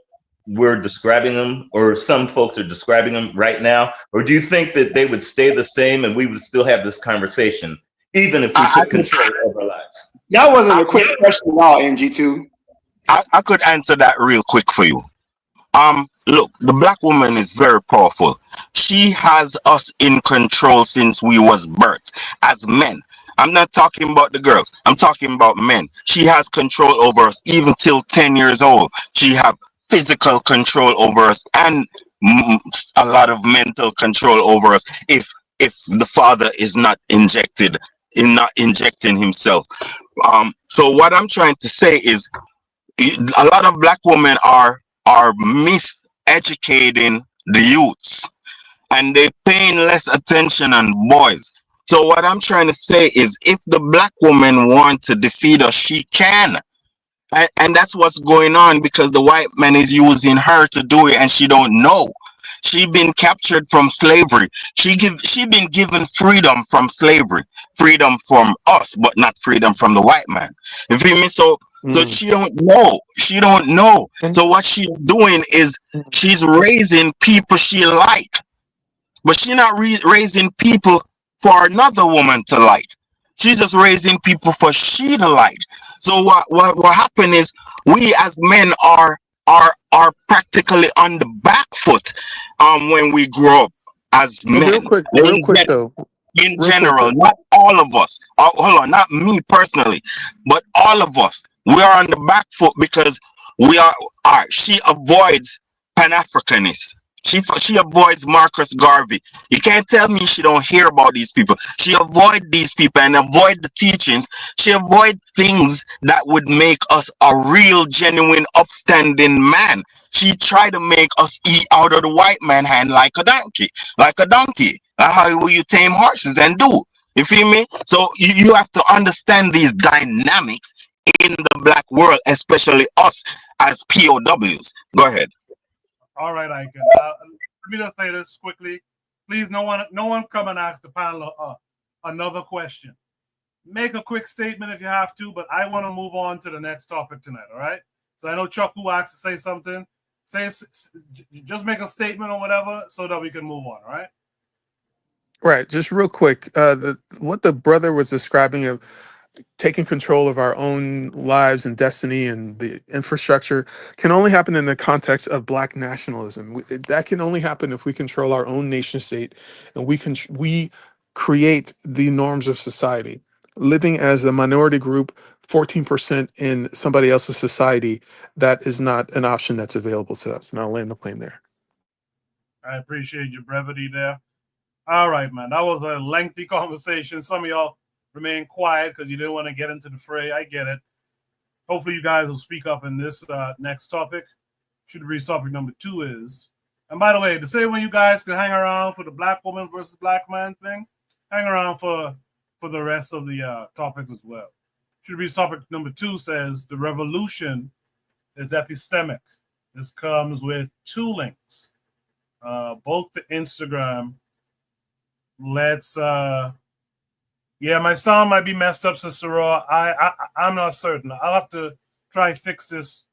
we're describing them, or some folks are describing them right now? Or do you think that they would stay the same and we would still have this conversation, even if we took control of our lives? That wasn't a quick question at all, MG2. I could answer that real quick for you. Look, the black woman is very powerful. She has us in control since we was birthed as men. I'm not talking about the girls. I'm talking about men. She has control over us even till 10 years old. She have physical control over us, and a lot of mental control over us if the father is not injecting himself. So what I'm trying to say is, a lot of black women are miseducating the youths, and they paying less attention on boys. So what I'm trying to say is, if the black woman want to defeat us, she can. And that's what's going on, because the white man is using her to do it, and she don't know. She been captured from slavery. She been given freedom from slavery, freedom from us, but not freedom from the white man. You feel me? So she don't know. She don't know. So what she's doing is she's raising people she like, but she's not raising people for another woman to like. She's just raising people for she to like. So what happened is, we as men are are practically on the back foot when we grow up as But real men. quick, In real quick general, though. not all of us. Hold on, not me personally, but all of us. We are on the back foot because we are. She avoids Pan-Africanists. She avoids Marcus Garvey. You can't tell me she don't hear about these people. She avoid these people and avoid the teachings. She avoid things that would make us a real, genuine, upstanding man. She tried to make us eat out of the white man hand like a donkey, like a donkey. That's how you tame horses and do. You feel me? So you have to understand these dynamics in the black world, especially us as POWs. Go ahead. All right, I can. Let me just say this quickly. Please, no one come and ask the panel another question. Make a quick statement if you have to, but I want to move on to the next topic tonight. All right. So I know Chuck who asked to say something. Just make a statement or whatever, so that we can move on. All right. Right, just real quick, what the brother was describing of taking control of our own lives and destiny and the infrastructure can only happen in the context of Black nationalism. That can only happen if we control our own nation state and we create the norms of society. Living as a minority group, 14% in somebody else's society, that is not an option that's available to us. And I'll land the plane there. I appreciate your brevity there. All right, man. That was a lengthy conversation. Some of y'all remain quiet because you didn't want to get into the fray. I get it. Hopefully, you guys will speak up in this next topic. Should read topic number 2 is. And by the way, the same way you guys can hang around for the black woman versus black man thing, hang around for the rest of the topics as well. Should read topic number 2 says the revolution is epistemic. This comes with 2 links, both to Instagram. Let's yeah, my sound might be messed up, Sister Raw. I'm not certain. I'll have to try and fix this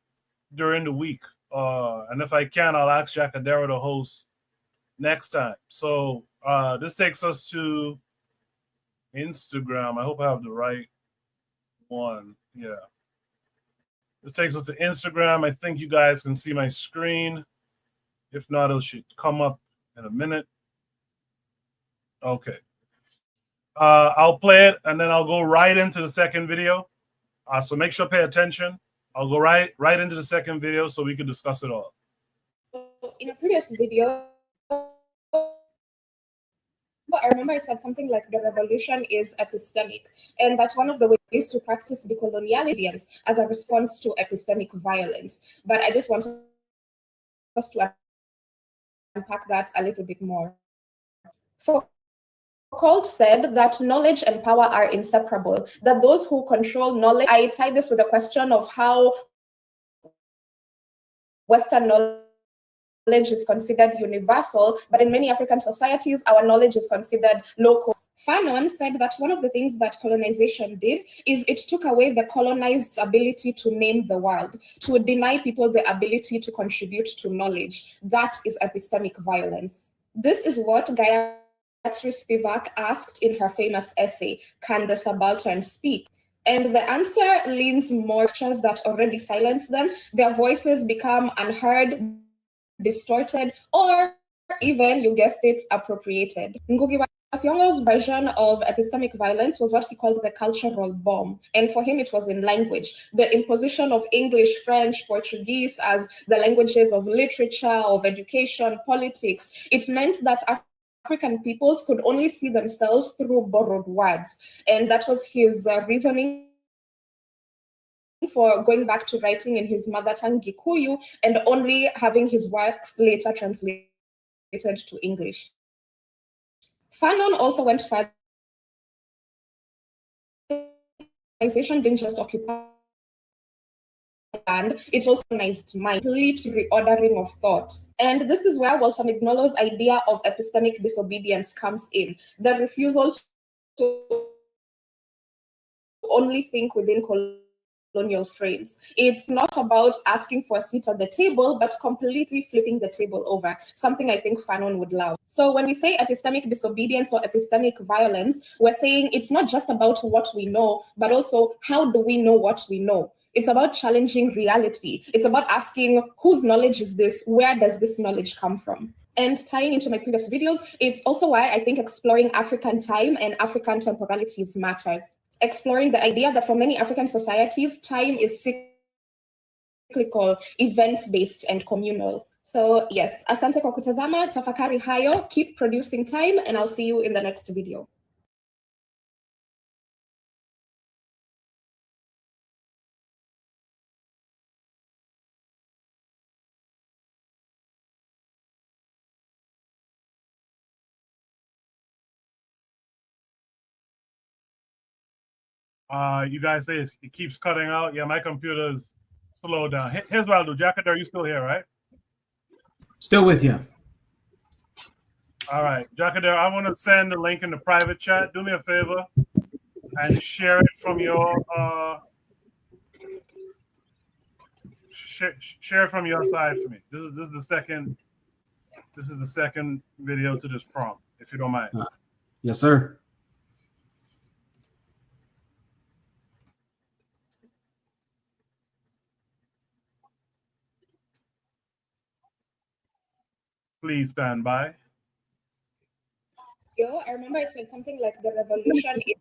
during the week. And if I can, I'll ask Jackadera to host next time. So this takes us to Instagram. I hope I have the right one. Yeah. This takes us to Instagram. I think you guys can see my screen. If not, it should come up in a minute. Okay. I'll play it and then I'll go right into the second video. So make sure pay attention. I'll go right into the second video so we can discuss it all. In a previous video, I remember I said something like the revolution is epistemic, and that's one of the ways to practice decolonialism as a response to epistemic violence. But I just want us to unpack that a little bit more. Foucault said that knowledge and power are inseparable, that those who control knowledge, I tie this with the question of how Western knowledge is considered universal, but in many African societies, our knowledge is considered local. Fanon said that one of the things that colonization did is it took away the colonized's ability to name the world, to deny people the ability to contribute to knowledge. That is epistemic violence. This is what Gayatri Spivak asked in her famous essay, Can the Subaltern Speak? And the answer leans more to that already silence them. Their voices become unheard, distorted, or even, you guessed it, appropriated. Ngugi wa Thiong'o's version of epistemic violence was what he called the cultural bomb. And for him, it was in language. The imposition of English, French, Portuguese as the languages of literature, of education, politics. It meant that African peoples could only see themselves through borrowed words. And that was his reasoning for going back to writing in his mother tongue Gikuyu and only having his works later translated to English. Fanon also went further. Colonization didn't just occupy land, it also colonized mind, complete reordering of thoughts. And this is where Walter Mignolo's idea of epistemic disobedience comes in, the refusal to only think within colonial frames. It's not about asking for a seat at the table, but completely flipping the table over, something I think Fanon would love. So when we say epistemic disobedience or epistemic violence, we're saying it's not just about what we know, but also how do we know what we know? It's about challenging reality. It's about asking, whose knowledge is this? Where does this knowledge come from? And tying into my previous videos, it's also why I think exploring African time and African temporalities matters. Exploring the idea that for many African societies, time is cyclical, event-based, and communal. So yes, asante kwa kutazama, tafakari hayo, keep producing time, and I'll see you in the next video. You guys say it keeps cutting out. Yeah, my computer's slowed down. Here's what I'll do. Jacket, are you still here, right? Still with you. All right, Jackadair, I want to send the link in the private chat. Do me a favor and share it from your share it from your side for me. This is the second video to this prompt, if you don't mind. Yes, sir. Please stand by. I remember I said something like the revolution is,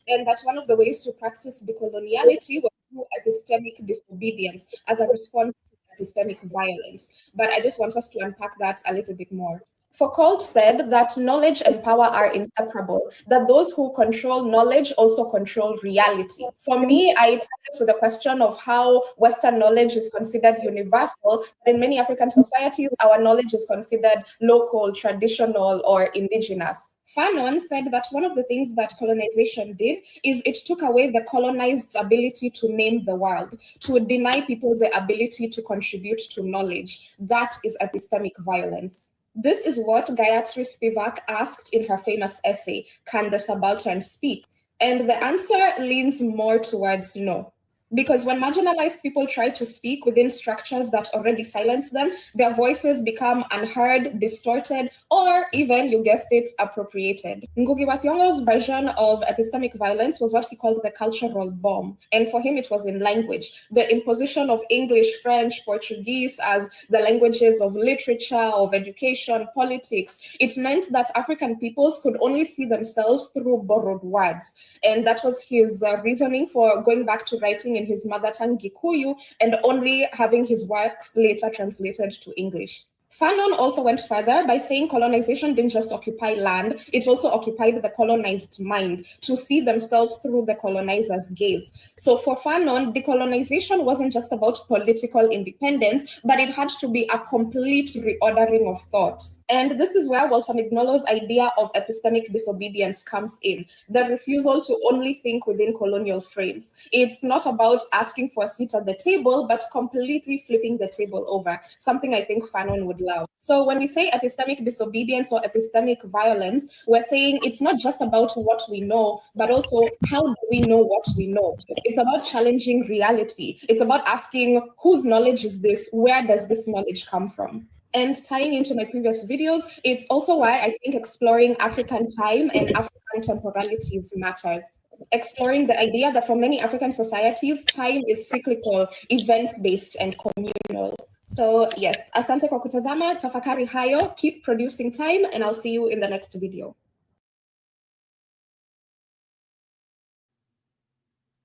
and that one of the ways to practice decoloniality was through epistemic disobedience as a response to epistemic violence. But I just want us to unpack that a little bit more. Foucault said that knowledge and power are inseparable, that those who control knowledge also control reality. For me, I tie this with the question of how Western knowledge is considered universal, but in many African societies, our knowledge is considered local, traditional, or indigenous. Fanon said that one of the things that colonization did is it took away the colonized's ability to name the world, to deny people the ability to contribute to knowledge. That is epistemic violence. This is what Gayatri Spivak asked in her famous essay, Can the Subaltern Speak? And the answer leans more towards no. Because when marginalized people try to speak within structures that already silence them, their voices become unheard, distorted, or even, you guessed it, appropriated. Ngugi wa Thiong'o's version of epistemic violence was what he called the cultural bomb. And for him, it was in language. The imposition of English, French, Portuguese as the languages of literature, of education, politics. It meant that African peoples could only see themselves through borrowed words. And that was his reasoning for going back to writing in his mother tongue Gikuyu and only having his works later translated to English. Fanon also went further by saying colonization didn't just occupy land, it also occupied the colonized mind to see themselves through the colonizer's gaze. So for Fanon, decolonization wasn't just about political independence, but it had to be a complete reordering of thoughts. And this is where Walter Mignolo's idea of epistemic disobedience comes in, the refusal to only think within colonial frames. It's not about asking for a seat at the table, but completely flipping the table over, something I think Fanon would love. So when we say epistemic disobedience or epistemic violence, we're saying it's not just about what we know, but also how do we know what we know? It's about challenging reality. It's about asking, whose knowledge is this? Where does this knowledge come from? And tying into my previous videos, it's also why I think exploring African time and African temporalities matters. Exploring the idea that for many African societies, time is cyclical, event-based, and communal. So yes, asante kwa kutazama, tafakari hayo, keep producing time, and I'll see you in the next video.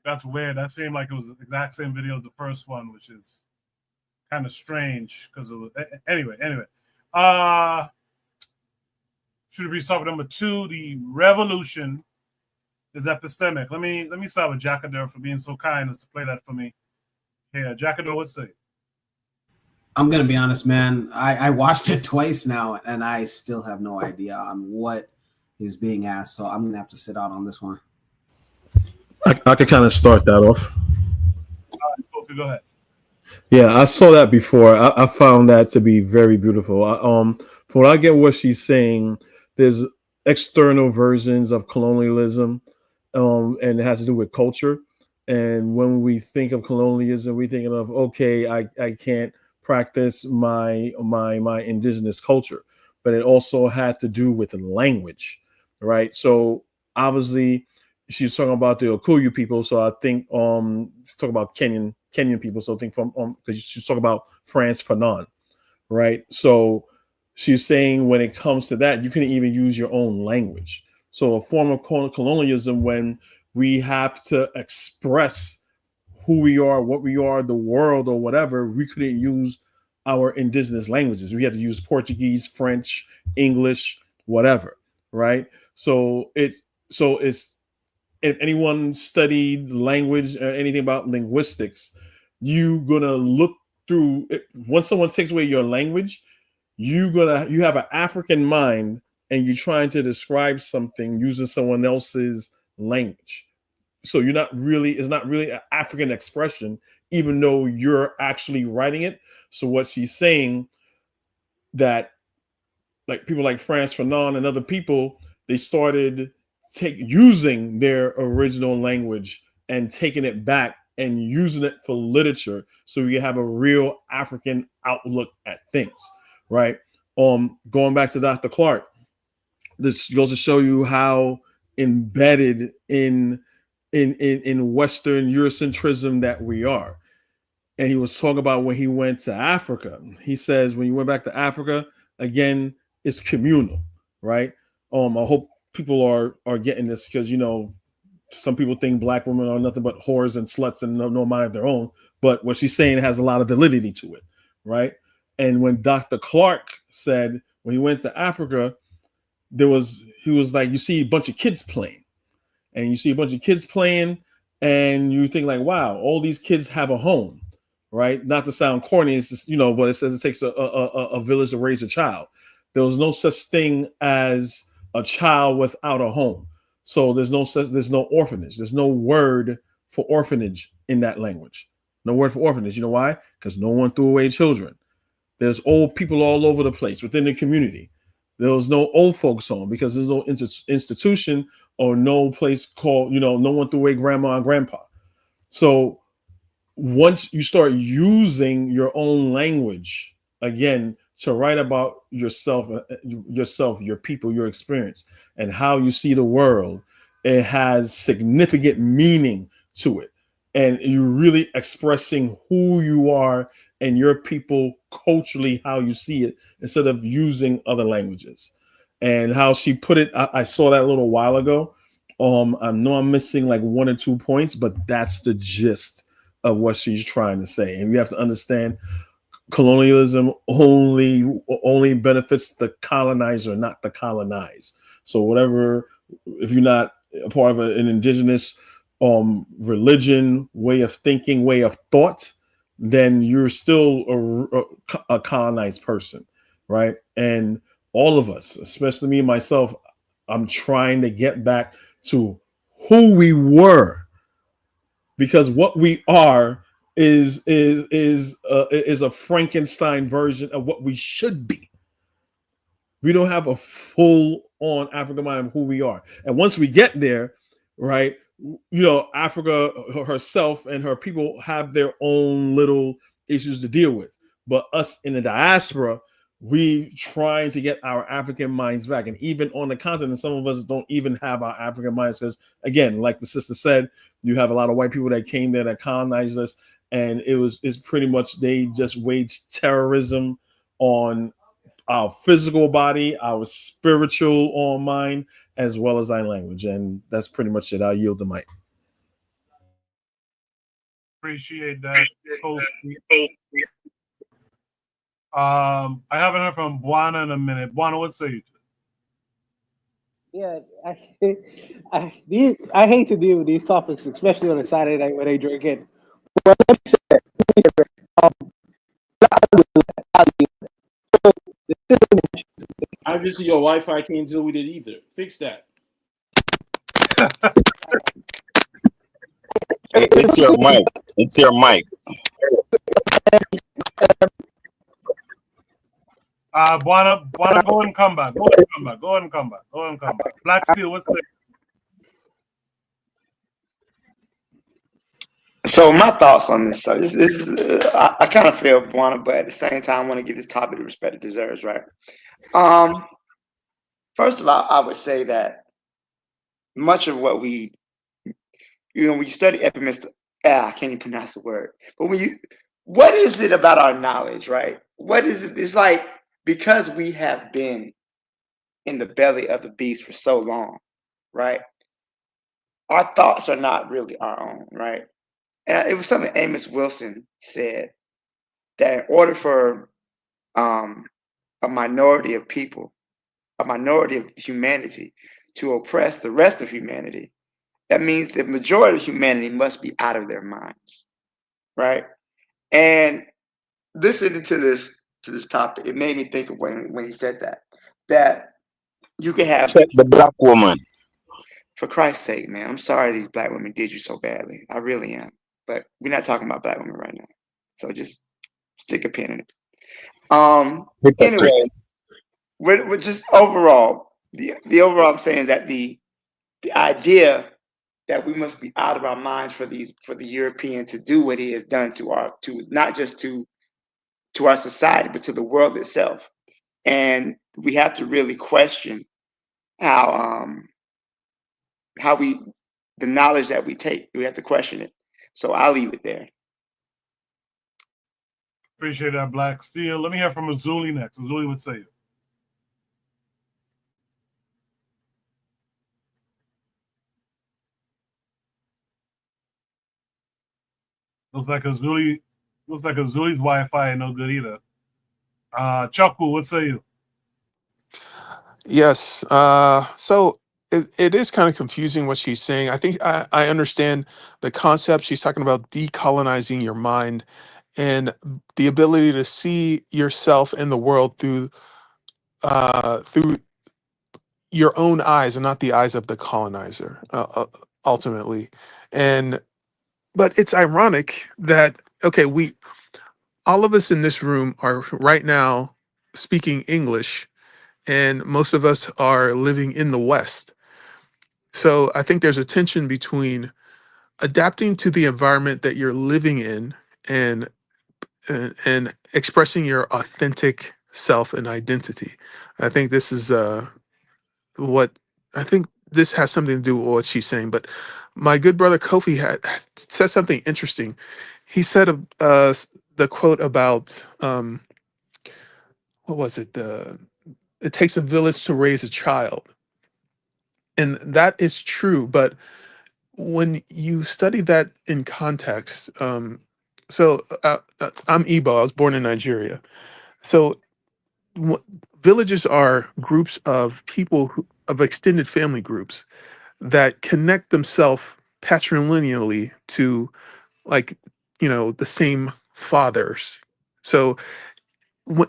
That's weird. That seemed like it was the exact same video as the first one, which is kind of strange because of anyway. Should be topic number 2. The revolution is epistemic. Let me start with Jackadair for being so kind as to play that for me. Yeah, Jackadair, what's it? I'm gonna be honest, man. I watched it twice now, and I still have no idea on what is being asked. So I'm gonna have to sit out on this one. I could kind of start that off. All right, Kofi, go ahead. Yeah, I saw that before. I found that to be very beautiful. From what I get what she's saying, there's external versions of colonialism, and it has to do with culture. And when we think of colonialism, we're thinking of, okay, I can't practice my indigenous culture, but it also had to do with language, right? So obviously, she's talking about the Okuyu people. So I think she's talking about Kenyan people. So I think from because she's talking about France Fanon, right? So she's saying when it comes to that, you couldn't even use your own language. So a form of colonialism when we have to express who we are, what we are, the world, or whatever, we couldn't use our indigenous languages. We had to use Portuguese, French, English, whatever, right? So it's if anyone studied language or anything about linguistics, you're gonna look through it. Once someone takes away your language, you have an African mind and you're trying to describe something using someone else's language. So it's not really an African expression, even though you're actually writing it. So what she's saying that like people like France Fanon and other people, they started using their original language and taking it back and using it for literature so you have a real African outlook at things, right? Going back to Dr. Clark, this goes to show you how embedded in Western Eurocentrism that we are. And he was talking about when he went to Africa. He says when you went back to Africa, again, it's communal, right? I hope people are getting this because some people think black women are nothing but whores and sluts and no mind of their own. But what she's saying has a lot of validity to it, right? And when Dr. Clark said when he went to Africa, he was like, you see a bunch of kids playing, and you think like, wow, all these kids have a home, right? Not to sound corny, it's just, but it says it takes a village to raise a child. There was no such thing as a child without a home. So there's no orphanage. There's no word for orphanage in that language. No word for orphanage. You know why? Because no one threw away children. There's old people all over the place within the community. There was no old folks home because there's no institution or no place called, no one threw away grandma and grandpa. So once you start using your own language again to write about yourself, your people, your experience, and how you see the world, it has significant meaning to it. And you're really expressing who you are and your people culturally, how you see it, instead of using other languages. And how she put it, I saw that a little while ago. I know I'm missing like 1 or 2 points, but that's the gist of what she's trying to say. And we have to understand colonialism only benefits the colonizer, not the colonized. So whatever, if you're not a part of an indigenous religion, way of thinking, way of thought, then you're still a colonized person, right? And all of us, especially me myself, I'm trying to get back to who we were, because what we are is a Frankenstein version of what we should be. We don't have a full-on African mind of who we are. And once we get there, right, Africa herself and her people have their own little issues to deal with. But us in the diaspora, we trying to get our African minds back. And even on the continent, some of us don't even have our African minds because, again, like the sister said, you have a lot of white people that came there that colonized us. And it's pretty much they just waged terrorism on our physical body, our spiritual mind, as well as our language. And that's pretty much it. I'll yield the mic. Appreciate that. I haven't heard from Buana in a minute. Buana, what say you? Yeah, I hate to deal with these topics, especially on a Saturday night when they drink in. But let me say, obviously your Wi-Fi can't deal with it either. Fix that. It's your mic. It's your mic. Buana, go and come back. Go and come back. Black Steel, what's the... So my thoughts on this. So this is I kind of feel Buana, but at the same time, I want to give this topic the respect it deserves, right? First of all, I would say that much of what we when you study epistemic, I can't even pronounce the word. But what is it about our knowledge, right? What is it? It's like, because we have been in the belly of the beast for so long, right? Our thoughts are not really our own, right? And it was something Amos Wilson said, that in order for a minority of people, a minority of humanity, to oppress the rest of humanity, that means the majority of humanity must be out of their minds, right? And listening to this topic, it made me think of when he said that you can have The black woman. For Christ's sake, man, I'm sorry these black women did you so badly. I really am. But we're not talking about black women right now. So just stick a pin in it. Anyway, we're just overall, the overall I'm saying is that the idea that we must be out of our minds for the European to do what he has done to not just to our society, but to the world itself. And we have to really question how the knowledge that we take, we have to question it. So I'll leave it there. Appreciate that, Black Steel. Let me hear from Azuli next. Azuli, would say it. Looks like Azuli's Wi-Fi ain't no good either. Chuckle, what say you? Yes. So it is kind of confusing what she's saying. I think I understand the concept. She's talking about decolonizing your mind and the ability to see yourself and the world through your own eyes and not the eyes of the colonizer, ultimately. But it's ironic that, okay, all of us in this room are right now speaking English, and most of us are living in the West. So I think there's a tension between adapting to the environment that you're living in and expressing your authentic self and identity. I think this is what I think this has something to do with what she's saying. But my good brother Kofi said something interesting. He said the quote about what was it? It takes a village to raise a child, and that is true. But when you study that in context, I'm Igbo. I was born in Nigeria. So villages are groups of people of extended family groups that connect themselves patrilineally to, like, the same fathers. So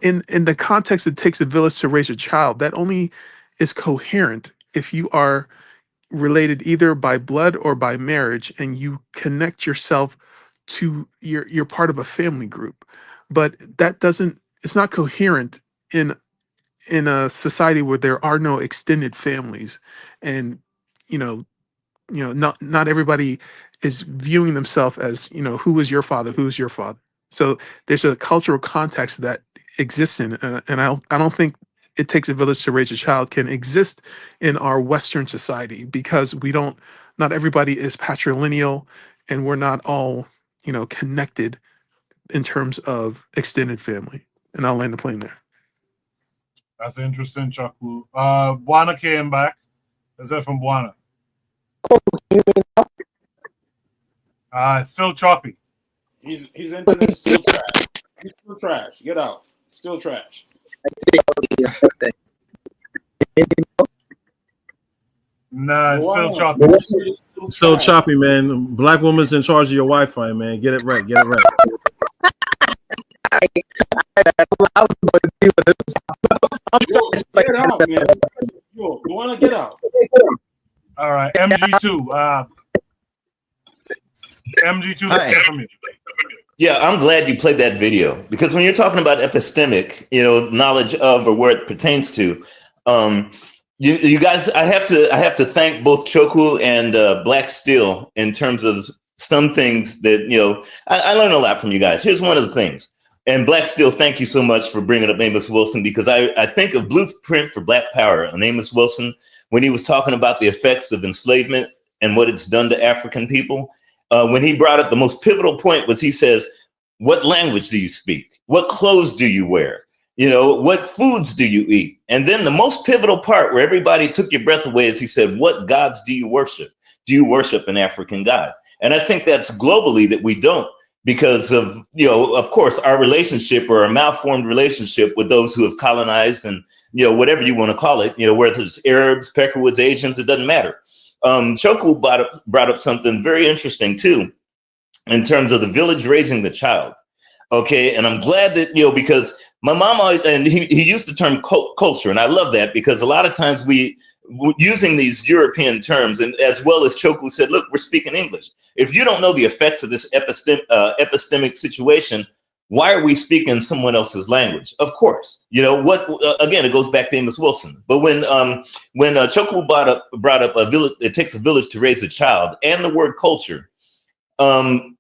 in the context, it takes a village to raise a child, that only is coherent if you are related either by blood or by marriage, and you connect yourself to you're part of a family group. But it's not coherent in a society where there are no extended families, and you know not everybody is viewing themselves as, who is your father, who's your father. So there's a cultural context that exists and I don't think it takes a village to raise a child can exist in our Western society, because not everybody is patrilineal, and we're not all connected in terms of extended family. And I'll land the plane there. That's interesting, Chuckle. Buana came back. Is that from Buana? It's still choppy. His internet is still trash. He's still trash. Get out. Still trash. Nah, it's still choppy. Still choppy, man. Black woman's in charge of your Wi-Fi, man. Get it right. Get it right. Get out, man. You want to get out? All right, MG2. MG2, let's hear from you. Yeah, I'm glad you played that video, because when you're talking about epistemic, knowledge of or where it pertains to, you guys, I have to thank both Choku and Black Steel in terms of some things that I learned a lot from you guys. Here's one of the things. And Black Steel, thank you so much for bringing up Amos Wilson, because I think of Blueprint for Black Power on Amos Wilson when he was talking about the effects of enslavement and what it's done to African people. When he brought up the most pivotal point was he says, what language do you speak? What clothes do you wear? You know, what foods do you eat? And then the most pivotal part where everybody took your breath away is he said, what gods do you worship? Do you worship an African God? And I think that's globally that we don't, because of, you know, of course, our relationship or a malformed relationship with those who have colonized and, you know, whatever you want to call it, you know, whether it's Arabs, Peckerwoods, Asians, it doesn't matter. Choku brought up something very interesting too, in terms of the village raising the child. Okay, and I'm glad that, you know, because my mom always, and he used the term culture, and I love that because a lot of times using these European terms, and as well as Choku said, look, we're speaking English. If you don't know the effects of this epistemic situation, why are we speaking someone else's language? Of course, you know what? Again, it goes back to Amos Wilson. But when Choku brought up a village, it takes a village to raise a child, and the word culture. No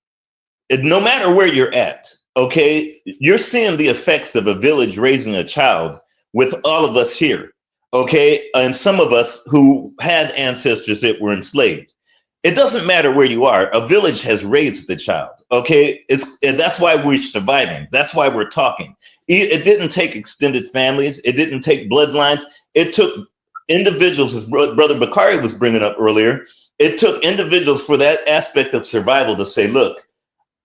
matter where you're at, okay, you're seeing the effects of a village raising a child with all of us here, okay, and some of us who had ancestors that were enslaved. It doesn't matter where you are. A village has raised the child, okay? That's why we're surviving. That's why we're talking. It didn't take extended families. It didn't take bloodlines. It took individuals, as Brother Bakari was bringing up earlier, it took individuals for that aspect of survival to say, look,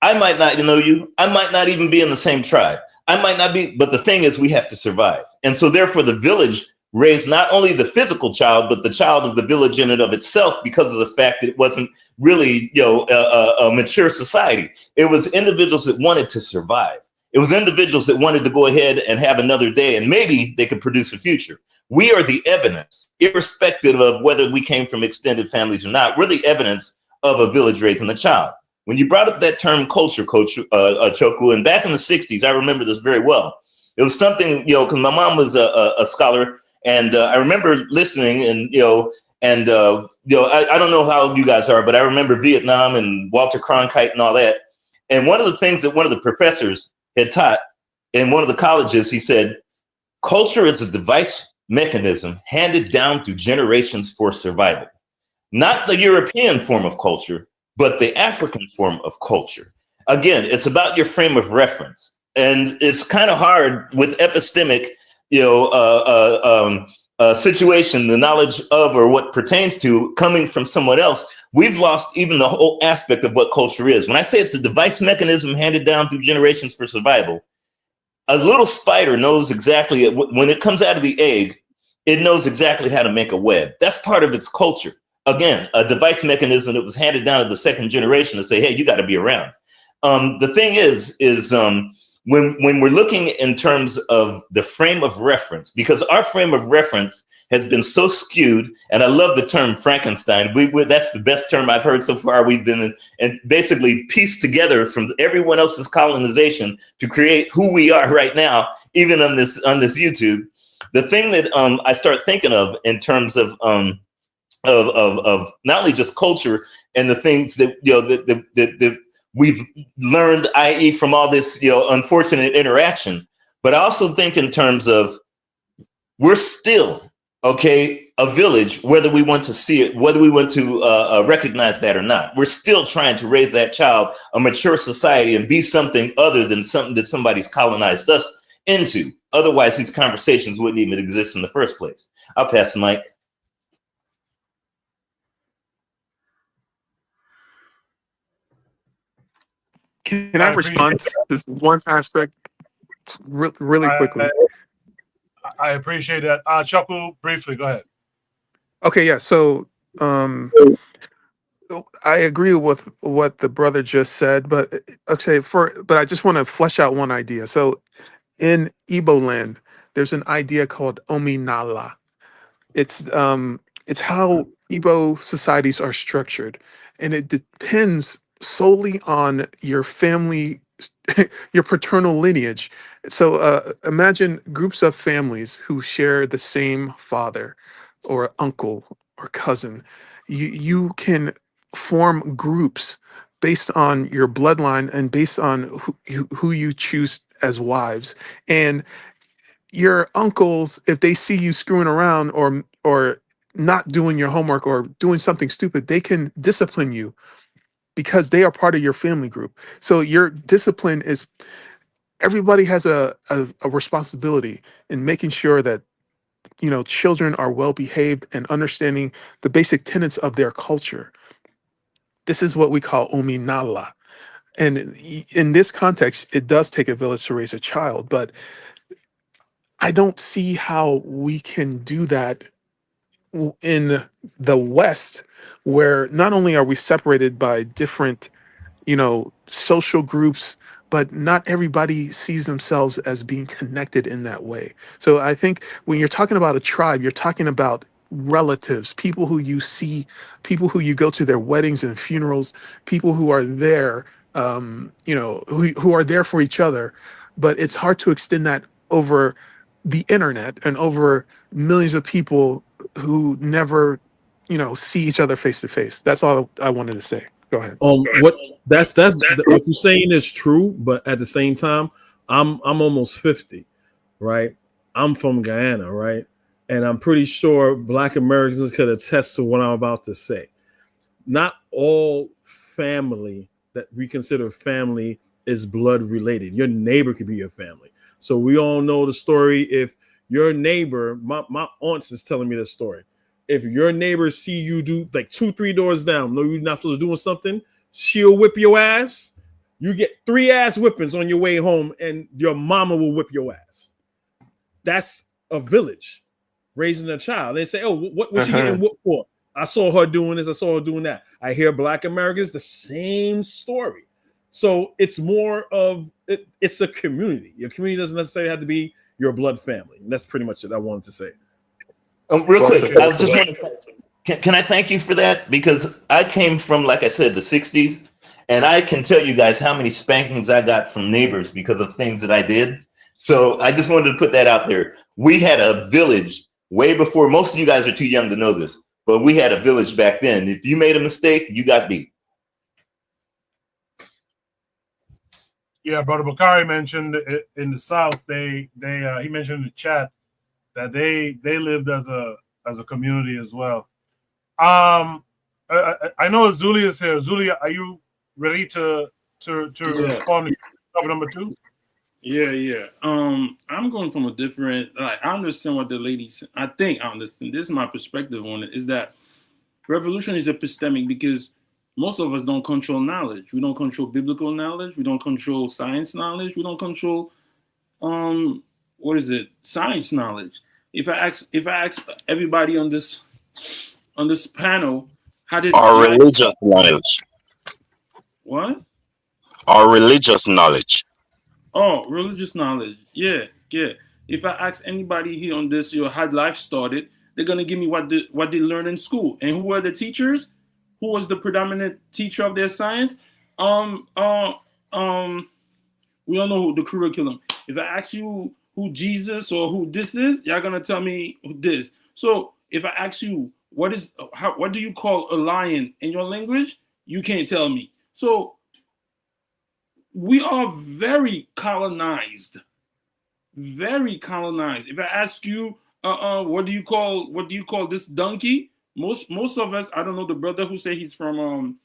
I might not know you. I might not even be in the same tribe. I might not be, but the thing is, we have to survive. And so therefore the village raised not only the physical child, but the child of the village in and of itself, because of the fact that it wasn't really, you know, a mature society. It was individuals that wanted to survive. It was individuals that wanted to go ahead and have another day, and maybe they could produce a future. We are the evidence, irrespective of whether we came from extended families or not. We're the evidence of a village raising a child. When you brought up that term culture, Choku, and back in the 60s, I remember this very well. It was something, you know, because my mom was a scholar, and I remember listening, and, you know, I don't know how you guys are, but I remember Vietnam and Walter Cronkite and all that. And one of the things that one of the professors had taught in one of the colleges, he said, culture is a device mechanism handed down through generations for survival. Not the European form of culture, but the African form of culture. Again, it's about your frame of reference. And it's kind of hard with epistemic, you know, situation, the knowledge of or what pertains to coming from someone else. We've lost even the whole aspect of what culture is. When I say it's a device mechanism handed down through generations for survival, a little spider knows exactly, when it comes out of the egg, it knows exactly how to make a web. That's part of its culture. Again, a device mechanism that was handed down to the second generation to say, hey, you got to be around. The thing is when we're looking in terms of the frame of reference, because our frame of reference has been so skewed, and I love the term Frankenstein. That's the best term I've heard so far. We've been and basically pieced together from everyone else's colonization to create who we are right now, even on this YouTube. The thing that I start thinking of in terms of not only just culture and the things that, you know, that we've learned, i.e. from all this, you know, unfortunate interaction, but I also think in terms of we're still, okay, a village, whether we want to see it, whether we want to recognize that or not. We're still trying to raise that child, a mature society, and be something other than something that somebody's colonized us into. Otherwise, these conversations wouldn't even exist in the first place. I'll pass the mic. Can I respond to this one aspect really quickly? I appreciate that. Choku, briefly, go ahead. Okay, yeah. So I agree with what the brother just said, but but I just want to flesh out one idea. So in Igbo land, there's an idea called ominala. It's how Igbo societies are structured, and it depends solely on your family, your paternal lineage. So imagine groups of families who share the same father, or uncle, or cousin. You can form groups based on your bloodline and based on who you choose as wives. And your uncles, if they see you screwing around or not doing your homework or doing something stupid, they can discipline you because they are part of your family group. So your discipline is, everybody has a responsibility in making sure that, you know, children are well behaved and understanding the basic tenets of their culture. This is what we call uminala. And in this context, it does take a village to raise a child, but I don't see how we can do that in the West, where not only are we separated by different, you know, social groups, but not everybody sees themselves as being connected in that way. So I think when you're talking about a tribe, you're talking about relatives, people who you see, people who you go to their weddings and funerals, people who are there, you know, who are there for each other. But it's hard to extend that over the internet and over millions of people who never, you know, see each other face to face. That's all I wanted to say. Go ahead. What what you're saying is true, but at the same time, I'm almost 50, right? I'm from Guyana, right? And I'm pretty sure Black Americans could attest to what I'm about to say. Not all family that we consider family is blood related. Your neighbor could be your family. So we all know the story. If your neighbor, my aunt is telling me this story. If your neighbors see you do like 2-3 doors down, no, you're not supposed to doing something, she'll whip your ass. You get 3 ass whippings on your way home, and your mama will whip your ass. That's a village raising a child. They say, "Oh, what was she getting whooped for?" I saw her doing this. I saw her doing that. I hear Black Americans the same story. So it's more of it's a community. Your community doesn't necessarily have to be your blood family. And that's pretty much it I wanted to say. Real quick, I just want to, can I thank you for that? Because I came from, like I said, the 60s, and I can tell you guys how many spankings I got from neighbors because of things that I did. So I just wanted to put that out there. We had a village way before, most of you guys are too young to know this, but we had a village back then. If you made a mistake, you got beat. Yeah, Brother Bakari mentioned in the South, he mentioned in the chat that they lived as a community as well. I know Zulia is here. Zulia, are you ready to respond to topic number 2? Yeah. I'm going from a different. I understand what the ladies. I think I understand. This is my perspective on it. Is that revolution is epistemic because most of us don't control knowledge. We don't control biblical knowledge. We don't control science knowledge. We don't control science knowledge. If I ask everybody on this panel, how did our religious knowledge? What? Our religious knowledge. Oh, religious knowledge. Yeah. If I ask anybody here on this, how life started, they're gonna give me what they learned in school. And who are the teachers? Who was the predominant teacher of their science? We all know who the curriculum. If I ask you who Jesus or who this is, y'all gonna tell me who this. So if I ask you what do you call a lion in your language, you can't tell me. So we are very colonized. Very colonized. If I ask you, what do you call this donkey? Most of us, I don't know, the brother who said he's from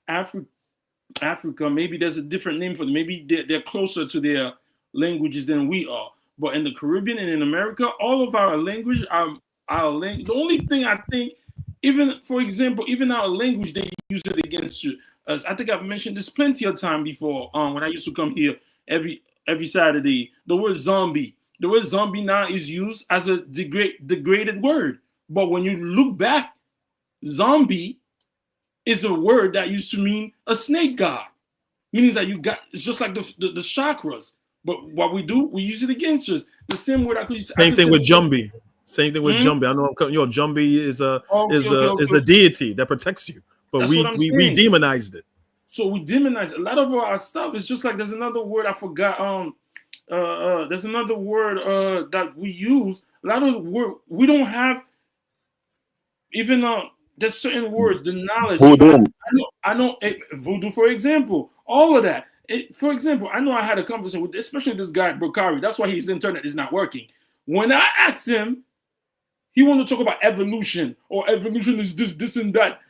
Africa, maybe there's a different name for them. Maybe they're closer to their languages than we are. But in the Caribbean and in America, all of our language, the only thing I think, even, for example, even our language, they use it against us. I think I've mentioned this plenty of time before when I used to come here every Saturday. The word zombie now is used as a degraded word. But when you look back, zombie is a word that used to mean a snake god, meaning that it's just like the chakras. But what we do, we use it against us. The same word Same thing with Jumbi. Same thing with Jumbi. I know Jumbi is a deity that protects you, but we demonized it. So we demonize a lot of our stuff. It's just like there's another word I forgot. There's another word that we use. A lot of word we don't have. Even there's certain words, the knowledge. Voodoo. I know voodoo, for example. All of that. For example, I know I had a conversation with, especially this guy Bakari. That's why his internet is not working. When I asked him, He want to talk about evolution, or evolution is this, and that.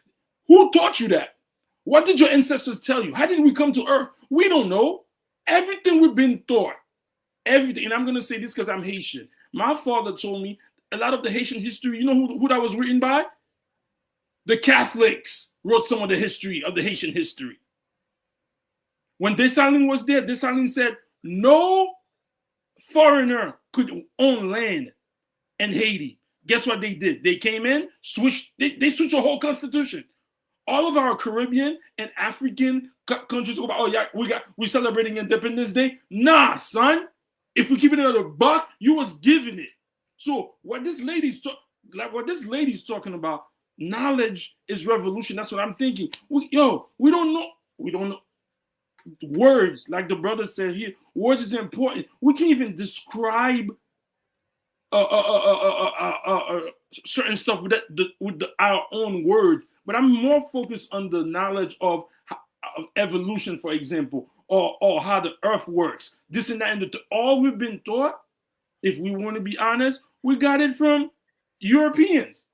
Who taught you that? What did your ancestors tell you? How did we come to Earth? We don't know. Everything we've been taught, everything. And I'm going to say this because I'm Haitian. My father told me a lot of the Haitian history, you know who that was written by? The Catholics wrote some of the history of the Haitian history. When Dessalines was there, Dessalines said no foreigner could own land in Haiti. Guess what they did? They came in, they switched the whole constitution. All of our Caribbean and African countries talk about, oh yeah, we're celebrating Independence Day. Nah, son. If we keep it in the buck, you was giving it. So what this lady's talking about, knowledge is revolution. That's what I'm thinking. We don't know. We don't know. Words, like the brother said here, words is important. We can't even describe certain stuff with our own words. But I'm more focused on the knowledge of evolution, for example, or how the earth works. This and that, and all we've been taught, if we want to be honest, we got it from Europeans.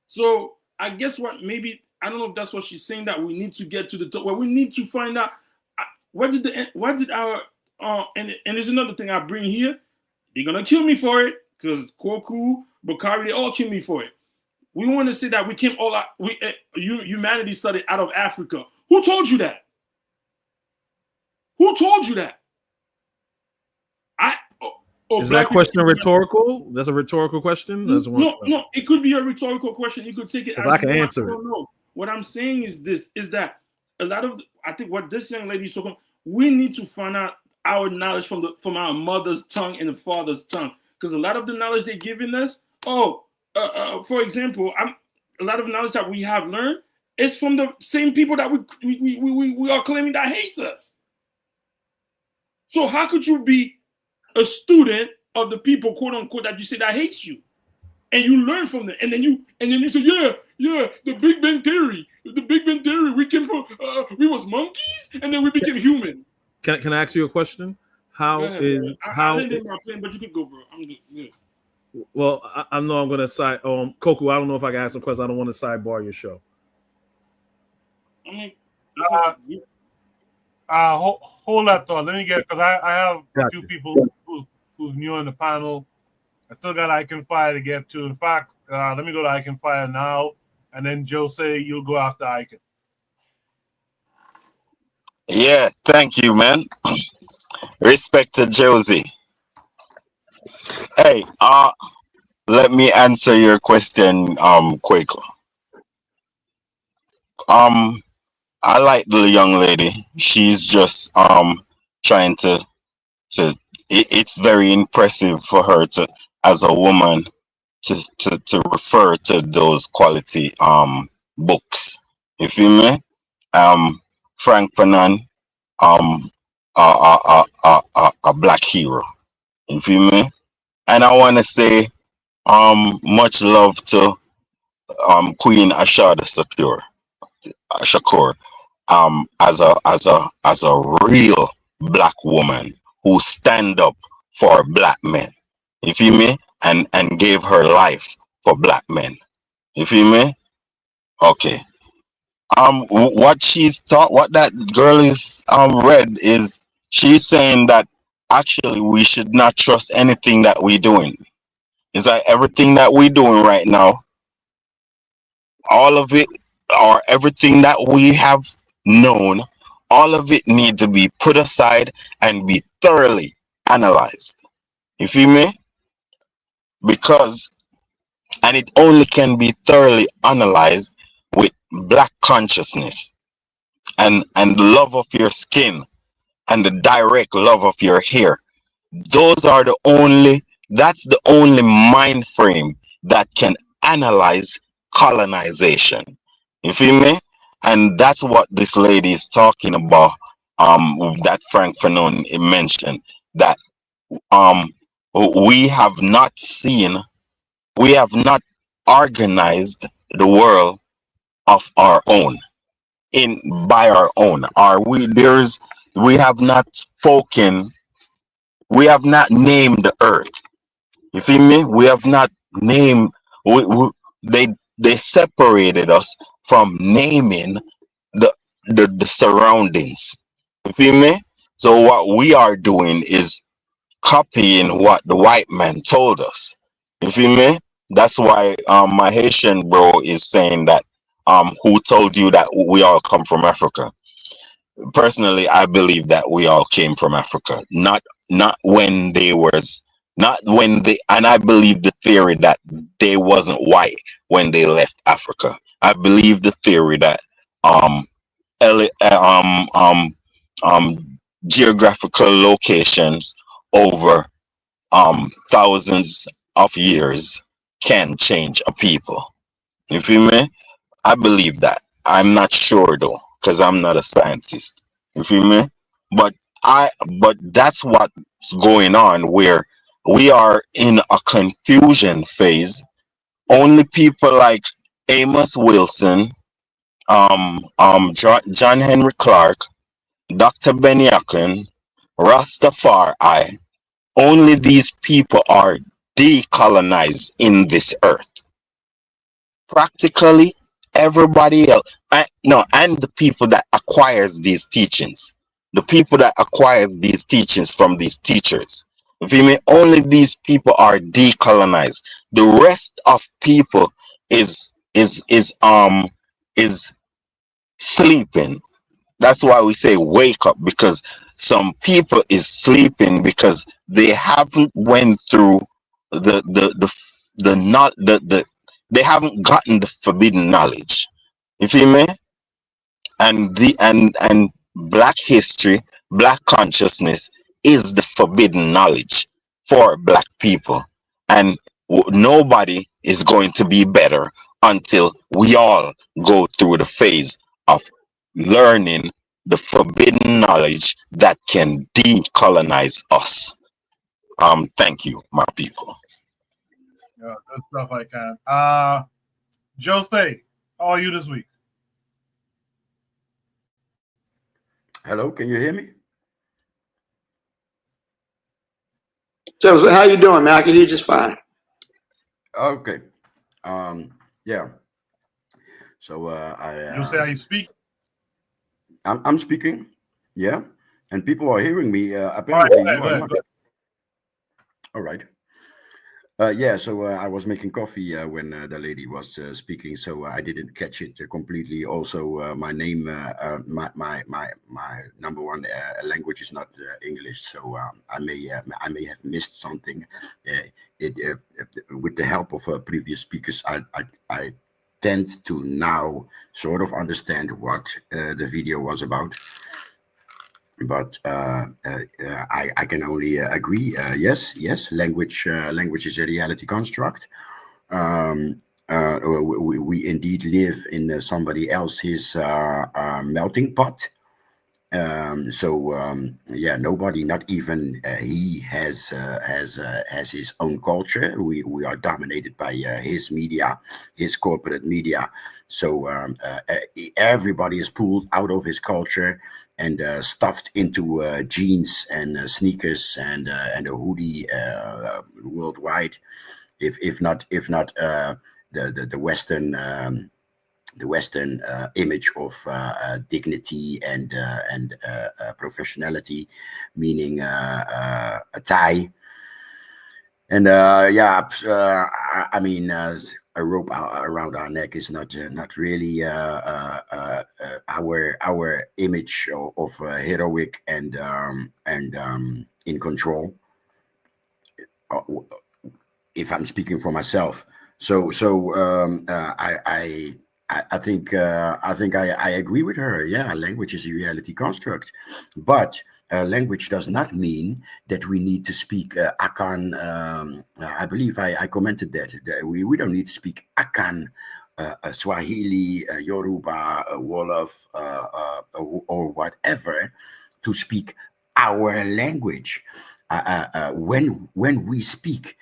So I guess maybe I don't know if that's what she's saying, that we need to get to the top, where we need to find out what did our and there's another thing I bring here. They're gonna kill me for it, because Koku, Bakari, they all kill me for it. We want to say that we came all out. Humanity started out of Africa. Who told you that? Who told you that? Is that question rhetorical? That's a rhetorical question. No, it could be a rhetorical question. You could take it as I can answer it. No. What I'm saying is this: is that a lot of I think what this young lady is talking, we need to find out our knowledge from our mother's tongue and the father's tongue, because a lot of the knowledge they're giving us, for example, a lot of knowledge that we have learned is from the same people that we are claiming that hates us. So how could you be a student of the people, quote unquote, that you say that hates you, and you learn from them, and then you say, yeah, the Big Bang Theory, we came from, we was monkeys, and then we became human. Can I ask you a question? I didn't get my plan, but you could go, bro. I'm good. Well, I know I'm gonna side. Koku, I don't know if I can ask some questions. I don't want to sidebar your show. I mean, hold that thought. Let me get, because I have a few people who's new on the panel. I still got Icon Fire to get to. In fact, let me go to Icon Fire now, and then Joe say you'll go after Icon. Yeah, thank you, man. Respect to Josie. Hey, let me answer your question quickly. I like the young lady. She's just trying to it's very impressive for her to, as a woman, to refer to those quality books. You feel me? Frank Fanon, a black hero. You feel me? And I want to say much love to Queen Ashada Shakur, as a real black woman who stand up for black men. You feel me? And gave her life for black men. You feel me? Okay. What she's taught, what that girl is read, is she's saying that actually we should not trust anything that we're doing. Is that everything that we're doing right now, all of it, or everything that we have known, all of it need to be put aside and be thoroughly analyzed. You feel me? Because, and it only can be thoroughly analyzed with black consciousness and the love of your skin and the direct love of your hair. That's the only mind frame that can analyze colonization. You feel me? And that's what this lady is talking about, that Frank Fanon mentioned, that we have not organized the world of our own, by our own. We have not spoken, we have not named the earth. You feel me? We have not name. They separated us from naming the surroundings. You feel me? So what we are doing is copying what the white man told us. You feel me? That's why my Haitian bro is saying that who told you that we all come from Africa? Personally, I believe that we all came from Africa. Not when they was not when they and I believe the theory that they wasn't white when they left Africa. I believe the theory that um ele- geographical locations over thousands of years can change a people. You feel me? I believe that. I'm not sure though, because I'm not a scientist. You feel me? But I but that's what's going on where we are in a confusion phase. Only people like Amos Wilson, John Henry Clark, Dr. Benyakin, Rastafari, only these people are decolonized in this earth. Practically everybody else, no, and the people that acquires these teachings, the people that acquires these teachings from these teachers. You feel me? Only these people are decolonized. The rest of people is sleeping. That's why we say wake up, because some people is sleeping because they haven't went through the not the they haven't gotten the forbidden knowledge. You feel me? And black history, black consciousness is the forbidden knowledge for black people. And nobody is going to be better until we all go through the phase of learning the forbidden knowledge that can decolonize us. Thank you, my people. Yeah, good stuff I can. Jose, how are you this week? Hello, can you hear me? So how you doing, man? I can hear you just fine. Okay. Yeah. So Jose, how you speak? I'm speaking. Yeah. And people are hearing me. Apparently you are not. All right. Yeah, so I was making coffee when the lady was speaking, so I didn't catch it completely. Also, my name, my number one language is not English, so I may have missed something. With the help of previous speakers, I tend to now sort of understand what the video was about. But I can only agree. Yes, language is a reality construct. We indeed live in somebody else's melting pot. Yeah, nobody, not even he, has his own culture. We are dominated by his media, his corporate media. So everybody is pulled out of his culture and stuffed into jeans and sneakers and a hoodie worldwide. If not the Western image of dignity and professionality, meaning a tie. And I mean, a rope around our neck is not really our image of heroic and in control. If I'm speaking for myself, I think I agree with her. Yeah, language is a reality construct, but language does not mean that we need to speak Akan. I believe I commented that we don't need to speak Akan, Swahili, Yoruba, Wolof, or whatever to speak our language. When we speak,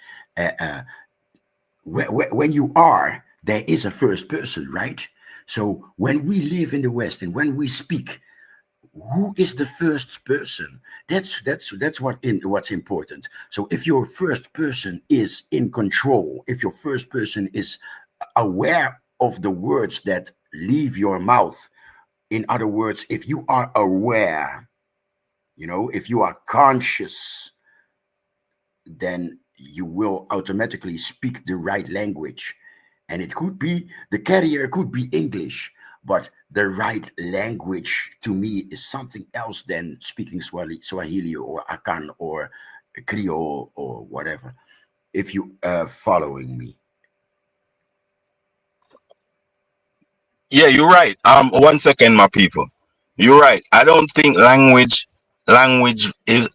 when you are, there is a first person, right? So when we live in the West and when we speak, who is the first person? That's what's important. So if your first person is in control, if your first person is aware of the words that leave your mouth, in other words, if you are aware, if you are conscious, then you will automatically speak the right language. And it could be, the carrier could be English, but the right language to me is something else than speaking Swahili or Akan or Creole or whatever. If you are following me. Yeah, you're right. 1 second, my people. You're right. I don't think language is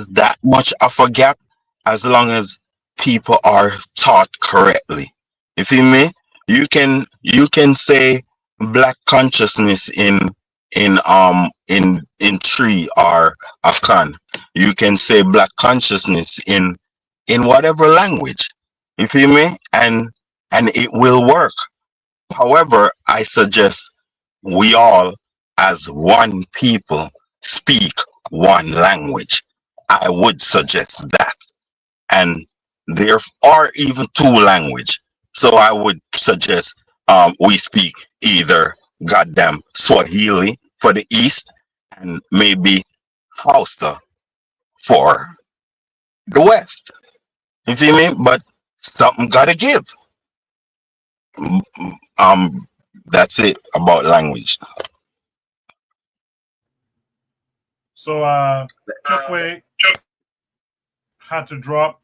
that much of a gap as long as people are taught correctly. You feel me? You can say black consciousness in Tree or Afghan. You can say black consciousness in whatever language. You feel me? And it will work. However, I suggest we all, as one people, speak one language. I would suggest that. And there are even two language. So I would suggest we speak either goddamn Swahili for the East and maybe Hausa for the West. You feel me? But something gotta give. Mm, that's it about language. So Chokwe had to drop.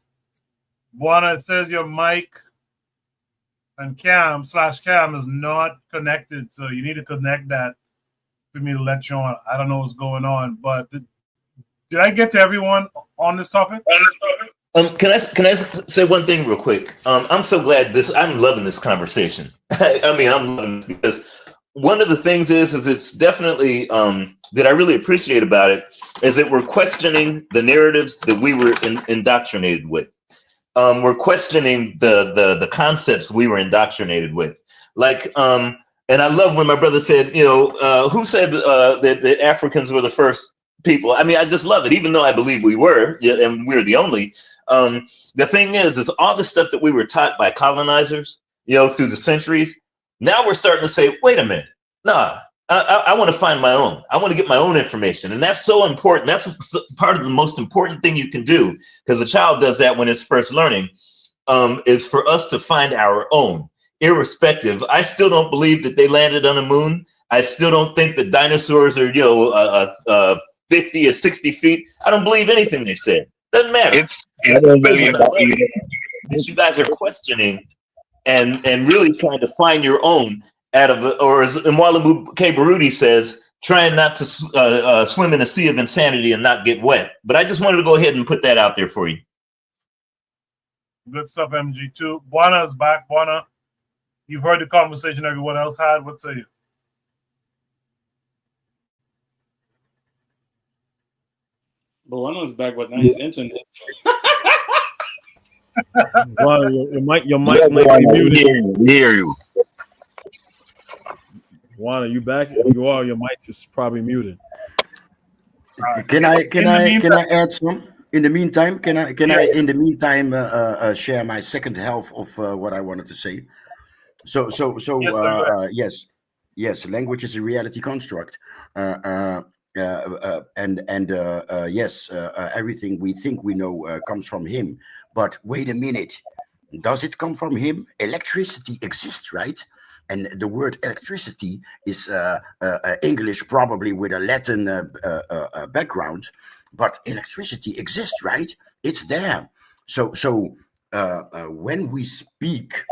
Buana, it says your mic and cam /cam is not connected, so you need to connect that for me to let you on. I don't know what's going on, but did I get to everyone on this topic? Can I say one thing real quick? I'm so glad I'm loving this conversation. I mean, I'm loving this because one of the things is it's definitely that I really appreciate about it is that we're questioning the narratives that we were indoctrinated with. We're questioning the concepts we were indoctrinated with. Like, and I love when my brother said, who said that the Africans were the first people? I mean, I just love it, even though I believe we were, and we're the only. The thing is all the stuff that we were taught by colonizers, through the centuries. Now we're starting to say, wait a minute, nah, I want to find my own. I want to get my own information. And that's so important. That's part of the most important thing you can do, because a child does that when it's first learning, is for us to find our own, irrespective. I still don't believe that they landed on the moon. I still don't think that dinosaurs are, 50 or 60 feet. I don't believe anything they said. Doesn't matter. I don't believe that. That you guys are questioning and really trying to find your own out of, or as Mwalimu K. Baruti says, trying not to swim in a sea of insanity and not get wet. But I just wanted to go ahead and put that out there for you. Good stuff, MG2. Buana is back. Buana, you've heard the conversation everyone else had. What say you? Buana's back, but now he's internet. Well, your mic might be muted. We hear you. Juan, are you back? If you are, your mic is probably muted. Can I add some? In the meantime, can I share my second half of what I wanted to say? Yes, language is a reality construct. Everything we think we know comes from him. But wait a minute, does it come from him? Electricity exists, right? And the word electricity is English, probably with a Latin background. But electricity exists, right? It's there. So when we speak,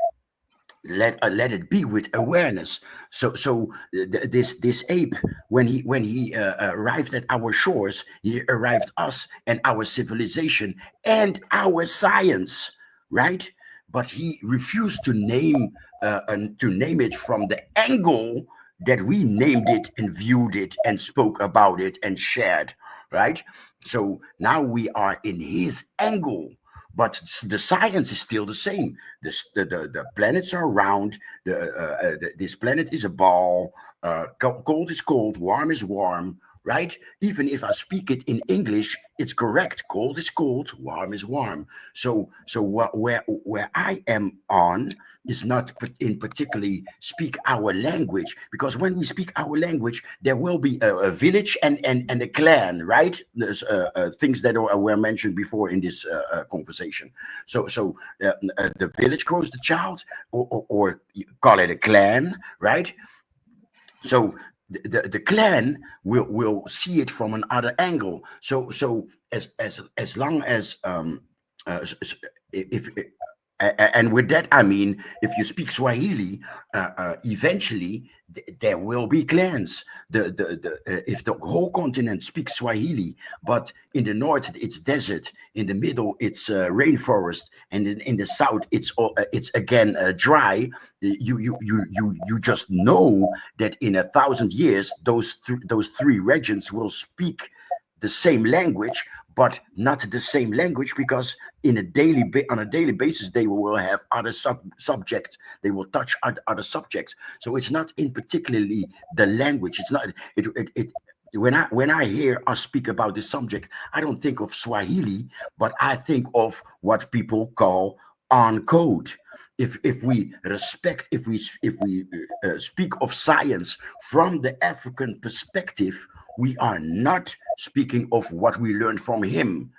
let it be with awareness. This ape, when he arrived at our shores, he arrived us and our civilization and our science, right? But he refused to name it from the angle that we named it and viewed it and spoke about it and shared, right? So now we are in his angle. But the science is still the same. The planets are round. This planet is a ball. Cold is cold. Warm is warm. right? Even if I speak it in English, it's correct. Cold is cold, warm is warm. So where I am on is not in particularly speak our language, because when we speak our language, there will be a village and a clan, right? There's things that were mentioned before in this conversation. So the village grows the child, or you call it a clan, right? So the clan will see it from another angle. So as long as if and with that I mean, if you speak Swahili, eventually there will be clans. If the whole continent speaks Swahili, but in the north it's desert, in the middle it's rainforest, and in the south it's again dry. You just know that in 1,000 years those three regions will speak the same language, but not the same language, because on a daily basis they will have other subjects. They will touch other subjects. So it's not in particularly the language. It's not it. When I hear us speak about this subject, I don't think of Swahili, but I think of what people call on code. If we respect, if we speak of science from the African perspective, we are not speaking of what we learned from him.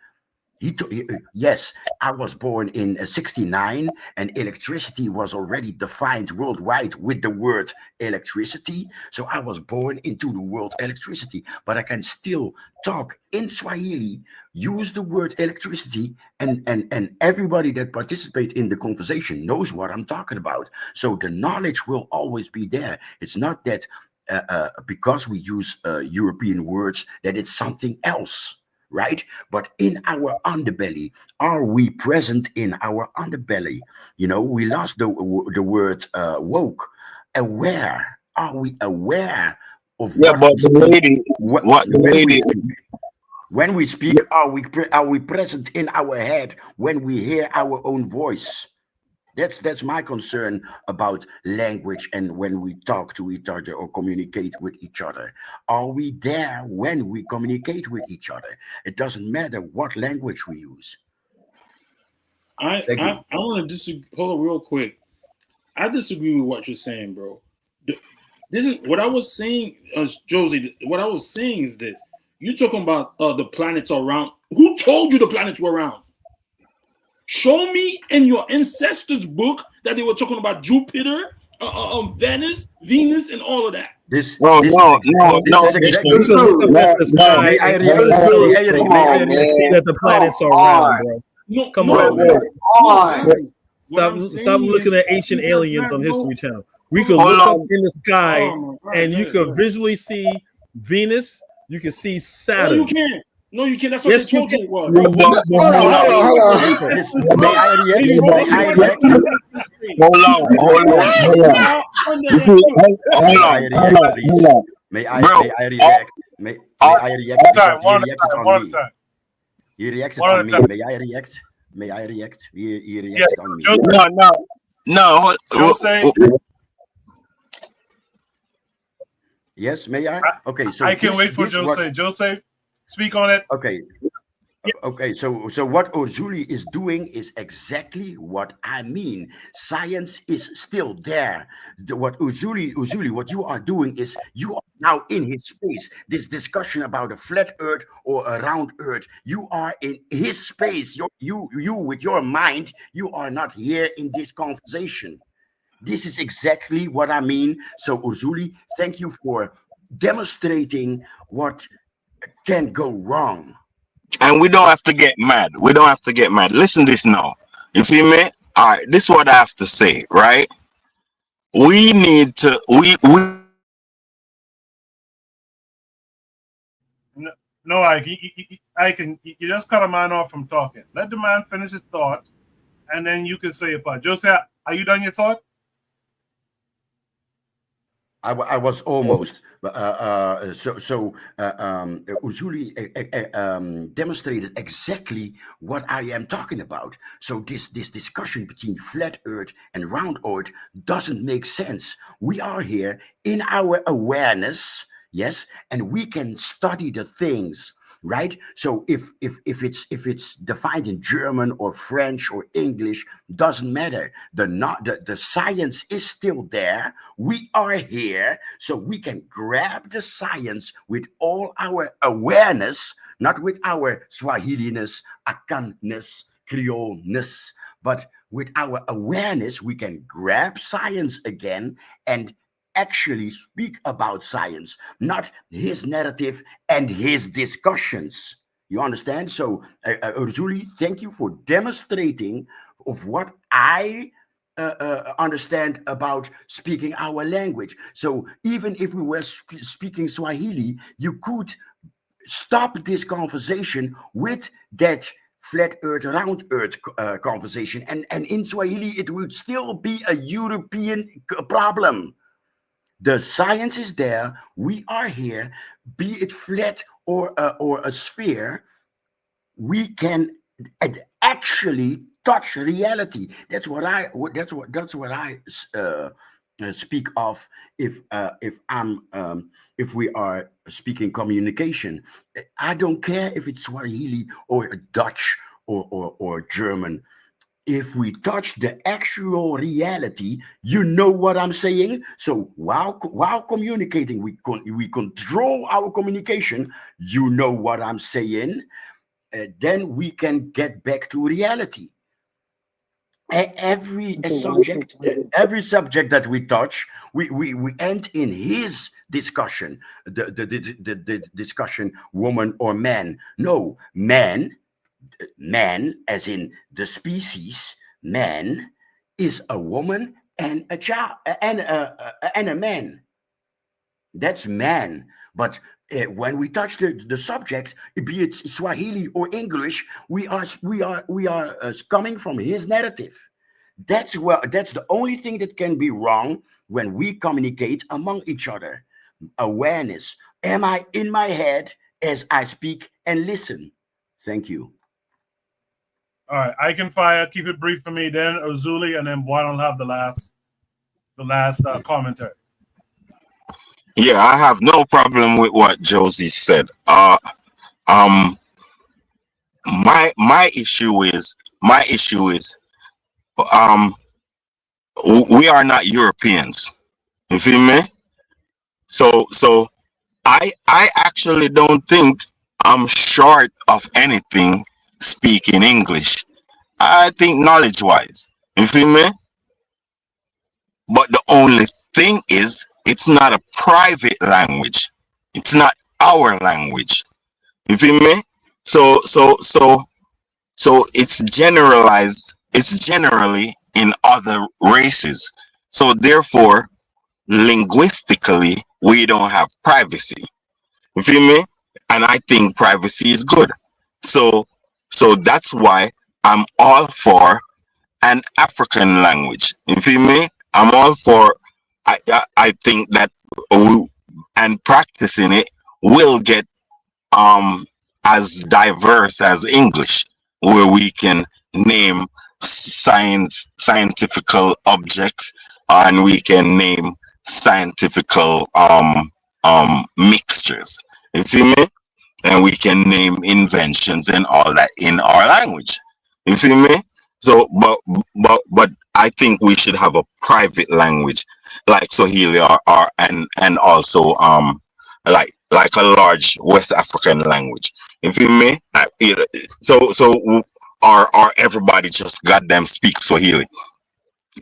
Yes, I was born in 69, and electricity was already defined worldwide with the word electricity. So I was born into the word electricity, but I can still talk in Swahili, use the word electricity, and everybody that participates in the conversation knows what I'm talking about. So the knowledge will always be there. It's not that because we use European words that it's something else. Right? But in our underbelly, are we present in our underbelly? You know, we lost the word woke. Aware. Are we aware of what but we the speak? lady, what the lady, When we speak, are we present in our head when we hear our own voice? That's my concern about language, and when we talk to each other or communicate with each other. Are we there when we communicate with each other? It doesn't matter what language we use. I want to disagree. Hold on, real quick. I disagree with what you're saying, bro. This is what I was saying, Josie. What I was saying is this: you talking about the planets around? Who told you the planets were round? Show me in your ancestors' book that they were talking about Jupiter, Venus, and all of that. This no, is no, exactly. no, This no, is exactly. You can look up at the sky May I and react? observe May I and react? see that the planets are round, bro. No, Come no, on, man. guys. Stop looking at ancient aliens on History Channel. We could Hold look up on. in the sky Oh my God, and you could visually see Venus. You can see No, Saturn. you can't. No, you can't. That's what Yes, they you told can. you it was. No, but Hold on, hold on. May I react? They May told you I what the react? ancestors say. hold on, The hold on, planets hold on. are under You them see, too. hold May I on, react, please? hold on, May bro. I react? May I react One because time, he one at a reacted time, on one at a me. time. He reacted One at on a me. time. May I react? May I react? He Yeah, reacted on me. Joseph, no. Jose, Yes, may I? Okay, so I can wait for this what? Jose. Jose, speak on it. Okay, okay. So what Ozuli is doing is exactly what I mean. Science is still there. What Ozuli, what you are doing is you are now in his space. This discussion about a flat Earth or a round Earth, you are in his space. You with your mind, you are not here in this conversation. This is exactly what I mean. So Ozuli, thank you for demonstrating what can go wrong. And we don't have to get mad. We don't have to get mad. Listen this now. You feel me? All right. This is what I have to say. Right? We need to. We No, no, I can. You just cut a man off from talking. Let the man finish his thought, and then you can say your part. Jose, are you done your thought? I was almost. Uzuli demonstrated exactly what I am talking about. So this discussion between flat Earth and round Earth doesn't make sense. We are here in our awareness. Yes, and we can study the things, right? So if it's defined in German or French or English, doesn't matter. The science is still there. We are here, so we can grab the science with all our awareness, not with our Swahili-ness, Akanness, Creole-ness, but with our awareness, we can grab science again and actually speak about science, not his narrative and his discussions. You understand? So, Urzuli, thank you for demonstrating of what I understand about speaking our language. So, even if we were speaking Swahili, you could stop this conversation with that flat earth, round earth conversation. And in Swahili, it would still be a European problem. The science is there. We are here, be it flat or a sphere. We can actually touch reality. That's what I. That's what I speak of. If we are speaking communication, I don't care if it's Swahili or Dutch or German. If we touch the actual reality, you know what I'm saying. So while communicating, we control our communication. You know what I'm saying. Then we can get back to reality. Every subject that we touch, we end in his discussion. The discussion, woman or man. No, man as in the species, man is a woman and a child and a man. That's man. But when we touch the subject, be it Swahili or English, we are coming from his narrative. That's the only thing that can be wrong when we communicate among each other. Awareness. Am I in my head as I speak and listen? Thank you. All right, I can fire. Keep it brief for me. Then Ozuli, and then Boy will have the last commentary. Yeah, I have no problem with what Josie said. My issue is we are not Europeans. You feel me? So I actually don't think I'm short of anything speaking English. I think knowledge wise. You feel me? But the only thing is, it's not a private language. It's not our language. You feel me? So it's generalized. It's generally in other races. So therefore, linguistically, we don't have privacy. You feel me? And I think privacy is good. So that's why I'm all for an African language. You feel me? I'm all for. I think that and practicing it will get as diverse as English, where we can name scientific objects, and we can name scientific mixtures. You feel me? And we can name inventions and all that in our language. You feel me? So, but I think we should have a private language like Swahili and also like a large West African language. You feel me? Or everybody just goddamn speak Swahili.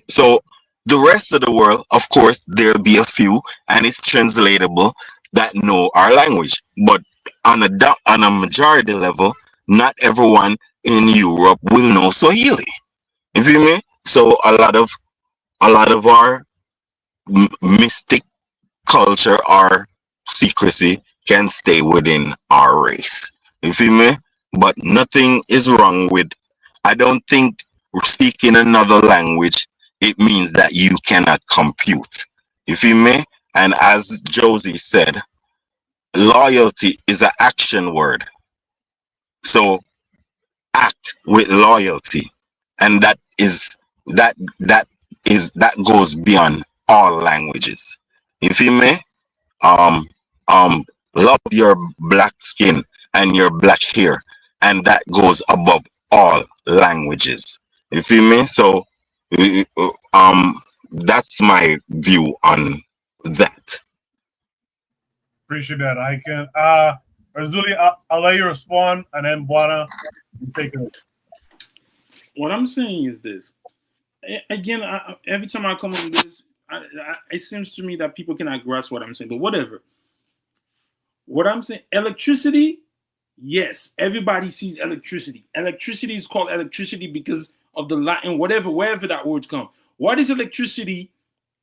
So the rest of the world, of course, there'll be a few, and it's translatable that know our language. But on a majority level, not everyone in Europe will know Swahili. You feel me? So a lot of our mystic culture, our secrecy can stay within our race. You feel me? But nothing is wrong with. I don't think speaking another language it means that you cannot compute. You feel me? And as Josie said, loyalty is an action word. So act with loyalty, and that goes beyond all languages. You feel me? love your black skin and your black hair, and that goes above all languages. You feel me? So that's my view on that. Appreciate that. I can Razuli, I'll let you respond, and then Buana, you take it. What I'm saying is this. Again, every time I come on this, it seems to me that people cannot grasp what I'm saying, but whatever. What I'm saying, electricity, yes, everybody sees electricity. Electricity is called electricity because of the Latin, wherever that word comes. What is electricity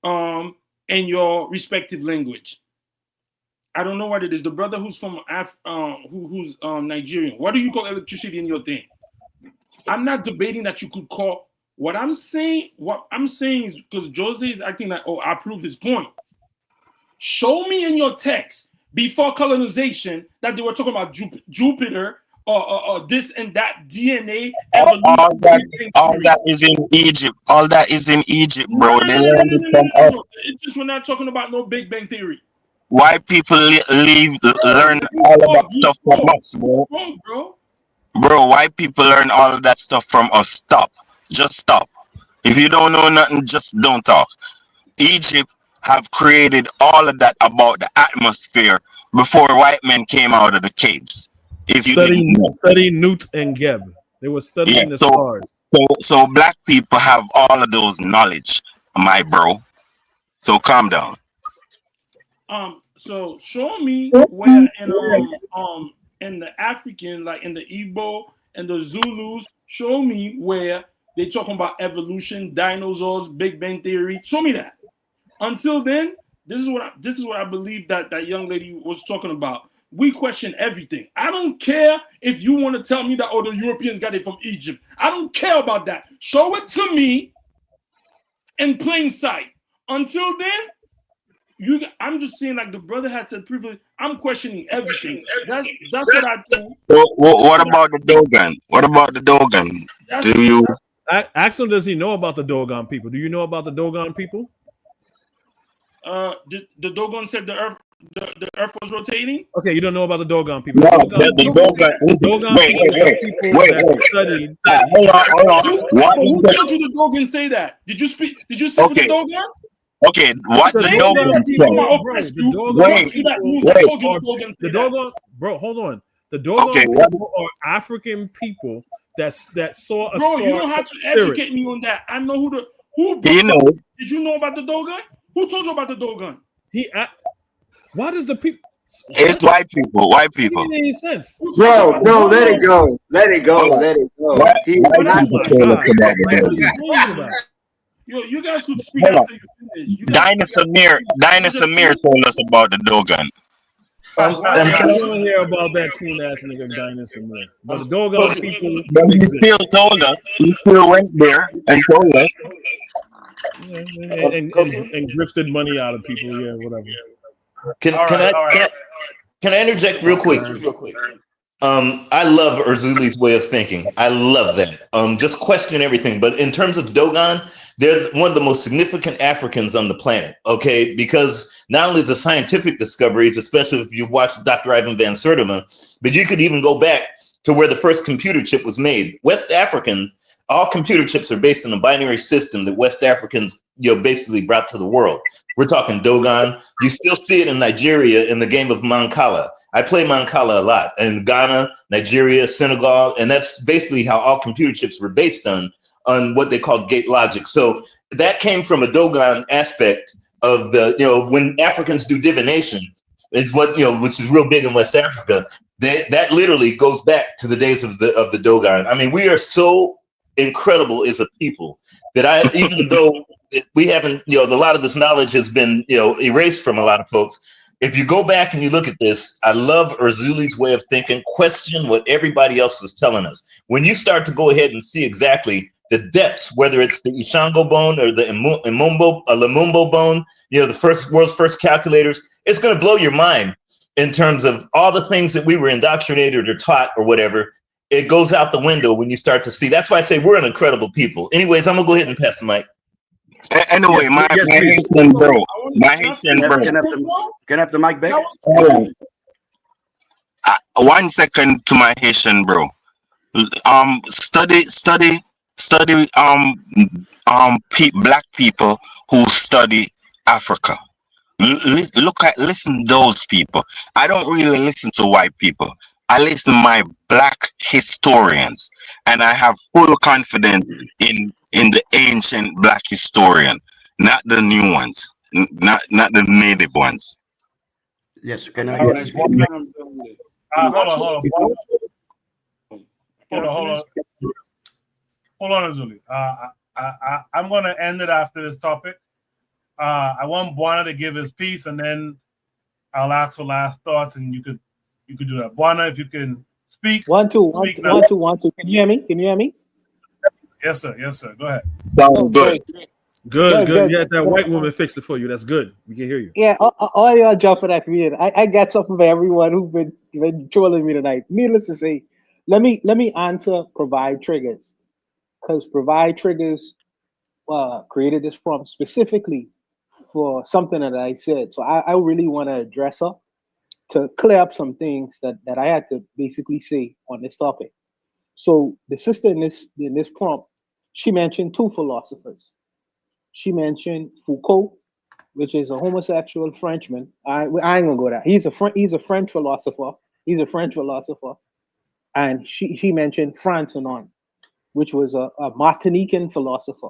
in your respective language? I don't know what it is. The brother who's from who's Nigerian, what do you call electricity in your thing? I'm not debating that you could call. What I'm saying is because Jose is acting like, oh, I proved his point. Show me in your text before colonization that they were talking about Jupiter or this and that DNA evolution. All that is in Egypt. All that is in Egypt, bro. They learned it from us. It's just we're not talking about no Big Bang Theory. Why people learn all of that stuff from us, bro? Bro, why people learn all of that stuff from us? Stop. Just stop. If you don't know nothing, just don't talk. Egypt have created all of that about the atmosphere before white men came out of the caves. If you study Newt and Geb. They were studying the stars. So black people have all of those knowledge, my bro. So calm down. So show me where in the African, like in the Igbo and the Zulus, show me where they talking about evolution, dinosaurs, Big Bang Theory. Show me that. Until then, this is what I believe that young lady was talking about. We question everything. I don't care if you want to tell me that the Europeans got it from Egypt. I don't care about that. Show it to me in plain sight. Until then, I'm just saying, like the brother had said previously, I'm questioning everything. That's what I think. What about the Dogon? What about the Dogon? Do you ask him? Does he know about the Dogon people? Do you know about the Dogon people? The Dogon said the earth was rotating. Okay, you don't know about the Dogon people. No, the Dogon people that studied. Hold on. Who told you the Dogon say that? Did you speak with the Dogon? Okay, what's the Dogon? The Dogon, bro, hold on. The Dogon people are African people that saw a star. Bro, you don't have to educate me on that. I know who. He knows. Did you know about the Dogon? Who told you about the Dogon? Why does the people? It's white people. White people. It makes sense. Bro, no, let it go. Let it go. Let it go. You guys could speak after you finish. Dinah Samir told us about the Dogon. I don't want to hear about that cool ass nigga Dinah Samir. But the Dogon people. But he still told us. He still went there and told us. And drifted money out of people. Yeah, whatever. Can I interject real quick? I love Erzuli's way of thinking. I love that. Just question everything. But in terms of Dogon, they're one of the most significant Africans on the planet. Okay, because not only the scientific discoveries, especially if you watch Dr. Ivan van Sertima, but you could even go back to where the first computer chip was made. West Africans, all computer chips are based on a binary system that West Africans, basically brought to the world. We're talking Dogon. You still see it in Nigeria in the game of Mancala. I play Mancala a lot in Ghana, Nigeria, Senegal, and that's basically how all computer chips were based on what they call gate logic. So that came from a Dogon aspect of the, when Africans do divination, it's what, which is real big in West Africa. That literally goes back to the days of the Dogon. I mean, we are so incredible as a people that even though we haven't, a lot of this knowledge has been, erased from a lot of folks. If you go back and you look at this, I love Erzuli's way of thinking. Question what everybody else was telling us. When you start to go ahead and see exactly the depths, whether it's the Ishango bone or the Lumumbo bone, the world's first calculators, it's going to blow your mind in terms of all the things that we were indoctrinated or taught or whatever. It goes out the window when you start to see. That's why I say we're an incredible people. Anyways, I'm going to go ahead and pass the mic. Anyway, my bro. My Haitian bro. Can I have the mic back? Oh. 1 second to my Haitian bro. Study black people who study Africa. Listen to those people. I don't really listen to white people. I listen to my black historians, and I have full confidence in the ancient black historian, not the new ones, not the native ones. Yes, can I speak? Hold on, Azuli. I'm going to end it after this topic. I want Buana to give his piece, and then I'll ask for last thoughts, and you could do that. Buana, if you can speak. One, two. Can you hear me? Yes, sir. Go ahead. Good. Good. Yeah, that white woman fixed it for you. That's good. We can hear you. Yeah, all y'all jump for that meeting. I got something for everyone who's been trolling me tonight. Needless to say, let me answer provide triggers, because provide triggers created this prompt specifically for something that I said. So I really want to address her to clear up some things that I had to basically say on this topic. So the sister in this prompt, she mentioned two philosophers. She mentioned Foucault, which is a homosexual Frenchman. I ain't gonna go there. He's a French philosopher. And she mentioned Franz Fanon, which was a Martinican philosopher.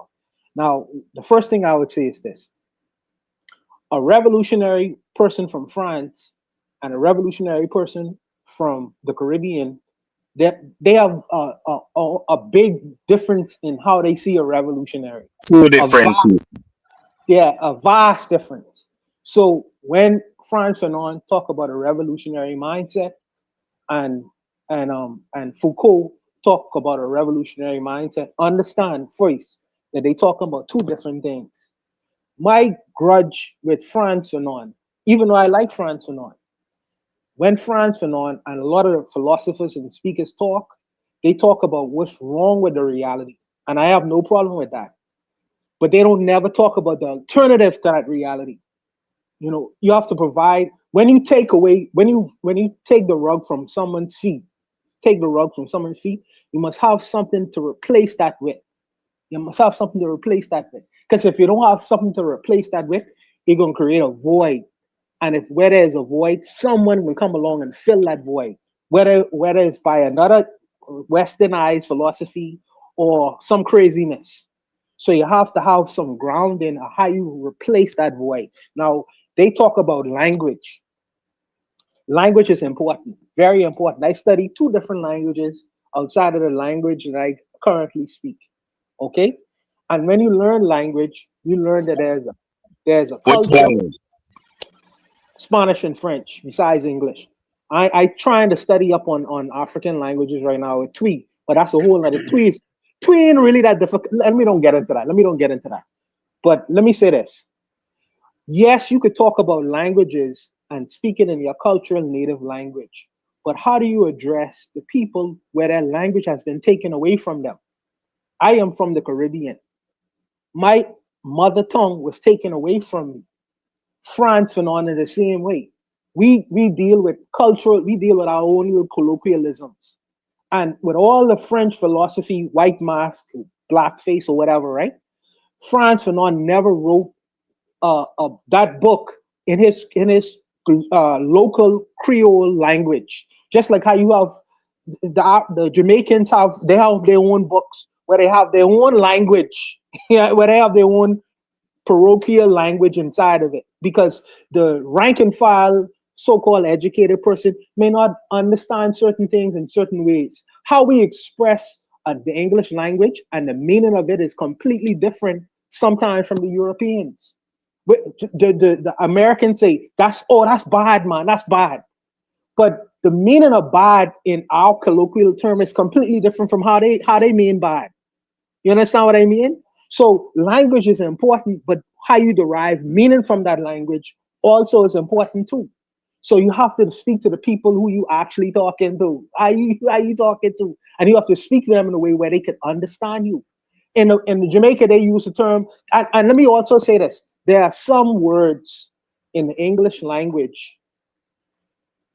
Now, the first thing I would say is this: a revolutionary person from France and a revolutionary person from the Caribbean, they have a big difference in how they see a revolutionary. Two different. A vast difference. So when Franz Fanon talk about a revolutionary mindset, and Foucault talk about a revolutionary mindset, understand first that they talk about two different things. My grudge with Franz Fanon, even though I like Franz Fanon, when Franz Fanon and a lot of the philosophers and speakers talk, they talk about what's wrong with the reality. And I have no problem with that. But they don't never talk about the alternative to that reality. You know, you have to provide, when you take the rug from someone's feet, you must have something to replace that with. Because if you don't have something to replace that with, you're going to create a void. And if where there's a void, someone will come along and fill that void, whether it's by another westernized philosophy or some craziness. So you have to have some grounding of how you replace that void. Now, they talk about language. Language is important, very important. I study 2 different languages outside of the language that I currently speak. Okay? And when you learn language, you learn that there's a culture. Spanish and French besides English. I trying to study up on African languages right now with Twi, but that's a whole other Twi ain't really that difficult. Let me don't get into that. But let me say this. Yes, you could talk about languages and speak it in your cultural native language, but how do you address the people where their language has been taken away from them? I am from the Caribbean. My mother tongue was taken away from me. Franz Fanon in the same way. We deal with our own little colloquialisms. And with all the French philosophy, white mask, blackface, or whatever, right? Franz Fanon never wrote that book in his local Creole language. Just like how you have the Jamaicans have their own books where they have their own language, where they have their own parochial language inside of it, because the rank and file so-called educated person may not understand certain things in certain ways. How we express the English language and the meaning of it is completely different sometimes from the Europeans. The Americans say, that's bad, man, that's bad. But the meaning of bad in our colloquial term is completely different from how they mean bad. You understand what I mean? So language is important, but how you derive meaning from that language also is important too. So you have to speak to the people who you actually talking to. Are you talking to? And you have to speak to them in a way where they can understand you. In Jamaica, they use the term, and let me also say this. there are some words in the English language,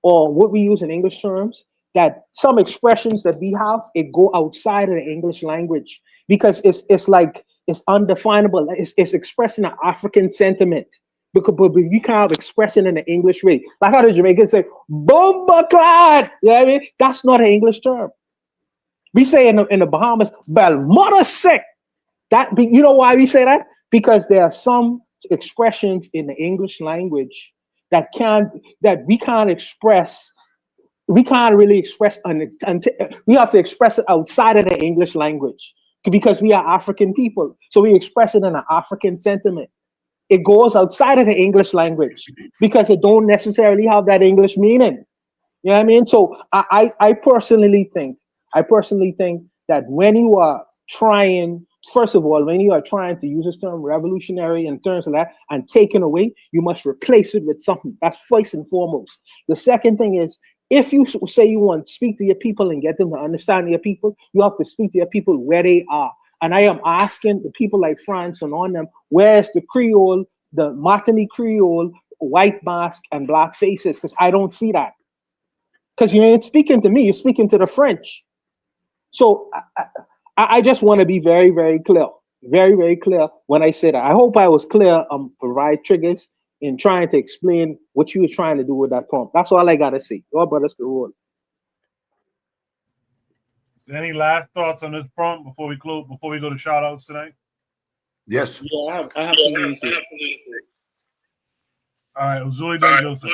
or what we use in English terms, that some expressions that we have, it go outside of the English language because it's like it's undefinable. It's expressing an African sentiment. But you can't express it in an English way. Like how the Jamaicans say, "Bomba clad." You know what I mean? That's not an English term. We say in the Bahamas, "Belmota sick." You know why we say that? Because there are some expressions in the English language that we can't express. We can't really express until we have to express it outside of the English language because we are African people. So we express it in an African sentiment. It goes outside of the English language because it don't necessarily have that English meaning. You know what I mean? So I personally think that when you are trying, first of all, when you are trying to use this term revolutionary in terms of that and taken away, you must replace it with something. That's first and foremost. The second thing is, if you say you want to speak to your people and get them to understand your people, you have to speak to your people where they are. And I am asking the people like France and on them, where's the Creole, the Martinique Creole, white mask and black faces? Because I don't see that. Because you ain't speaking to me, you're speaking to the French. So I just want to be very, very clear. Very, very clear when I say that. I hope I was clear provide triggers in trying to explain what you were trying to do with that prompt. That's all I gotta say. Your brothers the roll. Any last thoughts on this prompt before we close? Before we go to shout outs tonight? Yes. Yeah, I have something to say. All right, Uzuli then Joseph.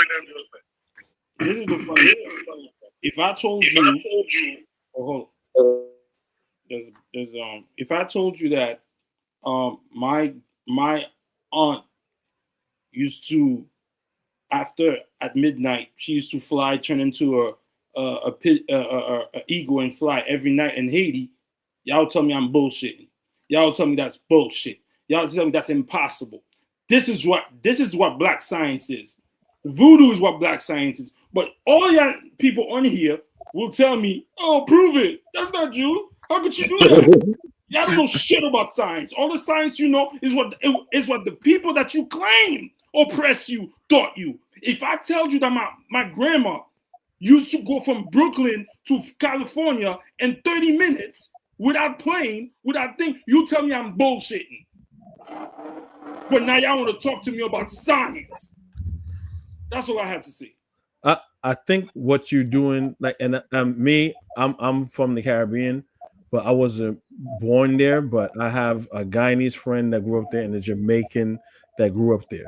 This is the funny thing. If I told you, if I told you that my aunt used to, at midnight, she used to fly, turn into a eagle and fly every night in Haiti, y'all tell me I'm bullshitting. Y'all tell me that's bullshit. Y'all tell me that's impossible. This is what black science is. Voodoo is what black science is. But all y'all people on here will tell me, "Oh, prove it. That's not you. How could you do that?" Y'all don't know shit about science. All the science you know is what the people that you claim oppress you taught you. If I tell you that my grandma used to go from Brooklyn to California in 30 minutes without plane, without thing, you tell me I'm bullshitting. But now y'all want to talk to me about science. That's all I have to say. I think what you're doing, like, and I'm from the Caribbean, but I wasn't born there. But I have a Guyanese friend that grew up there and a Jamaican that grew up there.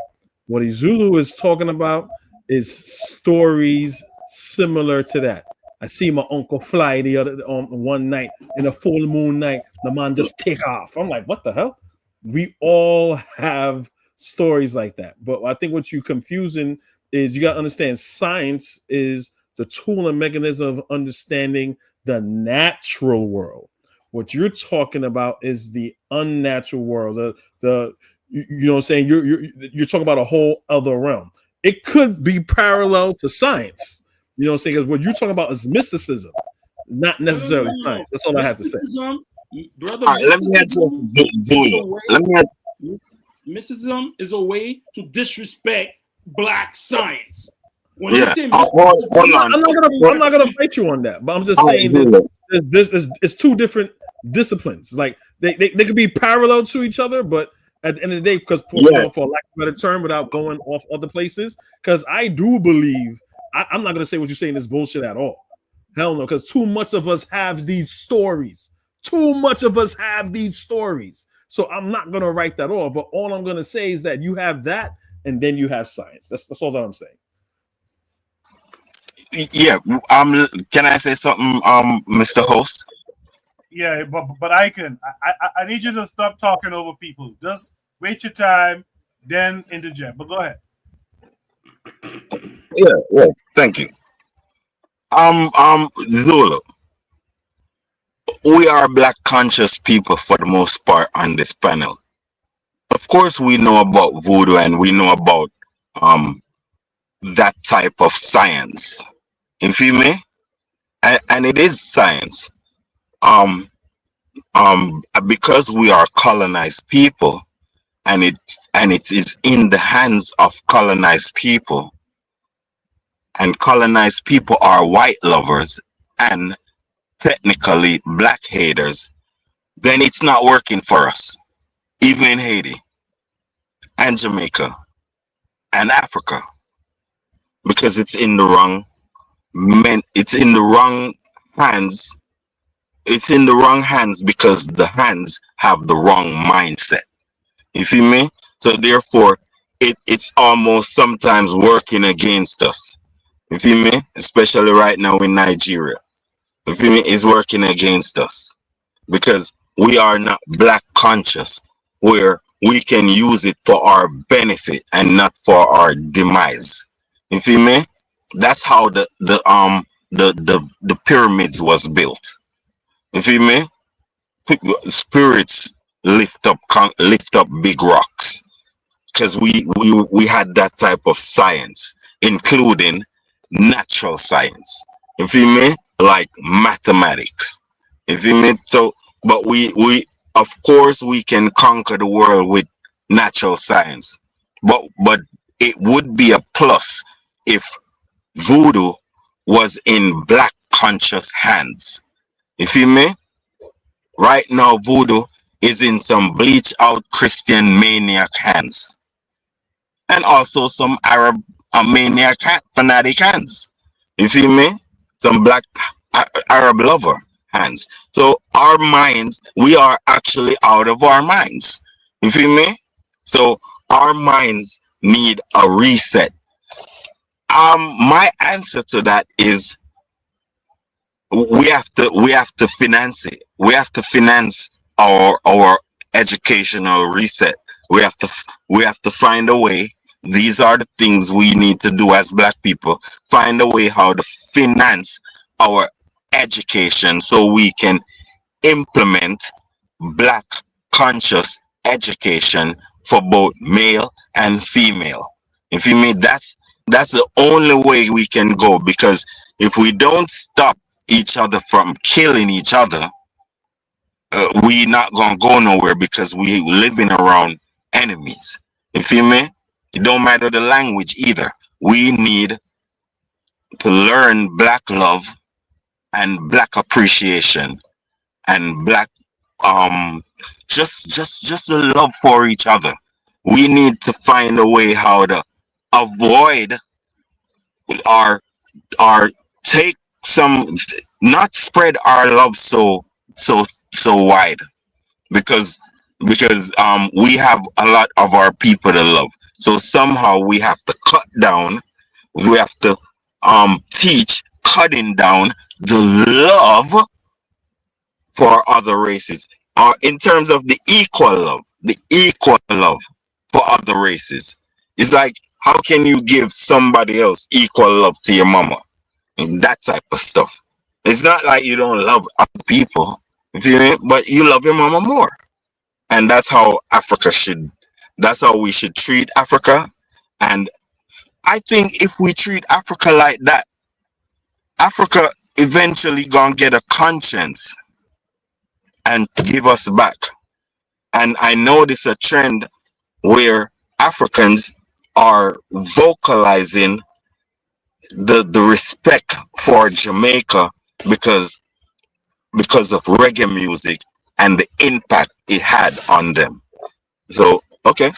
What Zulu is talking about is stories similar to that. I see my uncle fly the other one night in a full moon night. The man just take off. I'm like, what the hell? We all have stories like that. But I think what you're confusing is you got to understand science is the tool and mechanism of understanding the natural world. What you're talking about is the unnatural world. You know what I'm saying? You're talking about a whole other realm. It could be parallel to science. You know what I'm saying? Because what you're talking about is mysticism, not necessarily science. That's all I have to say. Brother, let me ask you, mysticism is a way to disrespect black science. When yeah. you say I'm not gonna fight you on that, but I'm just saying that it's two different disciplines. Like they could be parallel to each other, but at the end of the day, because for lack of a better term, without going off other places, because I do believe I'm not gonna say what you're saying is bullshit at all. Hell no, because too much of us have these stories. Too much of us have these stories. So I'm not gonna write that off. But all I'm gonna say is that you have that, and then you have science. That's all that I'm saying. Yeah. Can I say something, Mr. Host? Yeah, but I I need you to stop talking over people. Just wait your time, then interject. But go ahead. Yeah. Thank you. Zulu. We are black conscious people for the most part on this panel. Of course, we know about voodoo and we know about that type of science. You feel me? And it is science. Because we are colonized people, and and it is in the hands of colonized people, and colonized people are white lovers and technically black haters, then it's not working for us, even in Haiti and Jamaica and Africa, because it's in the wrong it's in the wrong hands. It's in the wrong hands because the hands have the wrong mindset. You feel me? So therefore, it's almost sometimes working against us. You feel me? Especially right now in Nigeria. You feel me? It's working against us because we are not black conscious, where we can use it for our benefit and not for our demise. You feel me? That's how the pyramids was built. You feel me? Spirits lift up big rocks because we had that type of science, including natural science. You feel me? Like mathematics. You feel me? So, but we of course we can conquer the world with natural science, but it would be a plus if voodoo was in black conscious hands. You feel me? Right now, voodoo is in some bleach out Christian maniac hands, and also some Arab maniac fanatic hands. You feel me? Some black Arab lover hands. So our minds, we are actually out of our minds. You feel me? So our minds need a reset. My answer to that is we have to finance it. We have to finance our educational reset. We have to find a way. These are the things we need to do as black people. Find a way how to finance our education so we can implement black conscious education for both male and female. You feel me? That's the only way we can go, because if we don't stop each other from killing each other, we not gonna go nowhere because we living around enemies. You feel me? It don't matter the language either. We need to learn black love and black appreciation and black just a love for each other. We need to find a way how to avoid our take some, not spread our love so wide, because we have a lot of our people to love. So somehow we have to cut down. We have to teach cutting down the love for other races, in terms of the equal love for other races. It's like, how can you give somebody else equal love to your mama? And that type of stuff. It's not like you don't love other people, you feel me? But you love your mama more. And that's how that's how we should treat Africa. And I think if we treat Africa like that, Africa eventually gonna get a conscience and give us back. And I notice a trend where Africans are vocalizing the respect for Jamaica because of reggae music and the impact it had on them. So, okay.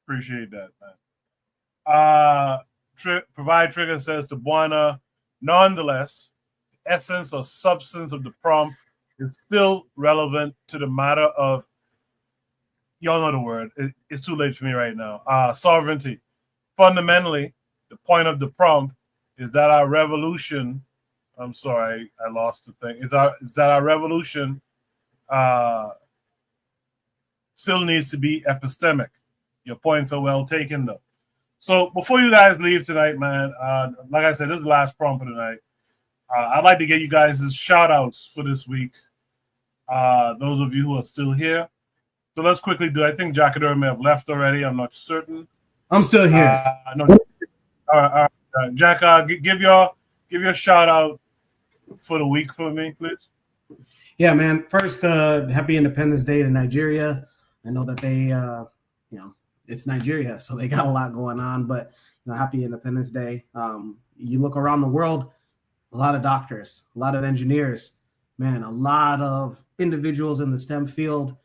Appreciate that, man. Provide Trigger says to Buana, nonetheless, the essence or substance of the prompt is still relevant to the matter of, y'all know the word, it's too late for me right now, sovereignty. Fundamentally, the point of the prompt is that our revolution, I'm sorry, I lost the thing, is that our revolution still needs to be epistemic. Your points are well taken, though. So before you guys leave tonight, man, like I said, this is the last prompt for tonight. I'd like to get you guys' shout outs for this week. Those of you who are still here. So let's quickly do. I think Jackador may have left already. I'm not certain. I'm still here. No. All right. Jack, give your shout out for the week for me, please. Yeah, man. First, happy Independence Day to Nigeria. I know that they, it's Nigeria, so they got a lot going on. But happy Independence Day. You look around the world, a lot of doctors, a lot of engineers, man, a lot of individuals in the STEM field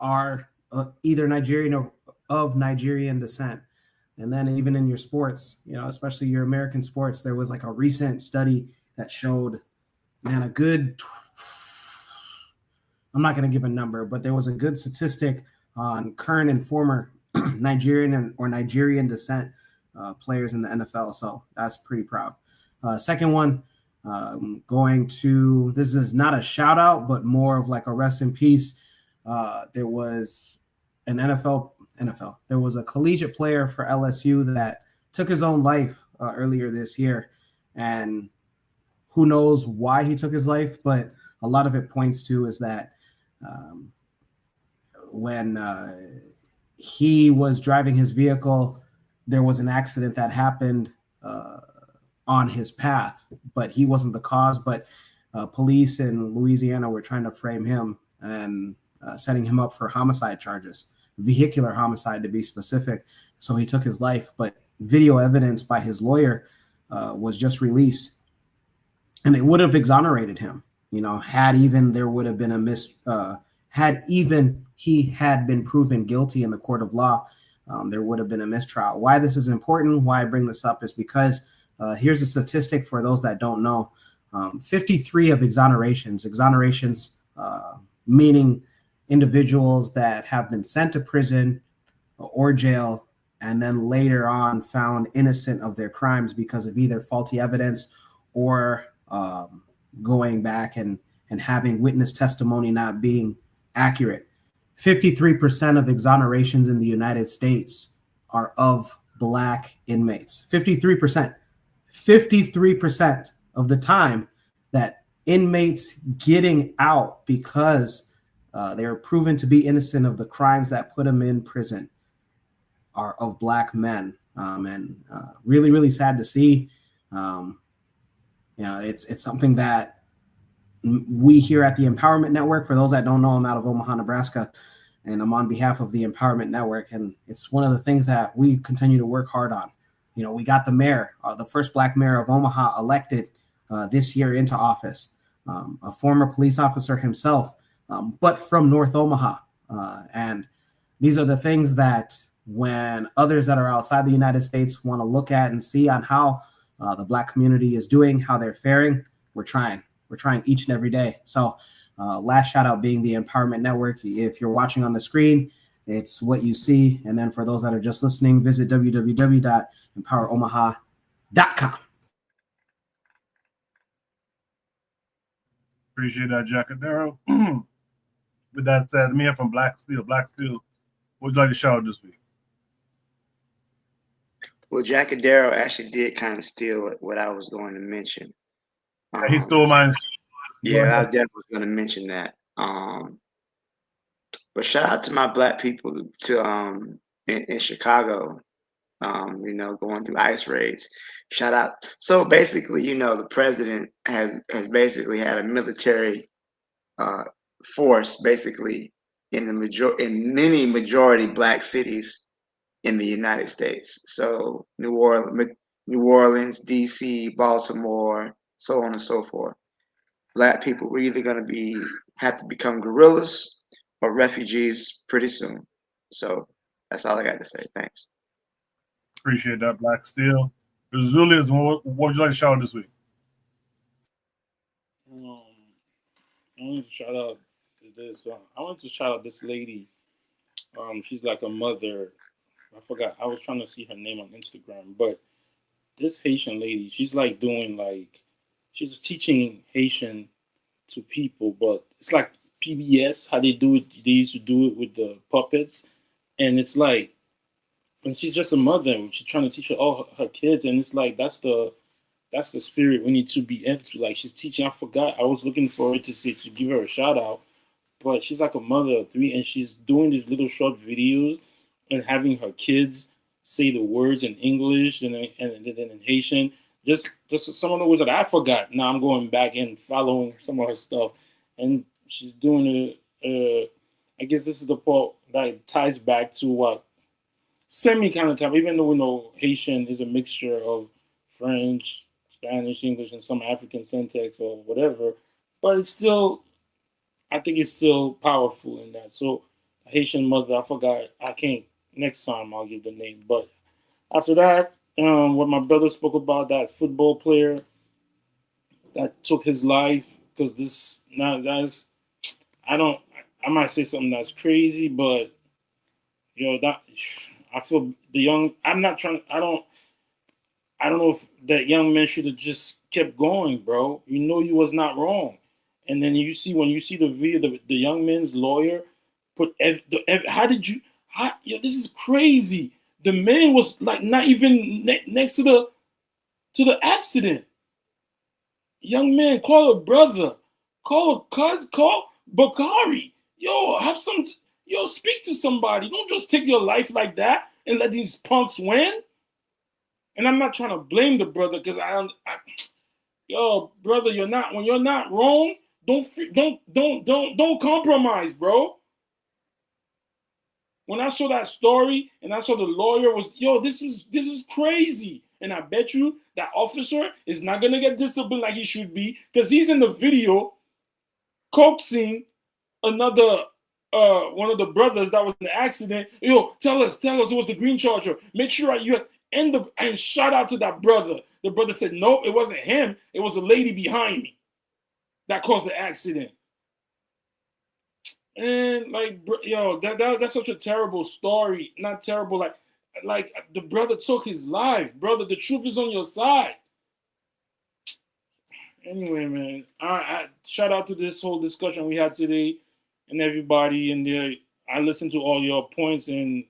are either Nigerian or of Nigerian descent. And then even in your sports, especially your American sports, there was like a recent study that showed, man, I'm not going to give a number, but there was a good statistic on current and former Nigerian or Nigerian descent players in the NFL. So that's pretty proud. Second one, this is not a shout out, but more of like a rest in peace. There was an there was a collegiate player for LSU that took his own life earlier this year. And who knows why he took his life, but a lot of it points to is that when he was driving his vehicle, there was an accident that happened on his path, but he wasn't the cause. But police in Louisiana were trying to frame him and setting him up for homicide charges, vehicular homicide to be specific. So he took his life, but video evidence by his lawyer was just released, and it would have exonerated him. Had even there would have been had even he had been proven guilty in the court of law, there would have been a mistrial. Why this is important, why I bring this up, is because here's a statistic for those that don't know. 53 of exonerations meaning individuals that have been sent to prison or jail and then later on found innocent of their crimes because of either faulty evidence or going back and having witness testimony not being accurate. 53% of exonerations in the United States are of Black inmates. 53%. 53% of the time that inmates getting out because they are proven to be innocent of the crimes that put them in prison are of Black men. And really, really sad to see. It's something that we here at the Empowerment Network, for those that don't know, I'm out of Omaha, Nebraska, and I'm on behalf of the Empowerment Network. And it's one of the things that we continue to work hard on. We got the mayor, the first Black mayor of Omaha elected this year into office, a former police officer himself, but from North Omaha. And these are the things that when others that are outside the United States want to look at and see on how the Black community is doing, how they're faring, we're trying each and every day. So last shout out being the Empowerment Network. If you're watching on the screen, it's what you see. And then for those that are just listening, visit www.empoweromaha.com. Appreciate that, Jackadero. With that said, me from Black Steel. What would you like to shout out this week? Well, Jackadero actually did kind of steal what I was going to mention. He stole mine. Yeah, I definitely was going to mention that. But shout out to my Black people in Chicago, going through ICE raids. Shout out. So basically, the president has basically had a military force basically in many majority Black cities in the United States. So New Orleans, DC, Baltimore, so on and so forth. Black people were either going to have to become guerrillas or refugees pretty soon. So that's all I got to say. Thanks. Appreciate that, Black Steel. Julius, what would you like to shout out this week? I wanted to shout out this. I want to shout out this lady. She's like a mother. I forgot. I was trying to see her name on Instagram, but this Haitian lady, she's like she's teaching Haitian to people, but it's like PBS, how they do it. They used to do it with the puppets, and it's like, and she's just a mother, and she's trying to teach all her kids, and it's like that's the spirit we need to be into. Like she's teaching. I forgot. I was looking for it to give her a shout out, but she's like a mother of 3, and she's doing these little short videos and having her kids say the words in English and then in Haitian. Just some of the words that I forgot. Now I'm going back and following some of her stuff, and she's doing it I guess this is the part that ties back to what semi kind of time, even though we know Haitian is a mixture of French, Spanish, English, and some African syntax or whatever, but it's still, I think it's still powerful in that. So Haitian mother, I forgot, I can't, next time I'll give the name. But after that, what my brother spoke about, that football player that took his life, because this, now that's, I might say something that's crazy, but that, I feel the young, I'm not trying, I don't know if that young man should have just kept going, bro. You know you was not wrong. And then when you see the video, the young man's lawyer put, how did you, this is crazy. The man was like not even next to the accident. Young man, call a brother, call a cousin, call Bakari. Speak to somebody. Don't just take your life like that and let these punks win. And I'm not trying to blame the brother because brother, when you're not wrong, don't compromise, bro. When I saw that story and I saw the lawyer was, this is crazy. And I bet you that officer is not gonna get disciplined like he should be because he's in the video coaxing another one of the brothers that was in the accident. Tell us it was the green charger. Make sure you and shout out to that brother. The brother said, nope, it wasn't him. It was the lady behind me that caused the accident. And that's such a terrible story. Not terrible, like the brother took his life. Brother, the truth is on your side. Anyway, man, I shout out to this whole discussion we had today and everybody in there. I listened to all your points and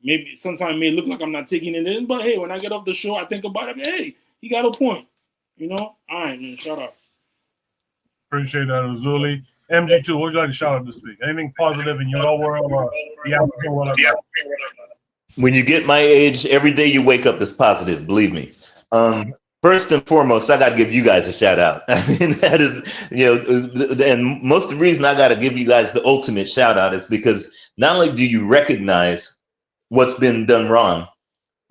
maybe sometimes it may look like I'm not taking it in, but hey, when I get off the show, I think about it. Hey, he got a point. All right, man, shout out. Appreciate that, Azuli. MG2, what would you like to shout out this week? Anything positive in your world or the African world? When you get my age, every day you wake up is positive, believe me. First and foremost, I got to give you guys a shout out. I mean, that is, and most of the reason I got to give you guys the ultimate shout out is because not only do you recognize what's been done wrong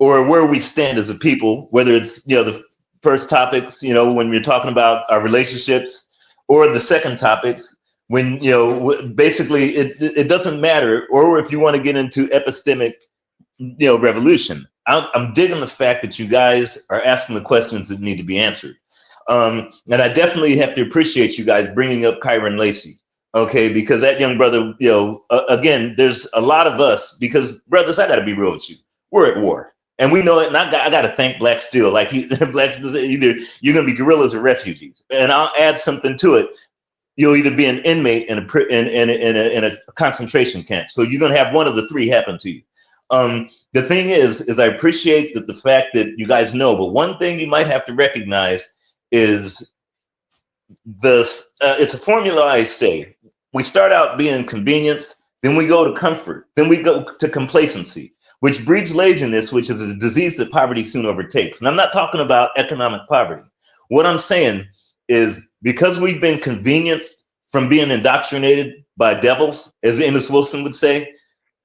or where we stand as a people, whether it's, the first topics, when we're talking about our relationships, or the second topics, when, basically it doesn't matter, or if you want to get into epistemic, revolution. I'm digging the fact that you guys are asking the questions that need to be answered. And I definitely have to appreciate you guys bringing up Kyron Lacey. Okay, because that young brother, again, there's a lot of us, because brothers, I got to be real with you. We're at war. And we know it, and I got to thank Black Steel. Like Black Steel, either you're going to be guerrillas or refugees. And I'll add something to it. You'll either be an inmate in a concentration camp. So you're going to have one of the three happen to you. The thing is I appreciate that the fact that you guys know, but one thing you might have to recognize is it's a formula I say. We start out being convenience, then we go to comfort, then we go to complacency, which breeds laziness, which is a disease that poverty soon overtakes. And I'm not talking about economic poverty. What I'm saying is because we've been convenienced from being indoctrinated by devils, as Amos Wilson would say,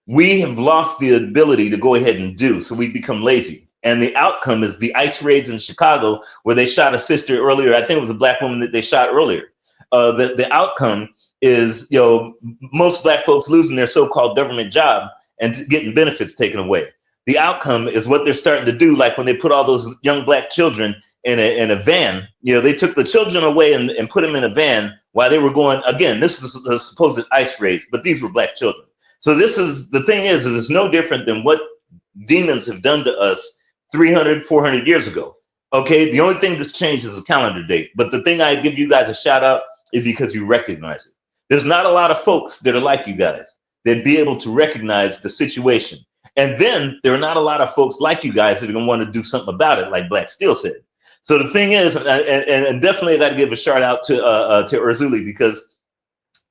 we have lost the ability to go ahead and do. So we become lazy. And the outcome is the ICE raids in Chicago, where they shot a sister earlier. I think it was a Black woman that they shot earlier. The outcome is, most Black folks losing their so-called government job and getting benefits taken away. The outcome is what they're starting to do, like when they put all those young Black children in a van. They took the children away and put them in a van while they were going, again, this is a supposed ICE raids, but these were Black children. So this is, the thing is it's no different than what demons have done to us 300, 400 years ago. Okay, the only thing that's changed is the calendar date. But the thing I give you guys a shout out is because you recognize it. There's not a lot of folks that are like you guys that be able to recognize the situation. And then there are not a lot of folks like you guys that are going to want to do something about it, like Black Steel said. So the thing is, and definitely I got to give a shout out to Erzuli, because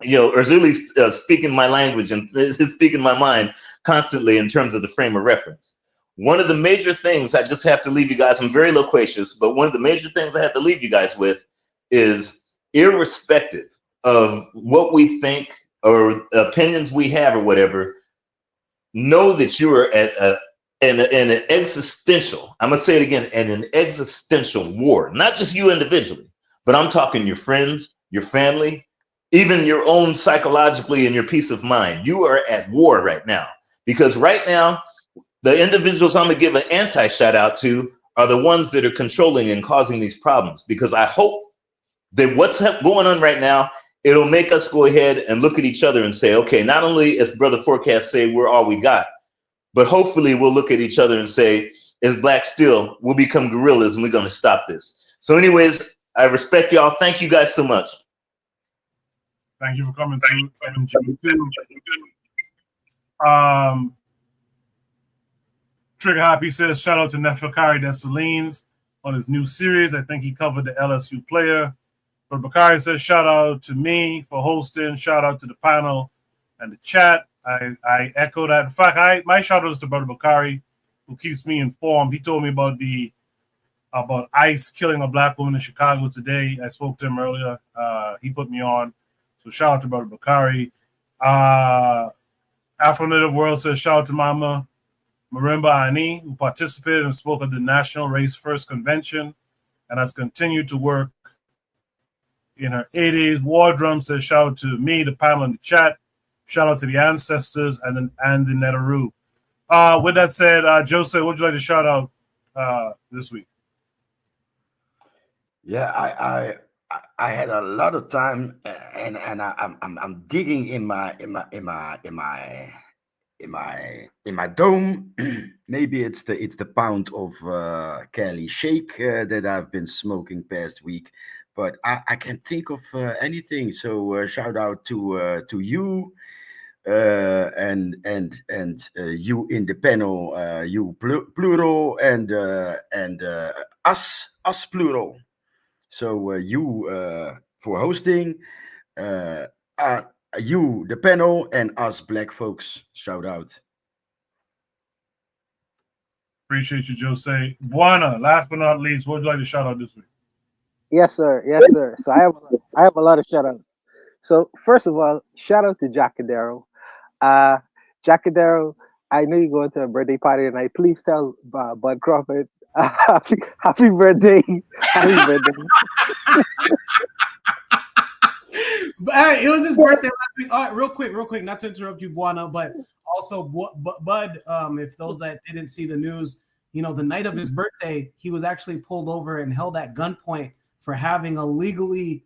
Erzuli's speaking my language and is speaking my mind constantly in terms of the frame of reference. One of the major things I just have to leave you guys, I'm very loquacious, but one of the major things I have to leave you guys with is, irrespective of what we think or opinions we have or whatever, know that you are at in an existential, I'm going to say it again, in an existential war, not just you individually, but I'm talking your friends, your family, even your own psychologically and your peace of mind. You are at war right now, because right now, the individuals I'm going to give an anti-shout out to are the ones that are controlling and causing these problems, because I hope that what's going on right now, it'll make us go ahead and look at each other and say, okay, not only as Brother Forecast say, we're all we got, but hopefully we'll look at each other and say, as Black Steel, we'll become gorillas and we're going to stop this. So anyways, I respect y'all. Thank you guys so much. Thank you for coming through. Trigger Happy says, shout out to Neferkari Dessalines on his new series. I think he covered the LSU player. But Bakari says, shout out to me for hosting. Shout out to the panel and the chat. I echo that. In fact, my shout out is to Brother Bakari, who keeps me informed. He told me about ICE killing a Black woman in Chicago today. I spoke to him earlier. He put me on. So shout out to Brother Bakari. Afro-Native World says, shout out to Mama Marimba Ani, who participated and spoke at the National Race First Convention and has continued to work in her 80s. War Drum says, shout out to me, the panel in the chat. Shout out to the ancestors and the Neteru. With that said, Joseph, what would you like to shout out this week? Yeah, I had a lot of time, and I'm digging in my dome. Maybe it's the pound of Cali Shake that I've been smoking past week, but I can't think of anything. So shout out to you. And you in the panel, you plural, and us plural. So you for hosting, you the panel, and us Black folks. Shout out. Appreciate you, Jose. Buana, last but not least, what would you like to shout out this week? Yes, sir. Yes, sir. So I have a lot of shout outs. So first of all, shout out to Jackadero. Jackadero, I know you're going to a birthday party tonight. Please tell Bud Crawford happy birthday. Happy birthday. But it was his birthday last week. All right, real quick, not to interrupt you, Buana, but also Bud, if those that didn't see the news, the night of his birthday, he was actually pulled over and held at gunpoint for having a legally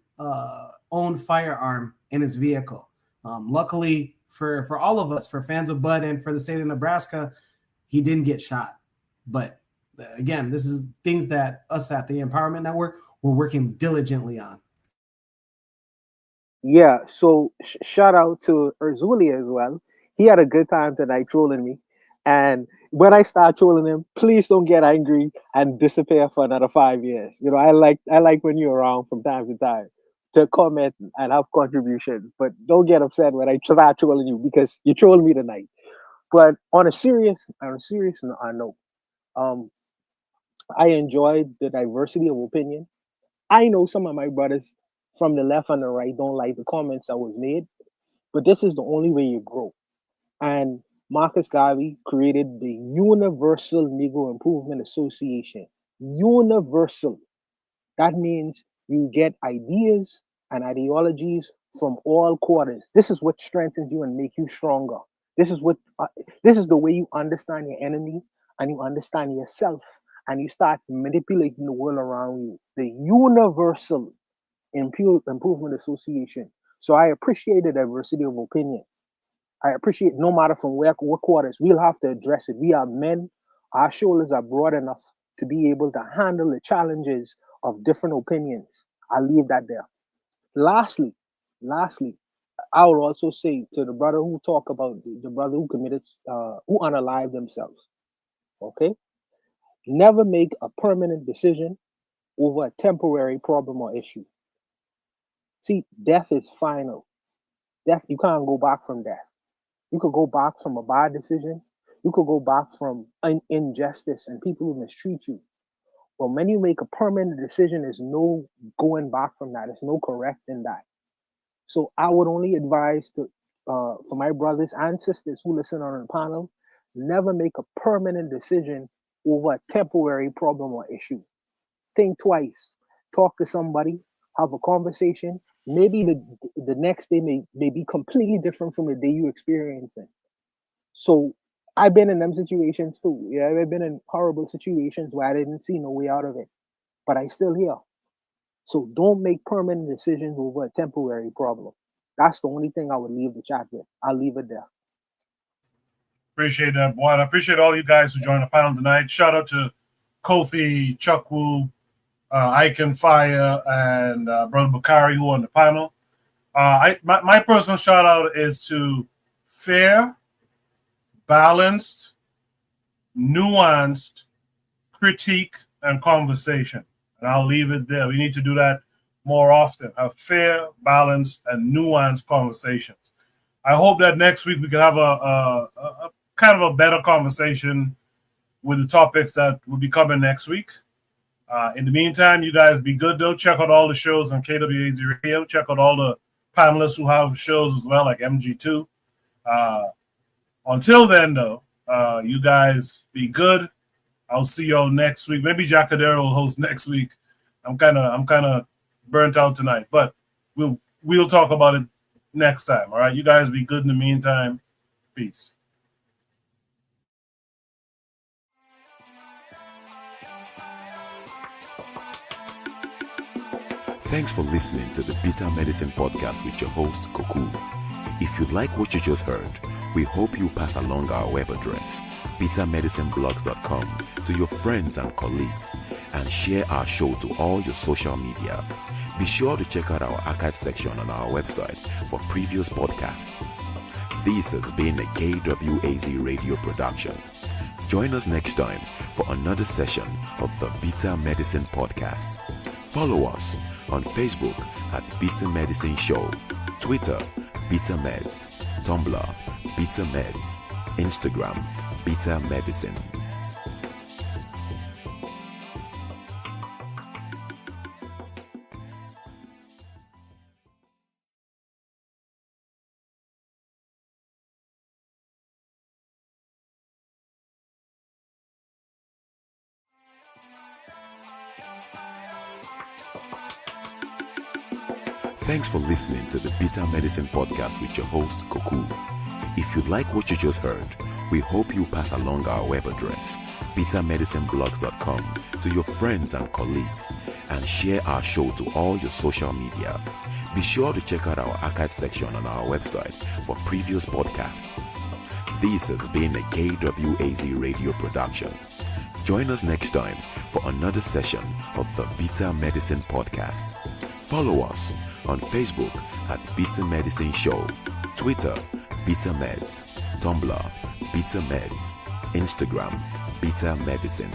owned firearm in his vehicle. Luckily for all of us, for fans of Bud and for the state of Nebraska, he didn't get shot. But again, this is things that us at the Empowerment Network, we're working diligently on. Yeah, so shout out to Erzuli as well. He had a good time tonight trolling me. And when I start trolling him, please don't get angry and disappear for another 5 years. I like when you're around from time to time to comment and have contributions. But don't get upset when I start trolling you, because you trolled me tonight. But on a serious note, I enjoyed the diversity of opinion. I know some of my brothers from the left and the right don't like the comments that was made, but this is the only way you grow. And Marcus Garvey created the Universal Negro Improvement Association. Universal. That means you get ideas and ideologies from all quarters. This is what strengthens you and make you stronger. This is the way you understand your enemy and you understand yourself, and you start manipulating the world around you. The Universal Improvement Association. So I appreciate the diversity of opinion. I appreciate, no matter from what quarters, we'll have to address it. We are men. Our shoulders are broad enough to be able to handle the challenges of different opinions. I'll leave that there. Lastly, I will also say to the brother who talk about the brother who committed, who unalived themselves. Okay, never make a permanent decision over a temporary problem or issue. See, death is final. Death, you can't go back from death. You could go back from a bad decision. You could go back from injustice and people who mistreat you. But when you make a permanent decision, there's no going back from that. There's no correcting that. So I would only advise to for my brothers and sisters who listen on the panel, never make a permanent decision over a temporary problem or issue. Think twice. Talk to somebody. Have a conversation. Maybe the next day may be completely different from the day you experience it. So I've been in them situations too. Yeah, I've been in horrible situations where I didn't see no way out of it, but I still here. So don't make permanent decisions over a temporary problem. That's the only thing I would leave the chat with. I'll leave it there. Appreciate that, boy. I appreciate all you guys who joined the panel tonight. Shout out to Kofi, Chuck Wu, Ike and Fire, and Brother Bakari who are on the panel. My personal shout out is to fair, balanced, nuanced critique and conversation. And I'll leave it there. We need to do that more often. Have fair, balanced, and nuanced conversations. I hope that next week we can have a kind of a better conversation with the topics that will be coming next week. In the meantime, you guys be good, though. Check out all the shows on KWAZ Radio. Check out all the panelists who have shows as well, like MG2. Until then, though, you guys be good. I'll see y'all next week. Maybe Jacadero will host next week. I'm kind of burnt out tonight, but we'll talk about it next time. All right, you guys be good in the meantime. Peace. Thanks for listening to the Bitter Medicine Podcast with your host, Koku. If you like what you just heard, we hope you pass along our web address, bittermedicineblogs.com, to your friends and colleagues, and share our show to all your social media. Be sure to check out our archive section on our website for previous podcasts. This has been a KWAZ radio production. Join us next time for another session of the Bitter Medicine Podcast. Follow us on Facebook at Bitter Medicine Show, Twitter, Bitter Meds, Tumblr, Bitter Meds, Instagram, Bitter Medicine. Thanks for listening to the Bitter Medicine Podcast with your host, Koku. If you like what you just heard, we hope you pass along our web address, bittermedicineblogs.com, to your friends and colleagues, and share our show to all your social media. Be sure to check out our archive section on our website for previous podcasts. This has been a KWAZ radio production. Join us next time for another session of the Bitter Medicine Podcast. Follow us on Facebook at Bitter Medicine Show, Twitter, Bitter Meds, Tumblr, Bitter Meds, Instagram, Bitter Medicine.